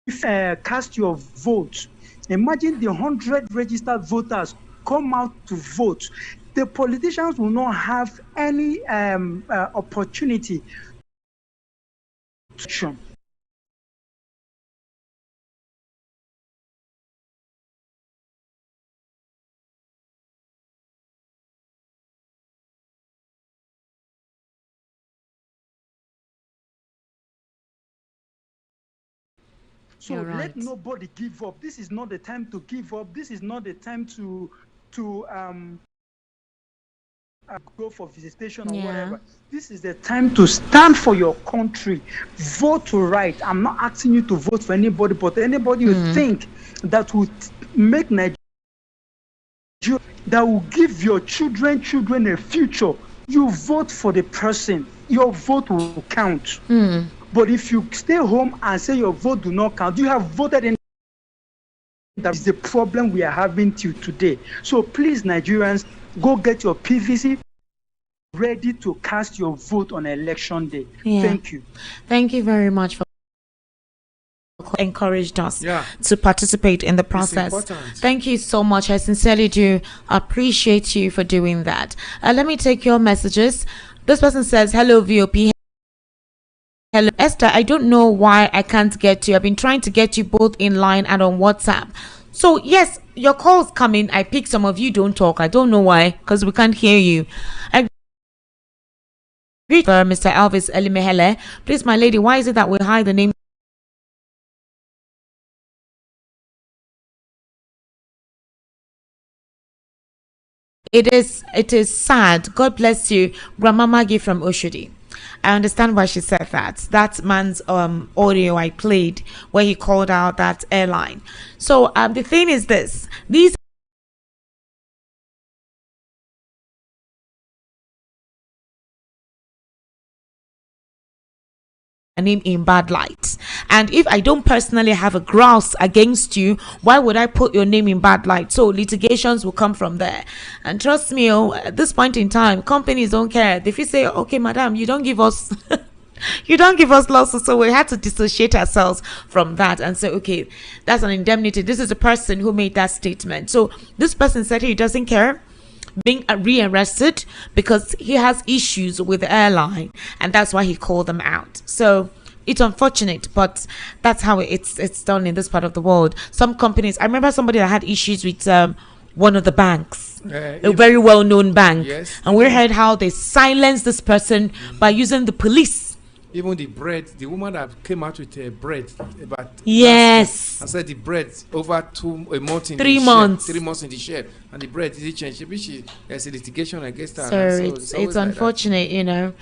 Speaker 5: If cast your vote, imagine the 100 registered voters come out to vote. The politicians will not have any opportunity to action. So let nobody give up. This is not the time to give up. This is not the time to go for visitation or
Speaker 1: Yeah.
Speaker 5: whatever. This is the time to stand for your country. Vote right. I'm not asking you to vote for anybody, but anybody you think that would make Nigeria, that will give your children a future. You vote for the person. Your vote will count. But if you stay home and say your vote do not count, you have voted in. That is the problem we are having till today. So please, Nigerians, go get your PVC ready to cast your vote on election day.
Speaker 1: Yeah.
Speaker 5: Thank you.
Speaker 1: Thank you very much for encouraged us
Speaker 2: Yeah.
Speaker 1: to participate in the process.
Speaker 2: important.
Speaker 1: Thank you so much. I sincerely do appreciate you for doing that. Let me take your messages. This person says, hello, VOP. Hello, Esther. I don't know why I can't get you. I've been trying to get you both in line and on WhatsApp. So, yes, your calls come in. I pick some of you, don't talk. I don't know why, because we can't hear you. I agree for Mr. Elvis Elimehele. Please, my lady, why is it that we hide the name? It is sad. God bless you, Grandma Maggie from Oshodi. I understand why she said that. That man's audio I played where he called out that airline. So the thing is this: these name in bad light, and if I don't personally have a grouse against you, why would I put your name in bad light? So litigations will come from there, and trust me, at this point in time, companies don't care. If you say, okay, madam, you don't give us you don't give us losses, so we had to dissociate ourselves from that and say, okay, that's an indemnity. This is the person who made that statement. So this person said he doesn't care being rearrested because he has issues with the airline, and that's why he called them out. So it's unfortunate, but that's how it's done in this part of the world. Some companies, I remember somebody that had issues with one of the banks, a very well-known bank,
Speaker 2: Yes.
Speaker 1: and we heard how they silenced this person by using the police.
Speaker 2: Even the bread, the woman that came out with bread about
Speaker 1: Yes.
Speaker 2: I said the bread over a month in
Speaker 1: 3
Speaker 2: the
Speaker 1: months.
Speaker 2: shed, 3 months in the shed, and the bread didn't change. Maybe there's a litigation against her.
Speaker 1: So
Speaker 2: and
Speaker 1: it's
Speaker 2: always like
Speaker 1: unfortunate, you know.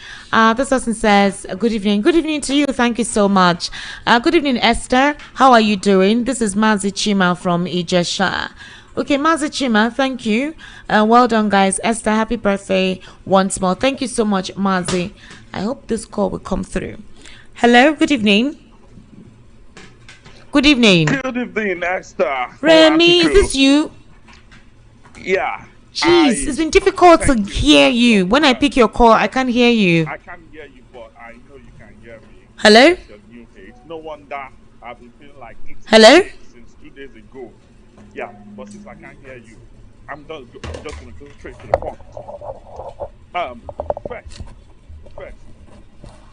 Speaker 1: This person says, good evening. Good evening to you. Thank you so much. Good evening, Esther. How are you doing? This is Mazi Chima from Ijesha. Okay, Mazi Chima, thank you. Well done, guys. Esther, happy birthday once more. Thank you so much, Mazi. I hope this call will come through. Hello, good evening. Good evening.
Speaker 6: Good evening, Esther.
Speaker 1: Remy, is this you?
Speaker 6: Yeah.
Speaker 1: Jeez, it's been difficult to hear you. When I pick your call, I can't hear you.
Speaker 6: I can't hear you, but I know you can hear me.
Speaker 1: Hello?
Speaker 6: Your new age. No wonder I've been feeling like it's
Speaker 1: Hello?
Speaker 6: since 2 days ago. Yeah, but since I can't hear you, I'm just going to go straight to the point. First,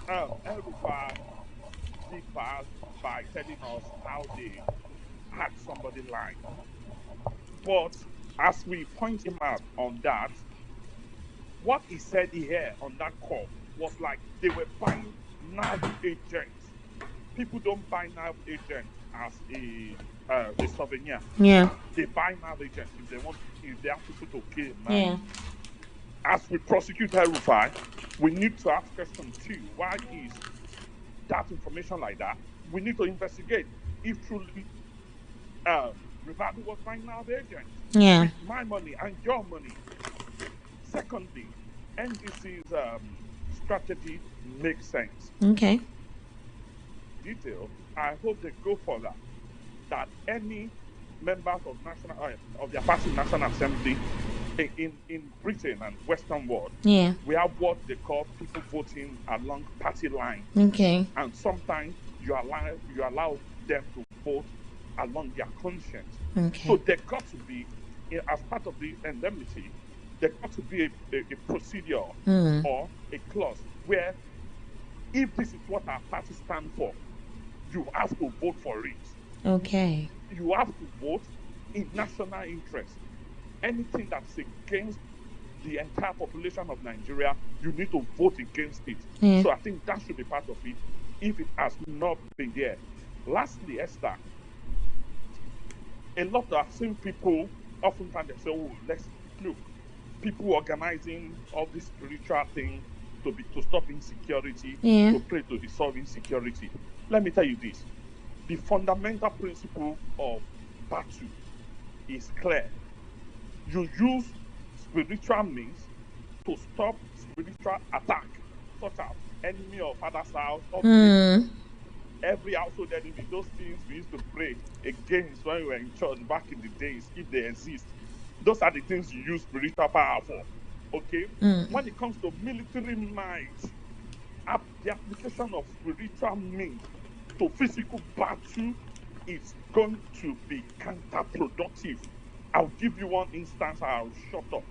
Speaker 6: El-Rufai did pass by telling us how they had somebody lying. But as we point him out on that, what he said here on that call was like they were buying nav agents. People don't buy nav agents as a souvenir.
Speaker 1: Yeah.
Speaker 6: They buy nav agents if they have people to kill.
Speaker 1: Yeah.
Speaker 6: As we prosecute El-Rufai, we need to ask question too. Why is that information like that? We need to investigate if truly Rivado was buying nav agents.
Speaker 1: Yeah.
Speaker 6: With my money and your money. Secondly, NDC's strategy makes sense.
Speaker 1: Okay.
Speaker 6: Detail, I hope they go for that. That any members of of their party National Assembly in Britain and Western world,
Speaker 1: Yeah.
Speaker 6: we have what they call people voting along party lines.
Speaker 1: Okay.
Speaker 6: And sometimes you allow them to vote along their conscience.
Speaker 1: Okay.
Speaker 6: So there got to be, as part of the indemnity, there got to be a procedure or a clause where if this is what our party stands for, you have to vote for it.
Speaker 1: Okay.
Speaker 6: You have to vote in national interest. Anything that's against the entire population of Nigeria, you need to vote against it.
Speaker 1: Yeah.
Speaker 6: So I think that should be part of it if it has not been there. Lastly, Esther, a lot of I've seen people oftentimes they say, oh, let's look. people organizing all this spiritual thing to stop insecurity,
Speaker 1: Yeah.
Speaker 6: to pray to dissolve insecurity. Let me tell you this: the fundamental principle of battle is clear. You use spiritual means to stop spiritual attack, such as enemy of father's house, or every household enemy. Those things we used to pray against when we were in church back in the days, if they exist. Those are the things you use spiritual power for. Okay? When it comes to military might, the application of spiritual means to physical battle is going to be counterproductive. I'll give you one instance. I'll shut up.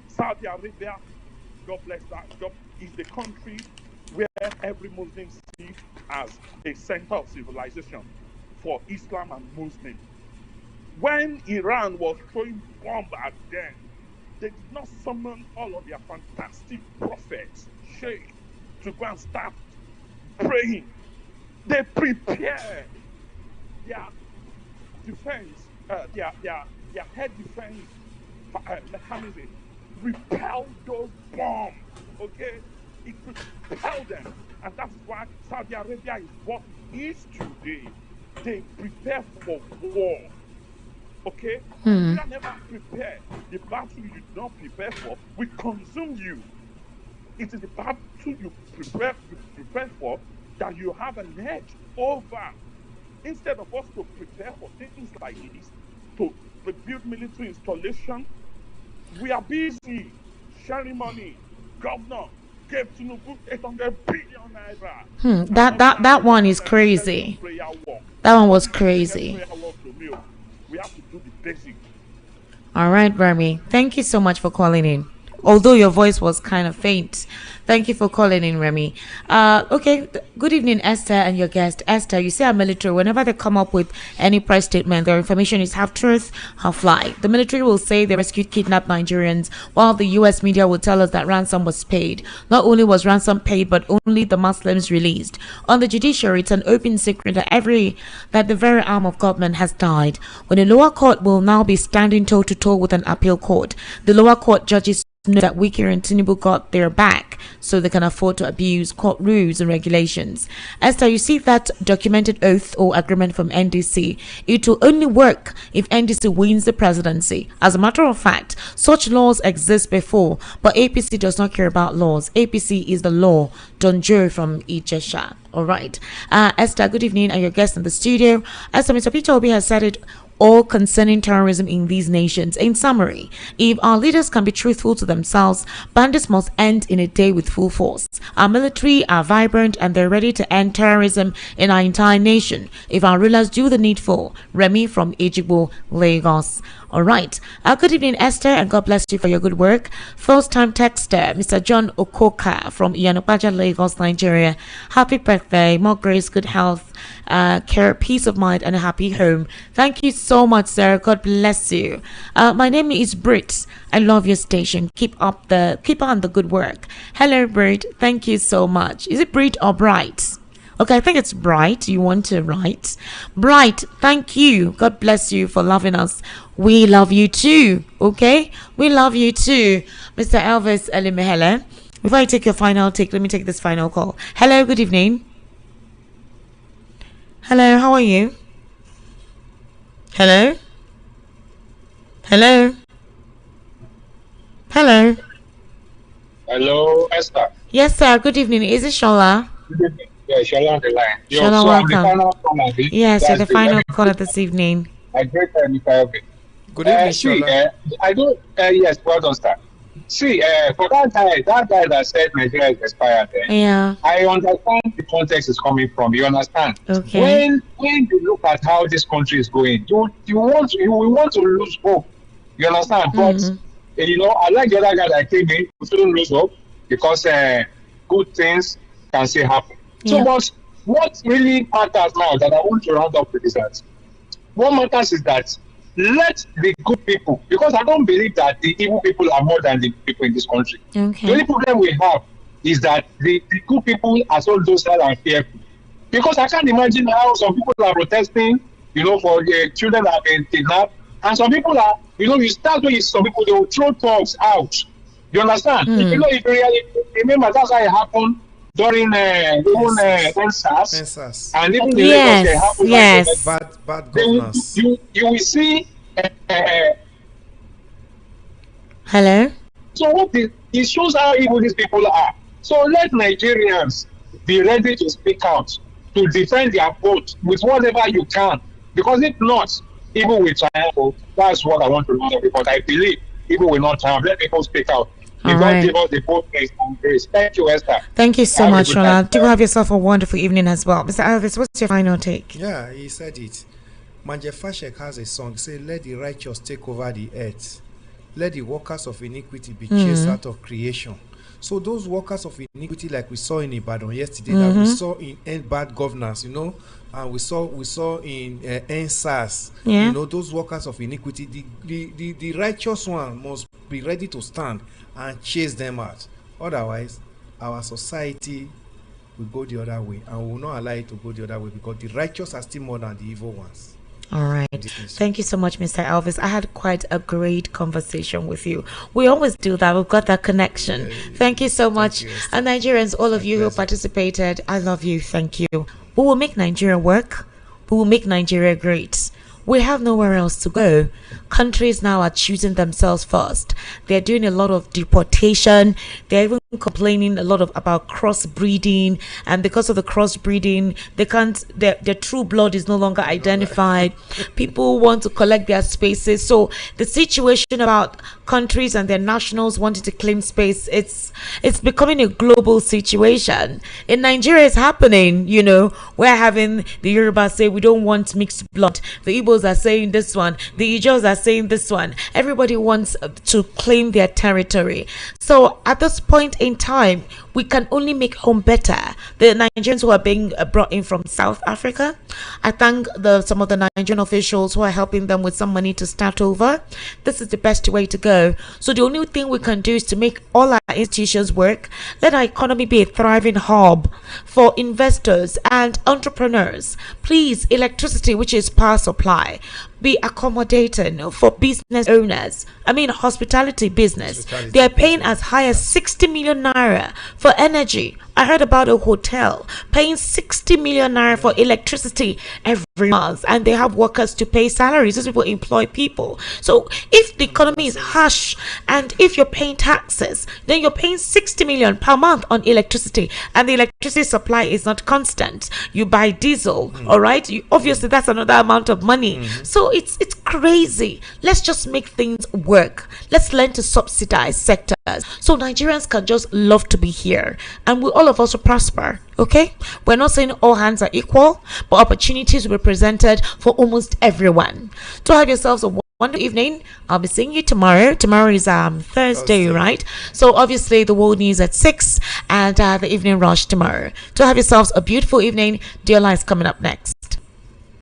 Speaker 6: Saudi Arabia, God bless that, is the country where every Muslim sees as a center of civilization for Islam and Muslim. When Iran was throwing bombs at them, they did not summon all of their fantastic prophets, sheikh, to go and start praying. They prepared their defense, their head defense mechanism, repel those bombs. Okay, it repelled them, and that's why Saudi Arabia is what it is today. They prepare for war. Okay, you are never prepared. The battle you do not prepare for will consume you. It is the battle you prepare for that you have an edge over. Instead of us to prepare for things like this, to build military installation, we are busy sharing money. Governor gave Tinubu 800 billion naira.
Speaker 1: That one is crazy. That one was crazy.
Speaker 6: We have to do the basic.
Speaker 1: All right, Remy. Thank you so much for calling in. Although your voice was kind of faint. Thank you for calling in, Remy. Okay, good evening, Esther, and your guest. Esther, you say our military, whenever they come up with any press statement, their information is half truth, half lie. The military will say they rescued kidnapped Nigerians, while the U.S. media will tell us that ransom was paid. Not only was ransom paid, but only the Muslims released. On the judiciary, it's an open secret that the very arm of government has died. When the lower court will now be standing toe-to-toe with an appeal court, the lower court judges know that Wiki and Tinubu got their back, so they can afford to abuse court rules and regulations. Esther, you see that documented oath or agreement from NDC. It will only work if NDC wins the presidency. As a matter of fact, such laws exist before, but APC does not care about laws. APC is the law. Don Joe from Ijesha. All right. Esther, good evening, and your guest in the studio. Esther, Mr. Peter Obi has said it all concerning terrorism in these nations. In summary, if our leaders can be truthful to themselves, bandits must end in a day with full force. Our military are vibrant and they're ready to end terrorism in our entire nation if our rulers do the needful. Remy from Ejigbo, Lagos. All right. Good evening, Esther, and God bless you for your good work. First time texter, Mr. John Okoka from Iyanupaja, Lagos, Nigeria. Happy birthday, more grace, good health, care, peace of mind, and a happy home. Thank you so much, sir. God bless you. My name is Brit. I love your station. Keep on the good work. Hello, Brit. Thank you so much. Is it Brit or Bright? Okay, I think it's Bright. You want to write? Bright, thank you. God bless you for loving us. We love you too. Okay? We love you too. Mr. Elvis Elimehele. Before I take your final take, let me take this final call. Hello, good evening. Hello, how are you? Hello? Hello? Hello?
Speaker 7: Hello, Esther.
Speaker 1: Yes, sir. Good evening. Is it Shola?
Speaker 7: Good evening. Yeah, Shola on the line.
Speaker 1: Shola, welcome. Yes, you're the final caller this evening.
Speaker 7: My great Mr. Elvin.
Speaker 2: Good evening, Shola.
Speaker 7: I don't. Yes, well done, sir. See, for that guy that said Nigeria is expired,
Speaker 1: yeah,
Speaker 7: I understand the context is coming from. You understand?
Speaker 1: Okay.
Speaker 7: When you look at how this country is going, you want to lose hope. You understand? But you know, I like the other guy that came in. We shouldn't lose hope because good things can still happen.
Speaker 1: Yeah.
Speaker 7: So, what really matters now that I want to round up with is that what matters is that let the good people, because I don't believe that the evil people are more than the people in this country.
Speaker 1: Okay.
Speaker 7: The only problem we have is that the good people are so docile and fearful. Because I can't imagine how some people are protesting, you know, for the children that have been kidnapped, And some people are, you start with some people, they will throw thugs out. You understand? If if you really remember, that's how it happened during NSAS. And even the Lagos, they happen
Speaker 3: bad governance.
Speaker 7: You will see.
Speaker 1: Hello.
Speaker 7: So it shows how evil these people are. So let Nigerians be ready to speak out, to defend their vote with whatever you can. Because if not, evil will triumph. That's what I want to know, because I believe evil will not triumph. Let people speak out. God give us the boldness and grace. Thank you, Esther.
Speaker 1: Thank you so much, Roland. Do have yourself a wonderful evening as well. Mr. Elvis, what's your final take?
Speaker 3: Yeah, he said it. Manje Fashek has a song, say, let the righteous take over the earth. Let the workers of iniquity be chased out of creation. So those workers of iniquity, like we saw in Ibadan yesterday, that we saw in End Bad Governance, and we saw in NSAS, those workers of iniquity, the righteous one must be ready to stand and chase them out. Otherwise, our society will go the other way, and we will not allow it to go the other way, because the righteous are still more than the evil ones.
Speaker 1: All right. Thank you so much, Mr. Elvis. I had quite a great conversation with you. We always do that. We've got that connection. Thank you so much. And Nigerians, all of you who participated, I love you. Thank you. We will make Nigeria work. We will make Nigeria great. We have nowhere else to go. Countries now are choosing themselves first. They're doing a lot of deportation. They're even complaining a lot about crossbreeding, and because of the crossbreeding, they can't. Their true blood is no longer identified. People want to collect their spaces. So the situation about countries and their nationals wanting to claim space, it's becoming a global situation. In Nigeria, it's happening. We're having the Yoruba say we don't want mixed blood. The Igbos are saying this one. The Ijos are saying this one. Everybody wants to claim their territory. So at this point in time, we can only make home better. The Nigerians who are being brought in from South Africa, I thank some of the Nigerian officials who are helping them with some money to start over. This is the best way to go. So the only thing we can do is to make all our institutions work. Let our economy be a thriving hub for investors and entrepreneurs. Please, electricity, which is power supply, be accommodating for business owners. I mean, hospitality business. They are paying as high as 60 million naira for energy. I heard about a hotel paying 60 million naira for electricity every month, and they have workers to pay salaries. These people employ people. So if the economy is harsh and if you're paying taxes, then you're paying 60 million per month on electricity, and the electricity supply is not constant. You buy diesel, all right? Obviously, that's another amount of money. So it's crazy. Let's just make things work. Let's learn to subsidize sectors so Nigerians can just love to be here, and all of us will prosper. Okay, we're not saying all hands are equal, but opportunities will be presented for almost everyone. So have yourselves a wonderful evening. I'll be seeing you tomorrow. Tomorrow is Thursday, right? So obviously the world news at 6 and the evening rush tomorrow. So have yourselves a beautiful evening. Dear Lies coming up next.